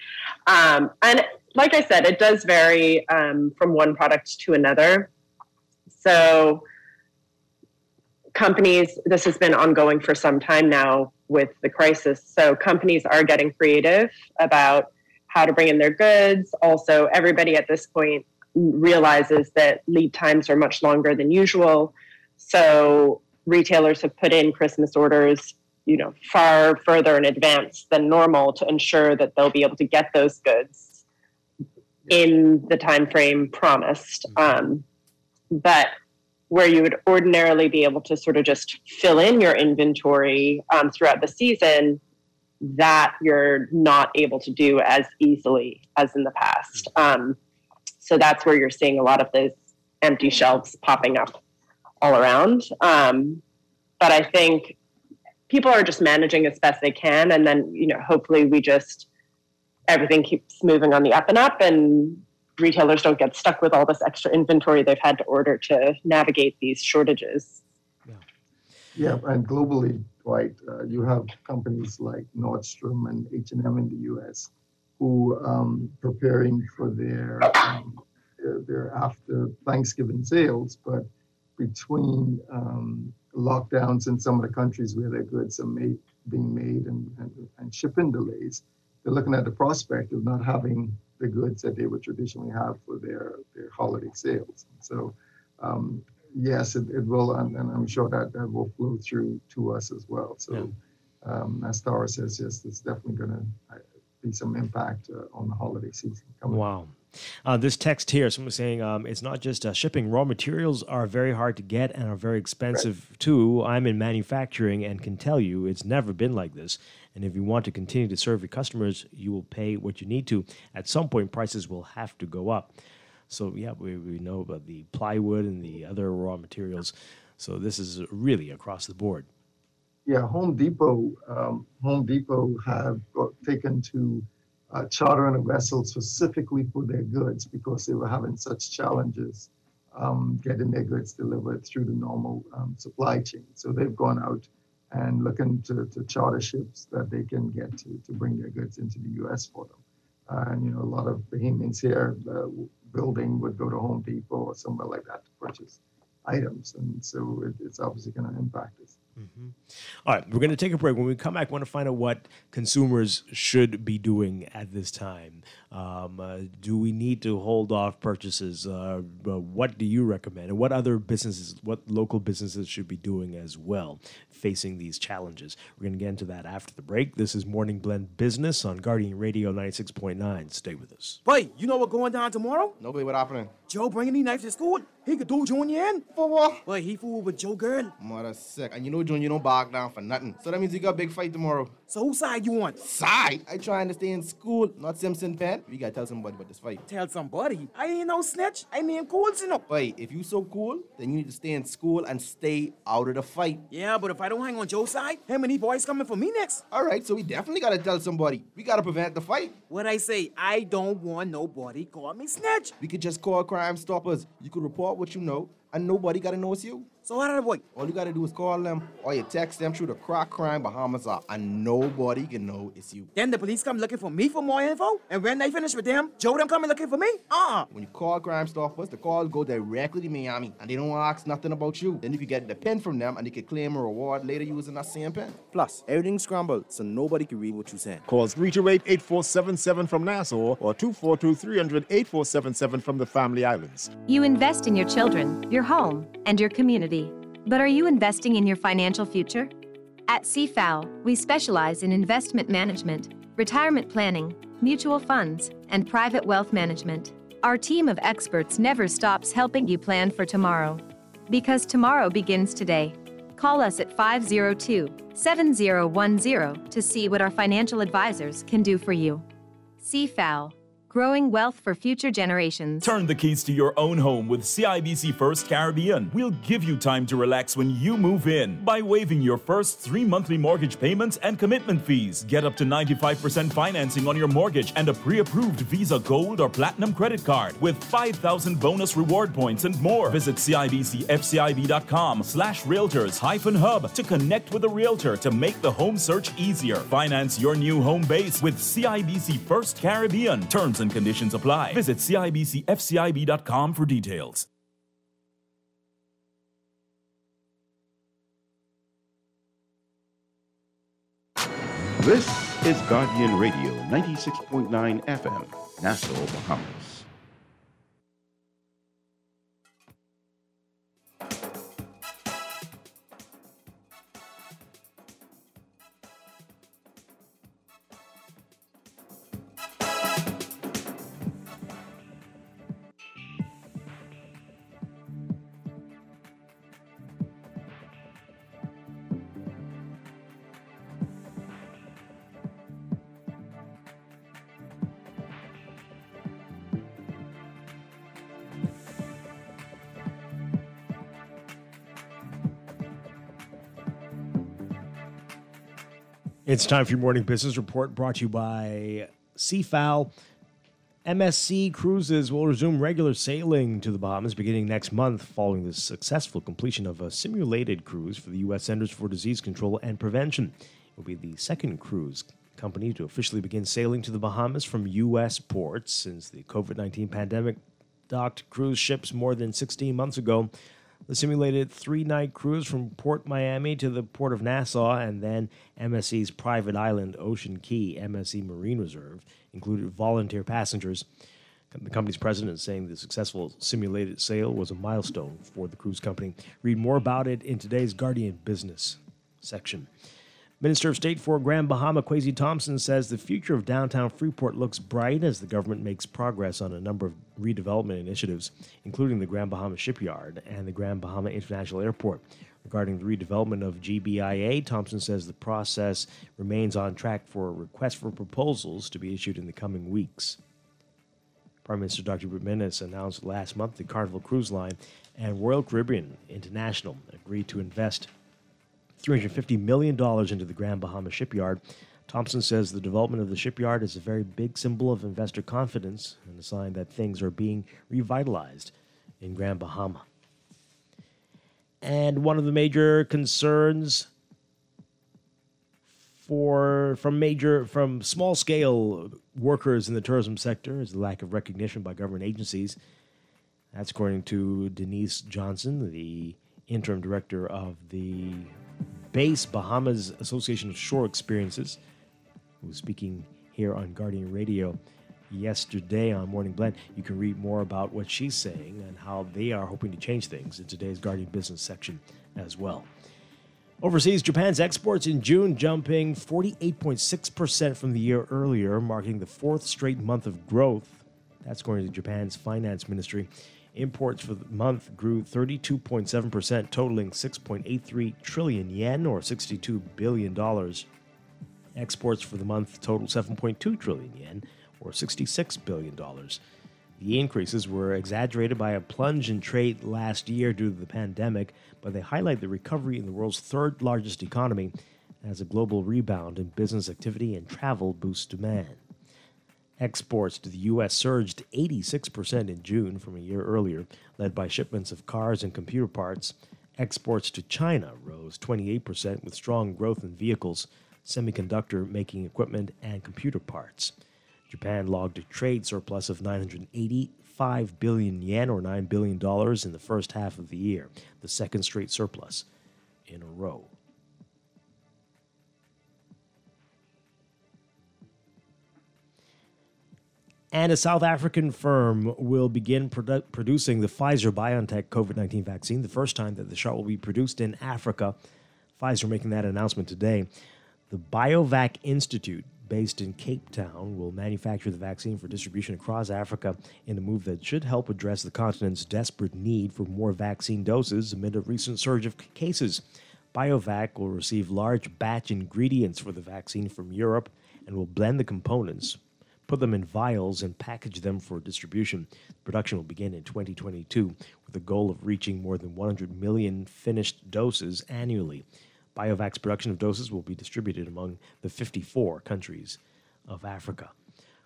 And like I said, it does vary from one product to another. So companies, this has been ongoing for some time now with the crisis. So companies are getting creative about how to bring in their goods. Also, everybody at this point realizes that lead times are much longer than usual. So retailers have put in Christmas orders, far further in advance than normal to ensure that they'll be able to get those goods in the time frame promised. But where you would ordinarily be able to sort of just fill in your inventory throughout the season, that you're not able to do as easily as in the past. So that's where you're seeing a lot of those empty shelves popping up all around. But I think people are just managing as best they can. And then, hopefully everything keeps moving on the up and up, and retailers don't get stuck with all this extra inventory they've had to order to navigate these shortages. Yeah, and globally, Dwight, you have companies like Nordstrom and H&M in the U.S. who preparing for their after Thanksgiving sales, but between lockdowns in some of the countries where their goods are being made and shipping delays, they're looking at the prospect of not having the goods that they would traditionally have for their holiday sales. So, yes, it will, and I'm sure that will flow through to us as well. So, as Tara says, yes, there's definitely going to be some impact on the holiday season coming. Wow. This text here, someone's saying it's not just shipping. Raw materials are very hard to get and are very expensive too. I'm in manufacturing and can tell you it's never been like this. And if you want to continue to serve your customers, you will pay what you need to. At some point, prices will have to go up. So, yeah, we know about the plywood and the other raw materials. So this is really across the board. Yeah, Home Depot have taken to chartering a vessel specifically for their goods because they were having such challenges getting their goods delivered through the normal supply chain. So they've gone out and looking to charter ships that they can get to bring their goods into the U.S. for them. And, a lot of Bahamians here building would go to Home Depot or somewhere like that to purchase items. And so it's obviously going to impact us. Mm-hmm. All right, we're going to take a break. When we come back, we want to find out what consumers should be doing at this time. Do we need to hold off purchases? What do you recommend? And what other businesses, what local businesses should be doing as well, facing these challenges? We're going to get into that after the break. This is Morning Blend Business on Guardian Radio 96.9. Stay with us. Wait, you know what's going down tomorrow? Nobody what happening? Joe bringing these knives to school? He could do Junior in. For what? Boy, he fooled with Joe girl. Mother sick. And you know Junior don't back down for nothing. So that means you got a big fight tomorrow. So whose side you want? Side? I trying to stay in school, not Simpson Pen. We gotta tell somebody about this fight. Tell somebody? I ain't no snitch. I mean cool, you know. Wait, if you so cool, then you need to stay in school and stay out of the fight. Yeah, but if I don't hang on Joe's side, how many boys coming for me next? All right, so we definitely gotta tell somebody. We gotta prevent the fight. What I say, I don't want nobody call me snitch. We could just call Crime Stoppers. You could report what you know, and nobody gotta know it's you. So how did I avoid? All you gotta do is call them, or you text them through the Crack Crime Bahamas app, and nobody can know it's you. Then the police come looking for me for more info, and when they finish with them, Joe them coming looking for me? When you call Crime Stoppers, the call go directly to Miami, and they don't ask nothing about you. Then you can get the pen from them, and you can claim a reward later using that same pen. Plus, everything's scrambled, so nobody can read what you're saying. Call 328-8477 from Nassau or 242-300-8477 from the Family Islands. You invest in your children, your home, and your community. But are you investing in your financial future? At CFAO, we specialize in investment management, retirement planning, mutual funds, and private wealth management. Our team of experts never stops helping you plan for tomorrow. Because tomorrow begins today. Call us at 502-7010 to see what our financial advisors can do for you. CFAO. Growing wealth for future generations. Turn the keys to your own home with CIBC First Caribbean. We'll give you time to relax when you move in by waiving your first 3 monthly mortgage payments and commitment fees. Get up to 95% financing on your mortgage and a pre-approved Visa Gold or Platinum credit card with 5,000 bonus reward points and more. Visit CIBCFCIB.com/realtors-hub to connect with a realtor to make the home search easier. Finance your new home base with CIBC First Caribbean. Terms and conditions apply. Visit CIBCFCIB.com for details. This is Guardian Radio 96.9 FM, Nassau, Bahamas. It's time for your morning business report brought to you by CFAO. MSC Cruises will resume regular sailing to the Bahamas beginning next month following the successful completion of a simulated cruise for the U.S. Centers for Disease Control and Prevention. It will be the second cruise company to officially begin sailing to the Bahamas from U.S. ports since the COVID-19 pandemic docked cruise ships more than 16 months ago. The simulated 3-night cruise from Port Miami to the Port of Nassau and then MSC's private island, Ocean Key, MSC Marine Reserve, included volunteer passengers. The company's president saying the successful simulated sail was a milestone for the cruise company. Read more about it in today's Guardian Business section. Minister of State for Grand Bahama, Kwesi Thompson, says the future of downtown Freeport looks bright as the government makes progress on a number of redevelopment initiatives, including the Grand Bahama Shipyard and the Grand Bahama International Airport. Regarding the redevelopment of GBIA, Thompson says the process remains on track for a request for proposals to be issued in the coming weeks. Prime Minister Dr. Jimenez announced last month the Carnival Cruise Line and Royal Caribbean International agreed to invest $350 million into the Grand Bahama Shipyard. Thompson says the development of the shipyard is a very big symbol of investor confidence and a sign that things are being revitalized in Grand Bahama. And one of the major concerns from small-scale workers in the tourism sector is the lack of recognition by government agencies. That's according to Denise Johnson, the interim director of the Base Bahamas Association of Shore Experiences, who was speaking here on Guardian Radio yesterday on Morning Blend. You can read more about what she's saying and how they are hoping to change things in today's Guardian Business section as well. Overseas, Japan's exports in June jumping 48.6% from the year earlier, marking the fourth straight month of growth. That's according to Japan's finance ministry. Imports for the month grew 32.7%, totaling 6.83 trillion yen, or $62 billion. Exports for the month totaled 7.2 trillion yen, or $66 billion. The increases were exaggerated by a plunge in trade last year due to the pandemic, but they highlight the recovery in the world's third largest economy as a global rebound in business activity and travel boosts demand. Exports to the U.S. surged 86% in June from a year earlier, led by shipments of cars and computer parts. Exports to China rose 28% with strong growth in vehicles, semiconductor making equipment, and computer parts. Japan logged a trade surplus of 985 billion yen, or $9 billion, in the first half of the year, the second straight surplus in a row. And a South African firm will begin producing the Pfizer-BioNTech COVID-19 vaccine, the first time that the shot will be produced in Africa. Pfizer making that announcement today. The BioVac Institute, based in Cape Town, will manufacture the vaccine for distribution across Africa in a move that should help address the continent's desperate need for more vaccine doses amid a recent surge of cases. BioVac will receive large batch ingredients for the vaccine from Europe and will blend the components, put them in vials, and package them for distribution. Production will begin in 2022 with the goal of reaching more than 100 million finished doses annually. BioVac's production of doses will be distributed among the 54 countries of Africa.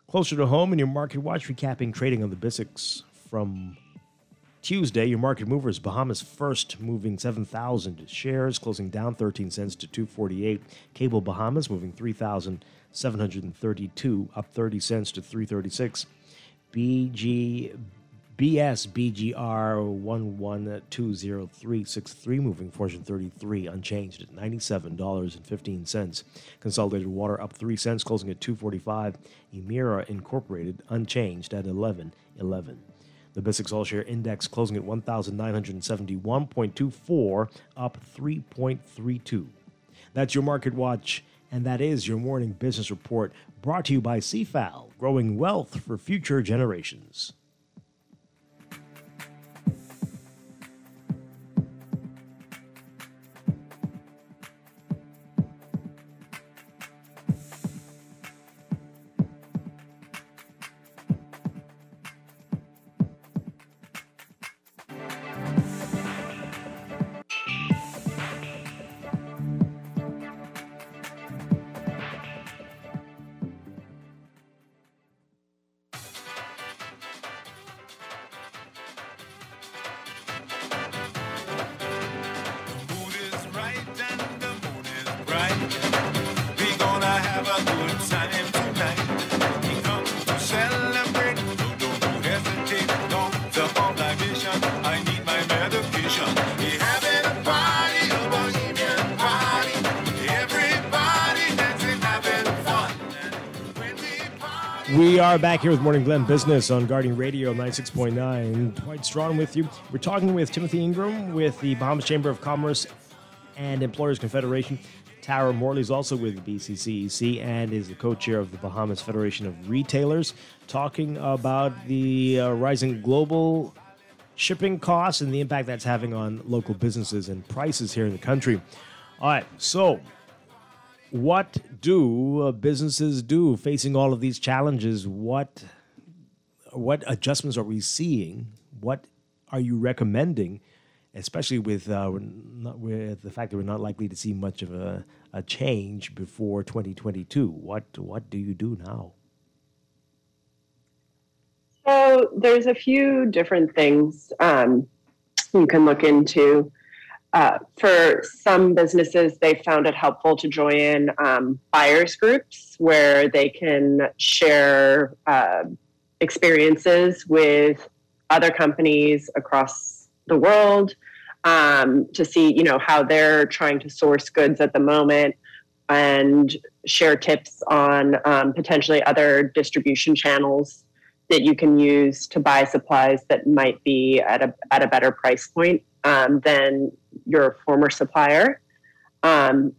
Closer to home in your Market Watch, recapping trading on the BISX from Tuesday. Your market movers: Bahamas First moving 7,000 shares, closing down 13 cents to 248. Cable Bahamas moving 3,732, up 30 cents to 336. BGR 1120363 moving 433, unchanged at $97.15. Consolidated Water up 3 cents, closing at 245. Emira Incorporated unchanged at 11.11. The BISX All-Share Index closing at 1,971.24, up 3.32. That's your Market Watch, and that is your morning business report, brought to you by CFAL, growing wealth for future generations. We are back here with Morning Glen Business on Guardian Radio 96.9. Dwight Strachan with you. We're talking with Timothy Ingram with the Bahamas Chamber of Commerce and Employers Confederation. Tara Morley is also with BCCEC and is the co-chair of the Bahamas Federation of Retailers, talking about the rising global shipping costs and the impact that's having on local businesses and prices here in the country. All right, so what do businesses do facing all of these challenges? What adjustments are we seeing? What are you recommending, especially with the fact that we're not likely to see much of a change before 2022? What do you do now? So there's a few different things you can look into. For some businesses, they found it helpful to join buyers groups where they can share experiences with other companies across the world to see, how they're trying to source goods at the moment and share tips on potentially other distribution channels that you can use to buy supplies that might be at a better price point than your former supplier. So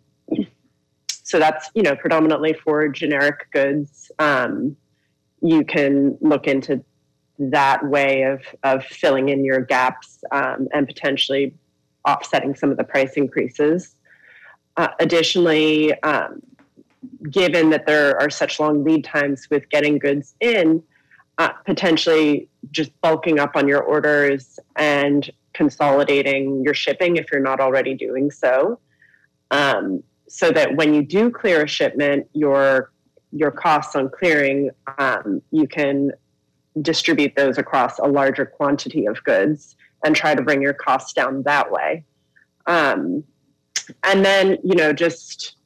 that's, predominantly for generic goods. You can look into that way of filling in your gaps and potentially offsetting some of the price increases. Additionally, given that there are such long lead times with getting goods in, potentially just bulking up on your orders and consolidating your shipping if you're not already doing so. So that when you do clear a shipment, your costs on clearing, you can distribute those across a larger quantity of goods and try to bring your costs down that way. And then, just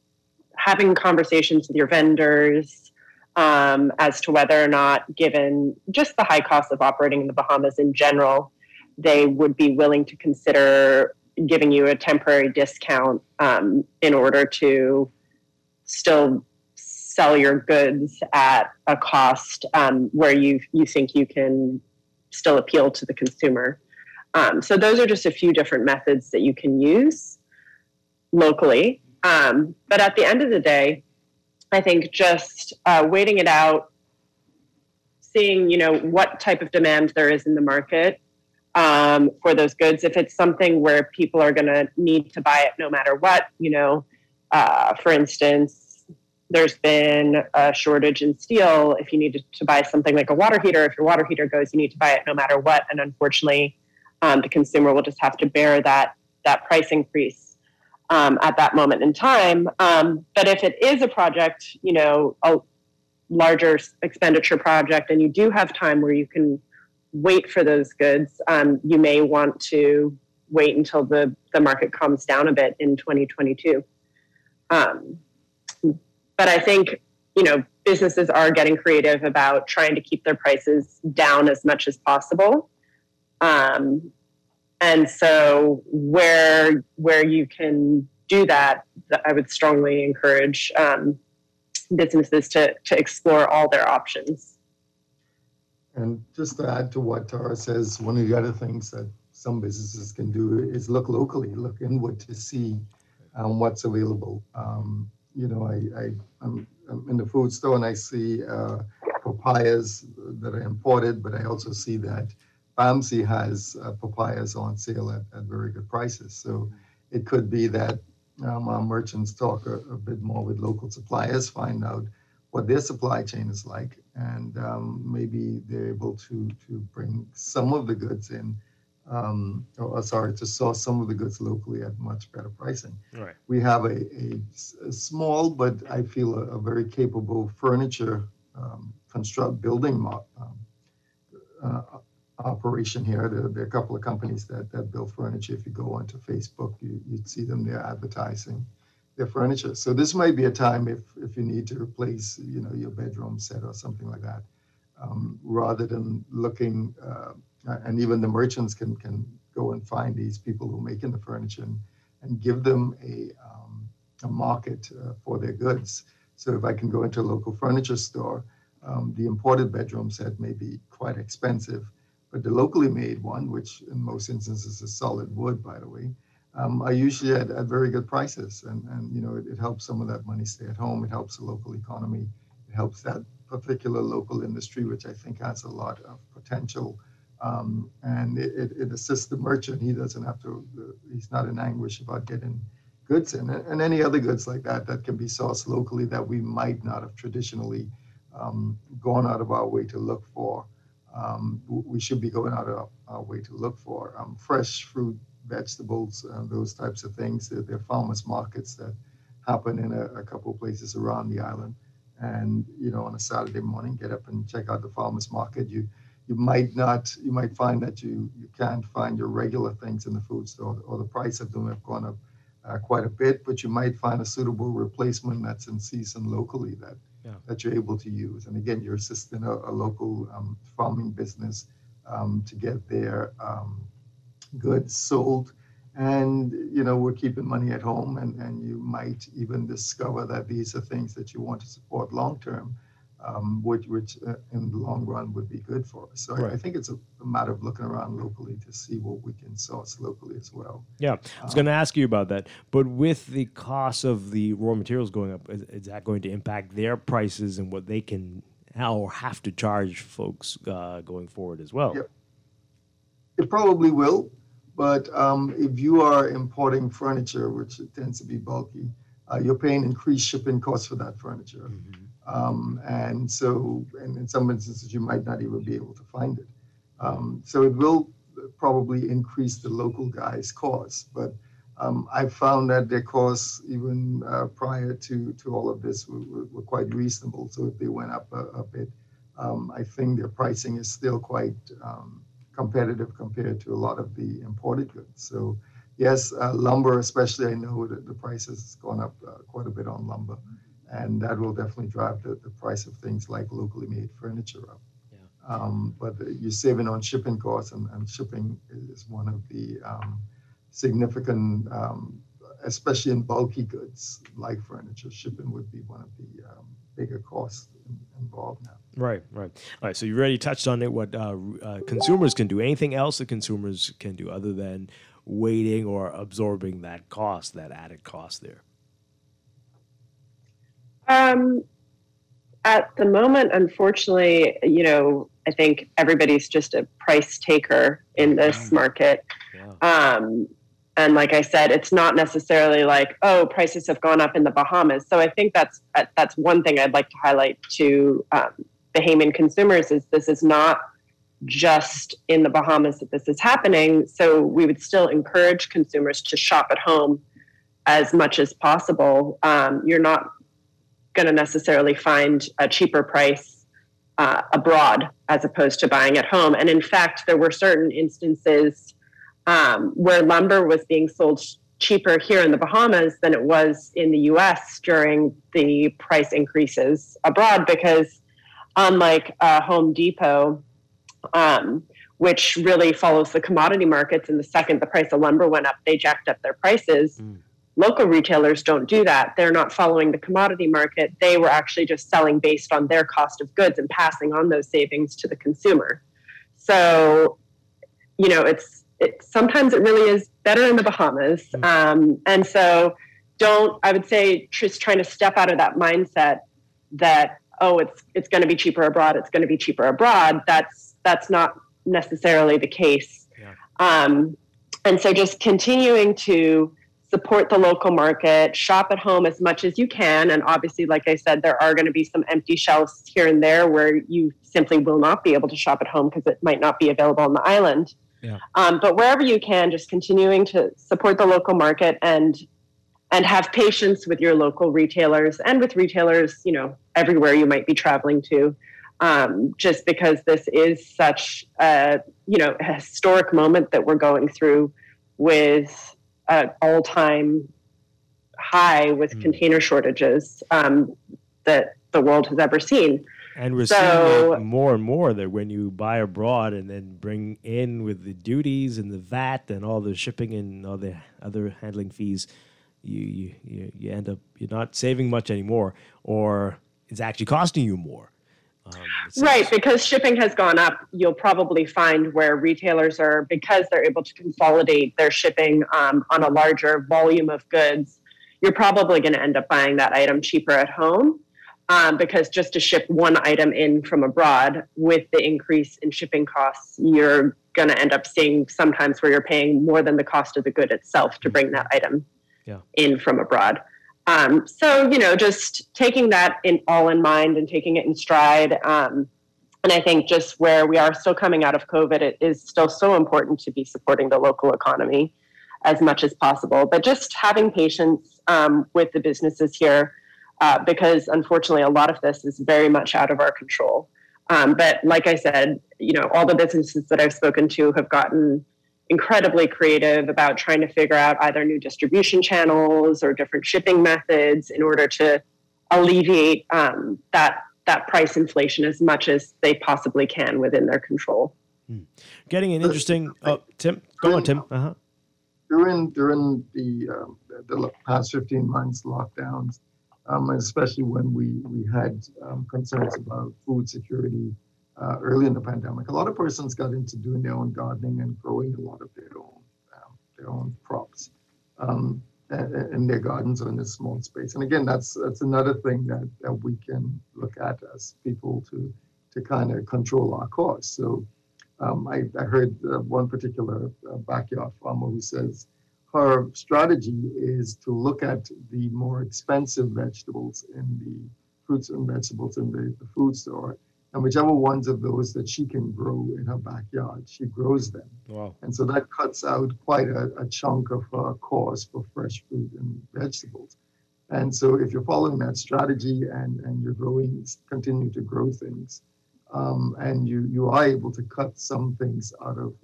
having conversations with your vendors as to whether or not, given just the high cost of operating in the Bahamas in general, they would be willing to consider giving you a temporary discount in order to still sell your goods at a cost where you think you can still appeal to the consumer. So those are just a few different methods that you can use locally. But at the end of the day, I think just waiting it out, seeing, what type of demand there is in the market for those goods. If it's something where people are going to need to buy it no matter what, for instance, there's been a shortage in steel. If you needed to buy something like a water heater, if your water heater goes, you need to buy it no matter what. And unfortunately, the consumer will just have to bear that price increase at that moment in time. But if it is a project, a larger expenditure project, and you do have time where you can wait for those goods, you may want to wait until the market calms down a bit in 2022. But I think, businesses are getting creative about trying to keep their prices down as much as possible. And so where you can do that, I would strongly encourage businesses to explore all their options. And just to add to what Tara says, one of the other things that some businesses can do is look locally, look inward to see what's available. I'm in the food store and I see papayas that are imported, but I also see that BAMSI has papayas on sale at very good prices. So it could be that our merchants talk a bit more with local suppliers, find out what their supply chain is like, and maybe they're able to bring some of the goods in, to source some of the goods locally at much better pricing. Right. We have a small, but I feel a very capable furniture building operation here. There are a couple of companies that build furniture. If you go onto Facebook, you'd see them there advertising their furniture. So this might be a time if you need to replace, your bedroom set or something like that, rather than looking, and even the merchants can go and find these people who are making the furniture and give them a market for their goods. So if I can go into a local furniture store, the imported bedroom set may be quite expensive, but the locally made one, which in most instances is solid wood, by the way, are usually at very good prices. And it helps some of that money stay at home. It helps the local economy. It helps that particular local industry, which I think has a lot of potential. And it assists the merchant. He doesn't have to, he's not in anguish about getting goods in. And any other goods like that can be sourced locally that we might not have traditionally gone out of our way to look for. We should be going out of our way to look for fresh fruit, vegetables, those types of things. There are farmers markets that happen in a couple of places around the island. And, on a Saturday morning, get up and check out the farmers market. You might find that you can't find your regular things in the food store, or the price of them have gone up quite a bit, but you might find a suitable replacement that's in season locally that you're able to use. And again, you're assisting a local farming business to get their goods sold. And, we're keeping money at home, and you might even discover that these are things that you want to support long-term, which in the long run would be good for us. So Right. I think it's a matter of looking around locally to see what we can source locally as well. Yeah, I was going to ask you about that. But with the cost of the raw materials going up, is that going to impact their prices and what they can or have to charge folks going forward as well. Yep. It probably will, but if you are importing furniture, which it tends to be bulky, you're paying increased shipping costs for that furniture. And so, and in some instances, you might not even be able to find it. So it will probably increase the local guys' costs, but I found that their costs, even prior to all of this, were quite reasonable. So if they went up a bit, I think their pricing is still quite competitive compared to a lot of the imported goods. So yes, lumber especially, I know that the price has gone up quite a bit on lumber, and that will definitely drive the price of things like locally made furniture up. But you're saving on shipping costs, and shipping is one of the significant, especially in bulky goods like furniture, shipping would be one of the bigger costs involved now. Right. All right. So you already touched on it. What consumers can do? Anything else that consumers can do other than waiting or absorbing that cost, that added cost there? At the moment, unfortunately, I think everybody's just a price taker in this market. And like I said, it's not necessarily like, oh, prices have gone up in the Bahamas. So I think that's one thing I'd like to highlight to Bahamian consumers is this is not just in the Bahamas that this is happening. So we would still encourage consumers to shop at home as much as possible. You're not going to necessarily find a cheaper price abroad as opposed to buying at home. And in fact, there were certain instances where lumber was being sold cheaper here in the Bahamas than it was in the US during the price increases abroad, because unlike Home Depot, which really follows the commodity markets, and the second the price of lumber went up, they jacked up their prices. Local retailers don't do that. They're not following the commodity market. They were actually just selling based on their cost of goods and passing on those savings to the consumer. So, sometimes it really is better in the Bahamas. And so I would say just trying to step out of that mindset that, oh, it's going to be cheaper abroad. It's going to be cheaper abroad. That's not necessarily the case. And so just continuing to support the local market, shop at home as much as you can. And obviously, like I said, there are going to be some empty shelves here and there where you simply will not be able to shop at home because it might not be available on the island. But wherever you can, just continuing to support the local market and have patience with your local retailers and with retailers, everywhere you might be traveling to, just because this is such a historic moment that we're going through with an all-time high with container shortages that the world has ever seen. And we're seeing it more and more that when you buy abroad and then bring in with the duties and the VAT and all the shipping and all the other handling fees, you end up, you're not saving much anymore, or it's actually costing you more. Right, because shipping has gone up. You'll probably find where retailers are, because they're able to consolidate their shipping on a larger volume of goods, you're probably going to end up buying that item cheaper at home. Because just to ship one item in from abroad with the increase in shipping costs, you're going to end up seeing sometimes where you're paying more than the cost of the good itself to bring that item in from abroad. So, just taking that in mind and taking it in stride. And I think just where we are still coming out of COVID, it is still so important to be supporting the local economy as much as possible. But just having patience with the businesses here, because unfortunately a lot of this is very much out of our control. But like I said, all the businesses that I've spoken to have gotten incredibly creative about trying to figure out either new distribution channels or different shipping methods in order to alleviate that price inflation as much as they possibly can within their control. Getting an interesting... Tim? Go on, Tim. During the past 15 months lockdowns, especially when we had concerns about food security early in the pandemic, a lot of persons got into doing their own gardening and growing a lot of their own crops. in their gardens or in a small space. And again, that's another thing that we can look at as people to kind of control our costs. So I heard one particular backyard farmer who says her strategy is to look at the more expensive vegetables in the fruits and vegetables in the food store, and whichever ones of those that she can grow in her backyard, she grows them. Wow. And so that cuts out quite a chunk of her cost for fresh fruit and vegetables. And so if you're following that strategy and you're continue to grow things, and you are able to cut some things out of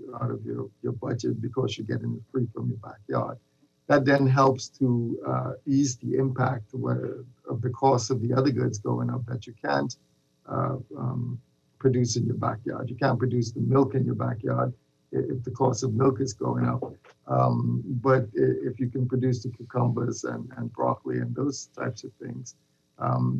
your budget because you're getting it free from your backyard, that then helps to ease the impact of the cost of the other goods going up that you can't produce in your backyard. You can't produce the milk in your backyard if the cost of milk is going up. But if you can produce the cucumbers and broccoli and those types of things,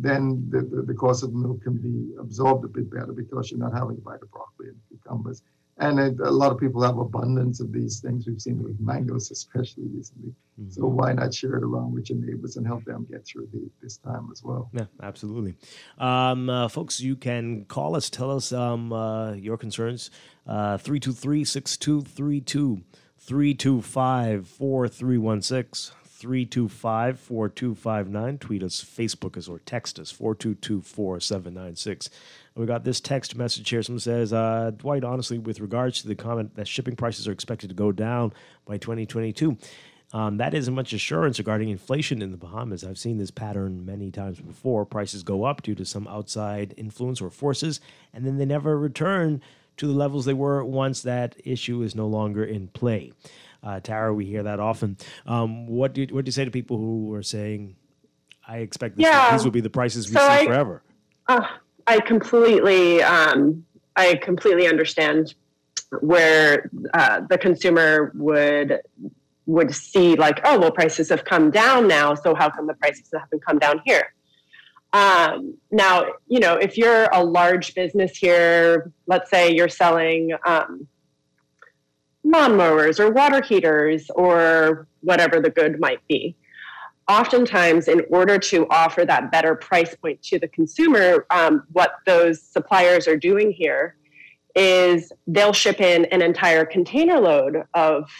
then the cost of milk can be absorbed a bit better because you're not having to buy the broccoli and cucumbers. And a lot of people have abundance of these things. We've seen it with mangoes, especially recently. Mm-hmm. So why not share it around with your neighbors and help them get through this time as well? Yeah, absolutely. Folks, you can call us, tell us your concerns. 323-6232, 325-4316. 325-4259. Tweet us, Facebook us, or text us, 422-4796. We got this text message here. Someone says, Dwight, honestly, with regards to the comment that shipping prices are expected to go down by 2022, that isn't much assurance regarding inflation in the Bahamas. I've seen this pattern many times before. Prices go up due to some outside influence or forces, and then they never return to the levels they were once that issue is no longer in play. Tara, we hear that often. What do you say to people who are saying, I expect these will be the prices we see forever? I completely understand where the consumer would see like, oh, well, prices have come down now, so how come the prices haven't come down here? Now, if you're a large business here, let's say you're selling lawnmowers or water heaters or whatever the good might be. Oftentimes, in order to offer that better price point to the consumer, what those suppliers are doing here is they'll ship in an entire container load of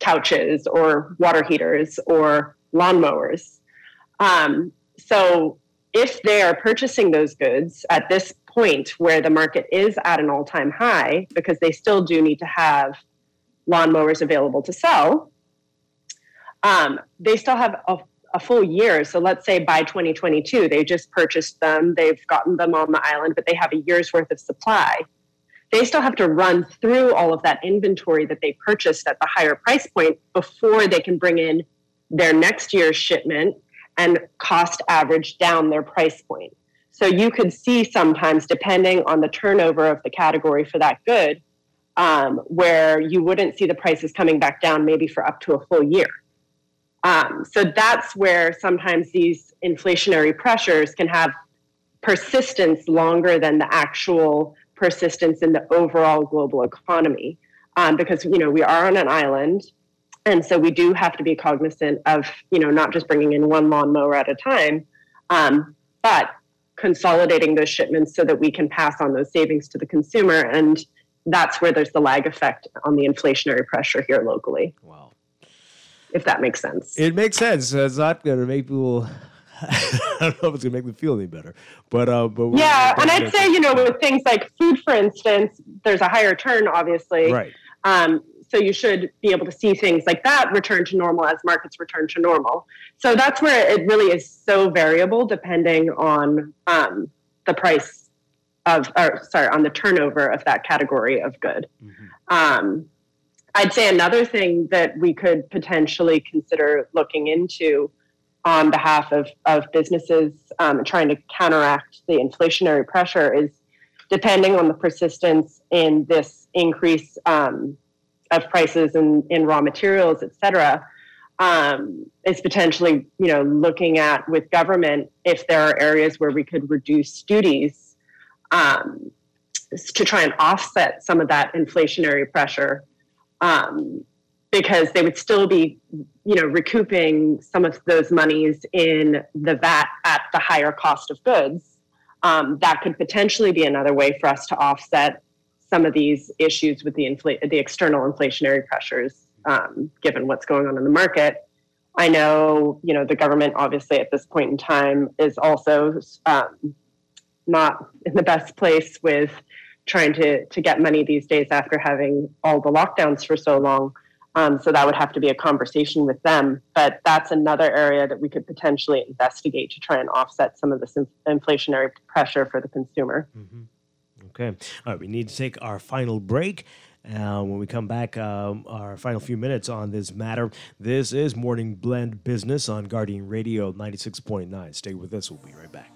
couches or water heaters or lawnmowers. So if they are purchasing those goods at this point where the market is at an all-time high, because they still do need to have lawnmowers available to sell, they still have a full year. So let's say by 2022, they just purchased them, they've gotten them on the island, but they have a year's worth of supply. They still have to run through all of that inventory that they purchased at the higher price point before they can bring in their next year's shipment and cost average down their price point. So you could see sometimes, depending on the turnover of the category for that good, where you wouldn't see the prices coming back down maybe for up to a full year. So that's where sometimes these inflationary pressures can have persistence longer than the actual persistence in the overall global economy. Because, we are on an island, and so we do have to be cognizant of, not just bringing in one lawnmower at a time, but consolidating those shipments so that we can pass on those savings to the consumer. And that's where there's the lag effect on the inflationary pressure here locally. Wow. If that makes sense. It makes sense. It's not going to make people... I don't know if it's going to make them feel any better. But yeah, and I'd say, with things like food, for instance, there's a higher turn, obviously. Right. So you should be able to see things like that return to normal as markets return to normal. So that's where it really is so variable depending on the price on the turnover of that category of good. Mm-hmm. I'd say another thing that we could potentially consider looking into on behalf of businesses trying to counteract the inflationary pressure is, depending on the persistence in this increase of prices in raw materials, et cetera, is potentially, looking at with government if there are areas where we could reduce duties to try and offset some of that inflationary pressure. because they would still be, recouping some of those monies in the VAT at the higher cost of goods. That could potentially be another way for us to offset some of these issues with the external inflationary pressures, given what's going on in the market. I know, the government obviously at this point in time is also not in the best place with trying to get money these days after having all the lockdowns for so long. So that would have to be a conversation with them. But that's another area that we could potentially investigate to try and offset some of this inflationary pressure for the consumer. Mm-hmm. Okay. All right. We need to take our final break. When we come back, our final few minutes on this matter. This is Morning Blend Business on Guardian Radio 96.9. Stay with us. We'll be right back.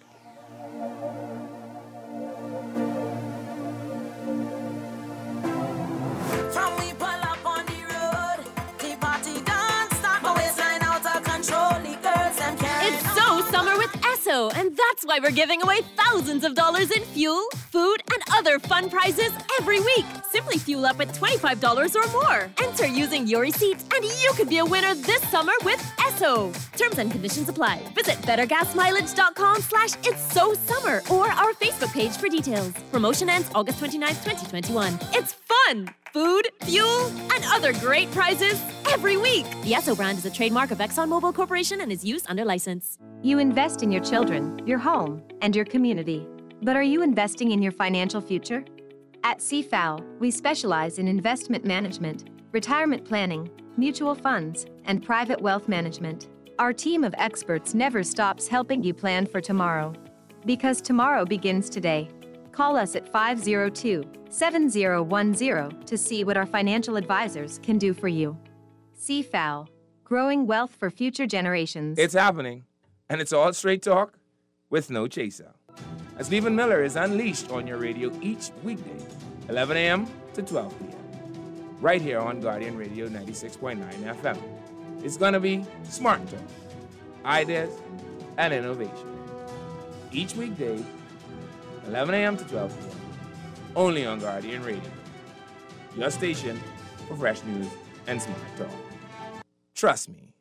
And that's why we're giving away thousands of dollars in fuel, food, and other fun prizes every week. Simply fuel up at $25 or more. Enter using your receipt, and you could be a winner this summer with Esso. Terms and conditions apply. Visit bettergasmileage.com/its-so-summer or our Facebook page for details. Promotion ends August 29th, 2021. It's fun! Food, fuel, and other great prizes every week. The Esso brand is a trademark of ExxonMobil Corporation and is used under license. You invest in your children, your home, and your community. But are you investing in your financial future? At CFAL, we specialize in investment management, retirement planning, mutual funds, and private wealth management. Our team of experts never stops helping you plan for tomorrow. Because tomorrow begins today. Call us at 502-7010 to see what our financial advisors can do for you. CFAL, growing wealth for future generations. It's happening, and it's all straight talk with no chaser. As Stephen Miller is unleashed on your radio each weekday, 11 a.m. to 12 p.m. right here on Guardian Radio 96.9 FM. It's going to be smart talk, ideas, and innovation. Each weekday, 11 a.m. to 12 p.m. only on Guardian Radio, your station for fresh news and smart talk. Trust me,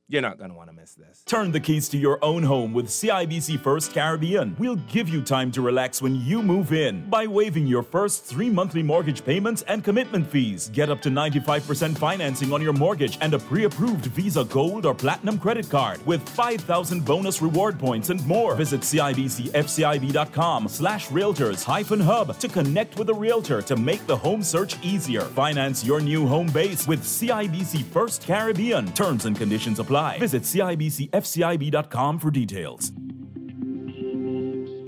you're not going to want to miss this. Turn the keys to your own home with CIBC First Caribbean. We'll give you time to relax when you move in by waiving your first 3 monthly mortgage payments and commitment fees. Get up to 95% financing on your mortgage and a pre-approved Visa Gold or Platinum credit card with 5,000 bonus reward points and more. Visit CIBCFCIB.com/realtors-hub to connect with a realtor to make the home search easier. Finance your new home base with CIBC First Caribbean. Terms and conditions apply. Visit CIBCFCIB.com for details.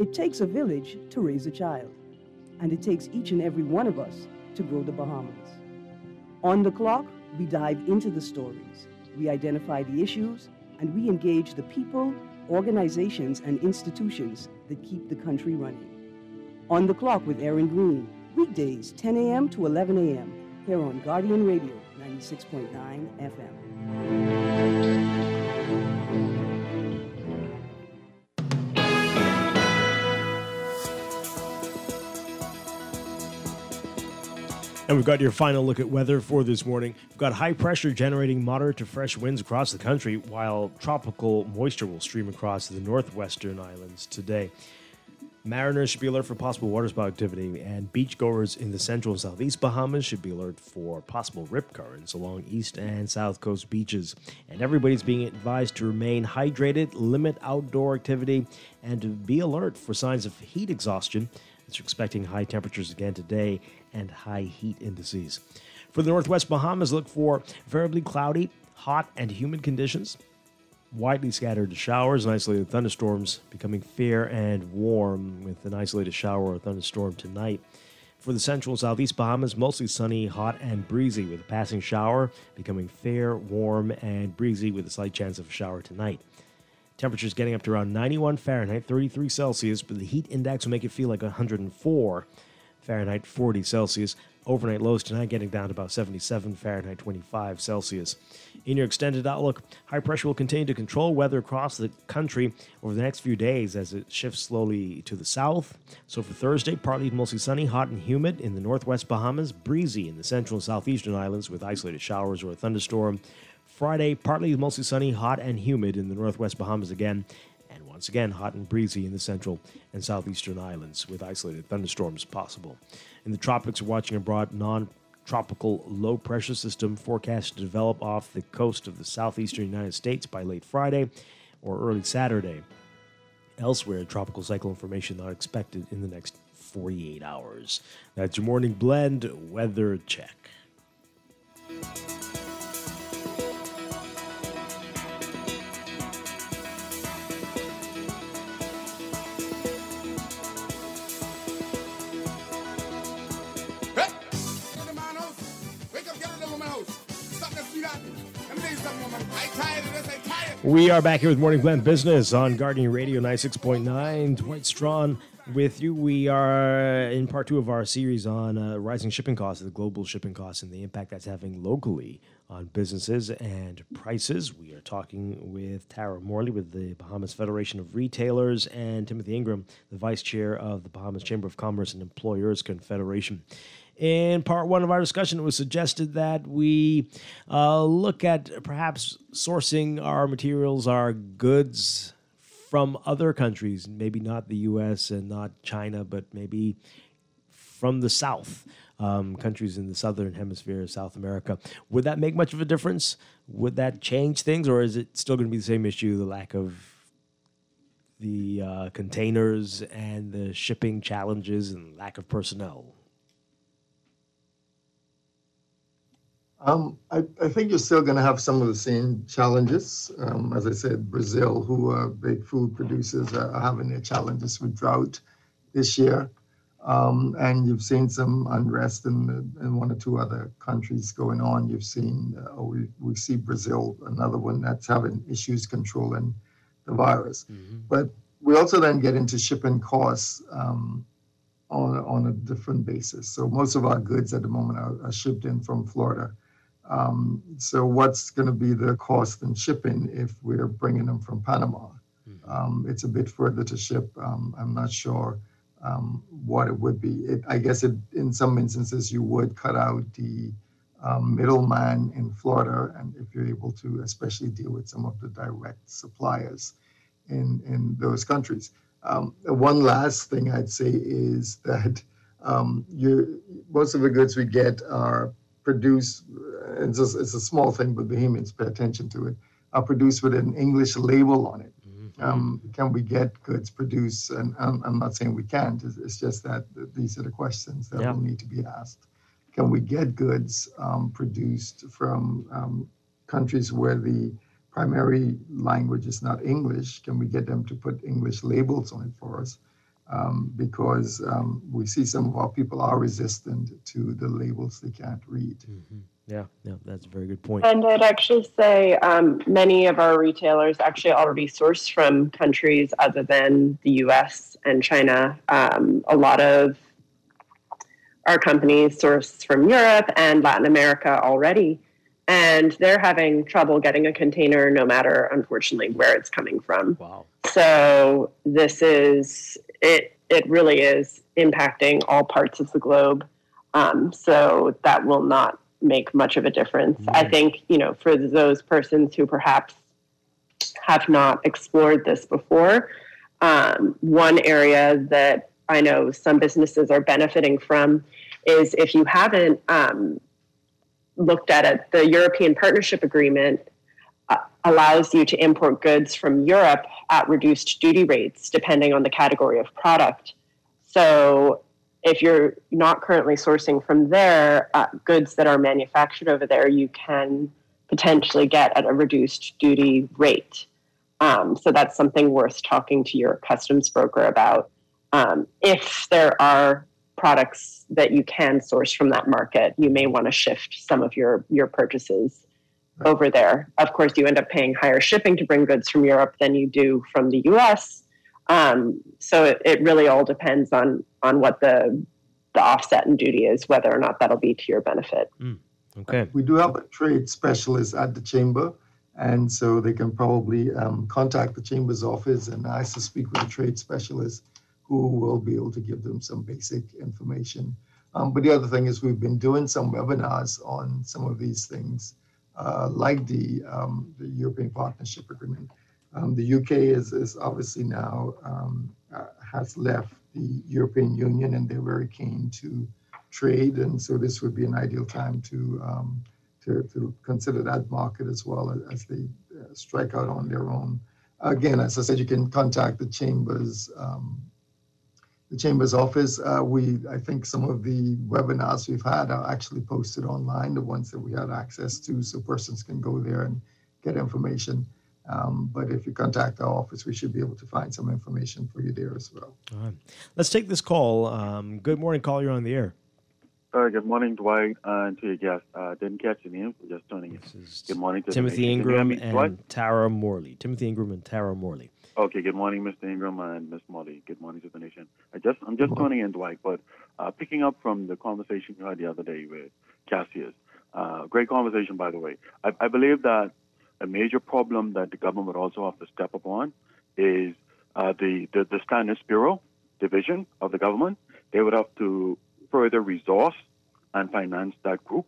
It takes a village to raise a child, and it takes each and every one of us to grow the Bahamas. On the clock, we dive into the stories, we identify the issues, and we engage the people, organizations, and institutions that keep the country running. On the Clock with Aaron Green, weekdays 10 a.m. to 11 a.m. here on Guardian Radio 96.9 FM. And we've got your final look at weather for this morning. We've got high pressure generating moderate to fresh winds across the country, while tropical moisture will stream across the northwestern islands today. Mariners should be alert for possible waterspout activity, and beachgoers in the central and southeast Bahamas should be alert for possible rip currents along east and south coast beaches. And everybody's being advised to remain hydrated, limit outdoor activity, and to be alert for signs of heat exhaustion. It's expecting high temperatures again today and high heat indices. For the northwest Bahamas, look for variably cloudy, hot, and humid conditions. Widely scattered showers and isolated thunderstorms becoming fair and warm with an isolated shower or thunderstorm tonight. For the central and southeast Bahamas, mostly sunny, hot, and breezy with a passing shower becoming fair, warm, and breezy with a slight chance of a shower tonight. Temperatures getting up to around 91 Fahrenheit, 33 Celsius, but the heat index will make it feel like 104. Fahrenheit 40 Celsius. Overnight lows tonight getting down to about 77 Fahrenheit 25 Celsius. In your extended outlook, high pressure will continue to control weather across the country over the next few days as it shifts slowly to the south. So for Thursday, partly to mostly sunny, hot and humid in the northwest Bahamas, breezy in the central and southeastern islands with isolated showers or a thunderstorm. Friday, partly to mostly sunny, hot and humid in the northwest Bahamas again. And once again, hot and breezy in the central and southeastern islands with isolated thunderstorms possible. In the tropics, we're watching a broad non-tropical low-pressure system forecast to develop off the coast of the southeastern United States by late Friday or early Saturday. Elsewhere, tropical cyclone formation not expected in the next 48 hours. That's your morning blend weather check. We are back here with Morning Blend Business on Guardian Radio 96.9. Dwight Strachan with you. We are in part 2 of our series on rising shipping costs, the global shipping costs, and the impact that's having locally on businesses and prices. We are talking with Tara Morley with the Bahamas Federation of Retailers and Timothy Ingram, the Vice Chair of the Bahamas Chamber of Commerce and Employers Confederation. In part 1 of our discussion, it was suggested that we look at perhaps sourcing our materials, our goods from other countries, maybe not the U.S. and not China, but maybe from the South, countries in the Southern Hemisphere, South America. Would that make much of a difference? Would that change things, or is it still going to be the same issue, the lack of the containers and the shipping challenges and lack of personnel? I think you're still going to have some of the same challenges. As I said, Brazil, who are big food producers, are having their challenges with drought this year. And you've seen some unrest in 1 or 2 other countries going on. You've seen, we see Brazil, another one that's having issues controlling the virus. Mm-hmm. But we also then get into shipping costs on a different basis. So most of our goods at the moment are shipped in from Florida. So what's going to be the cost in shipping if we're bringing them from Panama? Mm-hmm. It's a bit further to ship. I'm not sure what it would be. I guess in some instances you would cut out the middleman in Florida, and if you're able to especially deal with some of the direct suppliers in those countries. One last thing I'd say is that most of the goods we get are produced, it's a small thing, but Bahamians pay attention to it, are produced with an English label on it. Mm-hmm. Can we get goods produced? And I'm not saying we can't, it's just that these are the questions that will need to be asked. Can we get goods produced from countries where the primary language is not English? Can we get them to put English labels on it for us? Because we see some of our people are resistant to the labels they can't read. Mm-hmm. Yeah, that's a very good point. And I'd actually say many of our retailers actually already source from countries other than the U.S. and China. A lot of our companies source from Europe and Latin America already, and they're having trouble getting a container no matter, unfortunately, where it's coming from. Wow. So this is, it really is impacting all parts of the globe. So that will not make much of a difference. Mm-hmm. I think, for those persons who perhaps have not explored this before, one area that I know some businesses are benefiting from is if you haven't looked at it, the European Partnership Agreement allows you to import goods from Europe at reduced duty rates, depending on the category of product. So if you're not currently sourcing from there, goods that are manufactured over there, you can potentially get at a reduced duty rate. So that's something worth talking to your customs broker about. If there are products that you can source from that market, you may want to shift some of your purchases over there. Of course, you end up paying higher shipping to bring goods from Europe than you do from the U.S. So it really all depends on what the the offset in duty is, whether or not that'll be to your benefit. Okay. We do have a trade specialist at the chamber, and so they can probably contact the chamber's office and ask to speak with a trade specialist who will be able to give them some basic information. But the other thing is we've been doing some webinars on some of these things, like the European Partnership Agreement. The UK is obviously now has left the European Union, and they're very keen to trade, and so this would be an ideal time to consider that market as well as they strike out on their own. Again, as I said, you can contact the chamber's office. I think some of the webinars we've had are actually posted online, the ones that we had access to, so persons can go there and get information. But if you contact our office, we should be able to find some information for you there as well. All right. Let's take this call. Good morning, caller. You're on the air. Good morning, Dwight, and to your guest. Didn't catch your name, just tuning in. Good morning to Timothy the Ingram Dwight? and Tara Morley. Timothy Ingram and Tara Morley. Okay, good morning, Mr. Ingram and Ms. Morley. Good morning to the nation. I'm just tuning in, Dwight, but picking up from the conversation you had the other day with Cassius. Great conversation, by the way. I believe that a major problem that the government would also have to step up on is the Standards Bureau division of the government. They would have to further resource and finance that group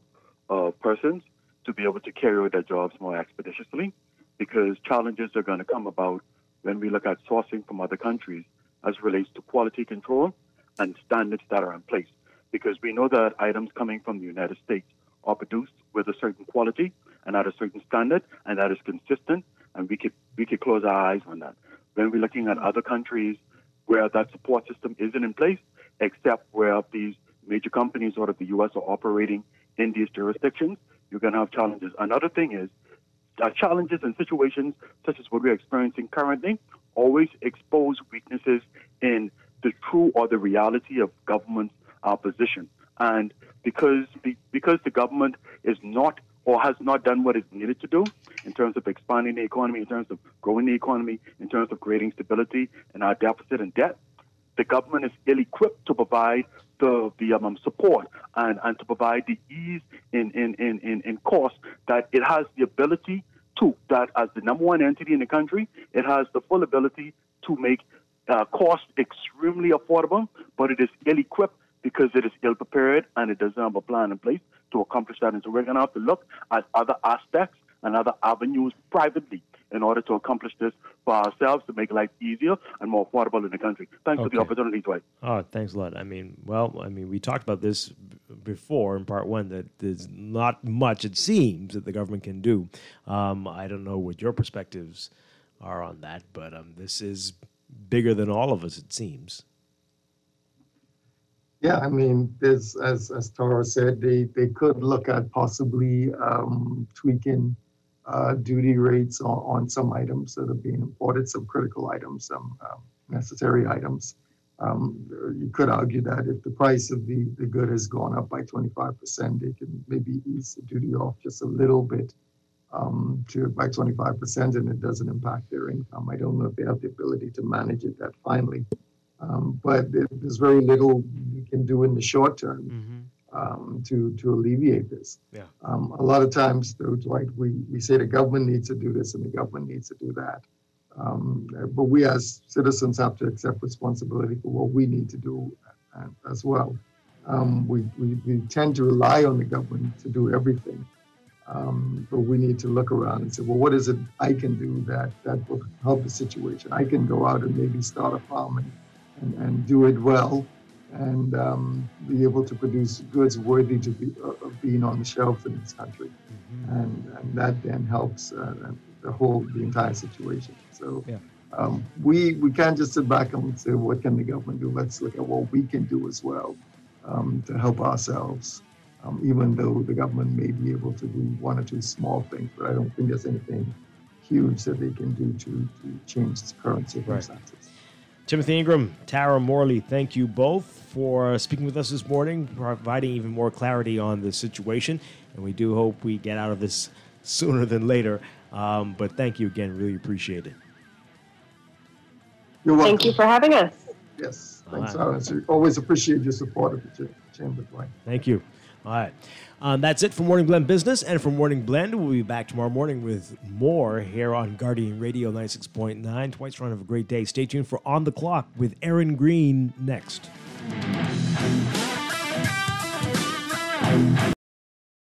of persons to be able to carry out their jobs more expeditiously, because challenges are going to come about when we look at sourcing from other countries as relates to quality control and standards that are in place. Because we know that items coming from the United States are produced with a certain quality and at a certain standard, and that is consistent, and we could close our eyes on that. When we're looking at other countries where that support system isn't in place, except where these major companies out of the U.S. are operating in these jurisdictions, you're going to have challenges. Another thing is challenges and situations such as what we're experiencing currently always expose weaknesses in the true or the reality of government's position. And because the government is not or has not done what it needed to do in terms of expanding the economy, in terms of growing the economy, in terms of creating stability in our deficit and debt, the government is ill-equipped to provide the support and to provide the ease in cost that it has the ability to, that as the number one entity in the country, it has the full ability to make cost extremely affordable, but it is ill-equipped because it is ill-prepared and it doesn't have a plan in place to accomplish that. And so we're going to have to look at other aspects and other avenues privately in order to accomplish this for ourselves, to make life easier and more affordable in the country. Thanks for the opportunity, Dwight. Oh, thanks a lot. We talked about this before in part one, that there's not much, it seems, that the government can do. I don't know what your perspectives are on that, but this is bigger than all of us, it seems. Yeah, there's, as Tara said, they could look at possibly tweaking duty rates on some items that are being imported, some critical items, some necessary items. You could argue that if the price of the good has gone up by 25%, they can maybe ease the duty off just a little bit by 25%, and it doesn't impact their income. I don't know if they have the ability to manage it that finely. But there's very little we can do in the short term to alleviate this. Yeah. A lot of times, though, Dwight, we say the government needs to do this and the government needs to do that. But we as citizens have to accept responsibility for what we need to do as well. We tend to rely on the government to do everything. But we need to look around and say, well, what is it I can do that will help the situation? I can go out and maybe start a farm and do it well and be able to produce goods worthy of being on the shelves in this country. And that then helps the entire situation. So we can't just sit back and say, what can the government do? Let's look at what we can do as well to help ourselves. Even though the government may be able to do one or two small things, but I don't think there's anything huge that they can do to change the current circumstances. Right. Timothy Ingram, Tara Morley, thank you both for speaking with us this morning, providing even more clarity on the situation, and we do hope we get out of this sooner than later. But thank you again, really appreciate it. You're welcome. Thank you for having us. Yes. Thanks, Alex. Always appreciate your support of the Chamber, Dwight. Thank you. All right. That's it for Morning Blend Business. And for Morning Blend, we'll be back tomorrow morning with more here on Guardian Radio 96.9. Dwight's trying to have a great day. Stay tuned for On the Clock with Aaron Green next.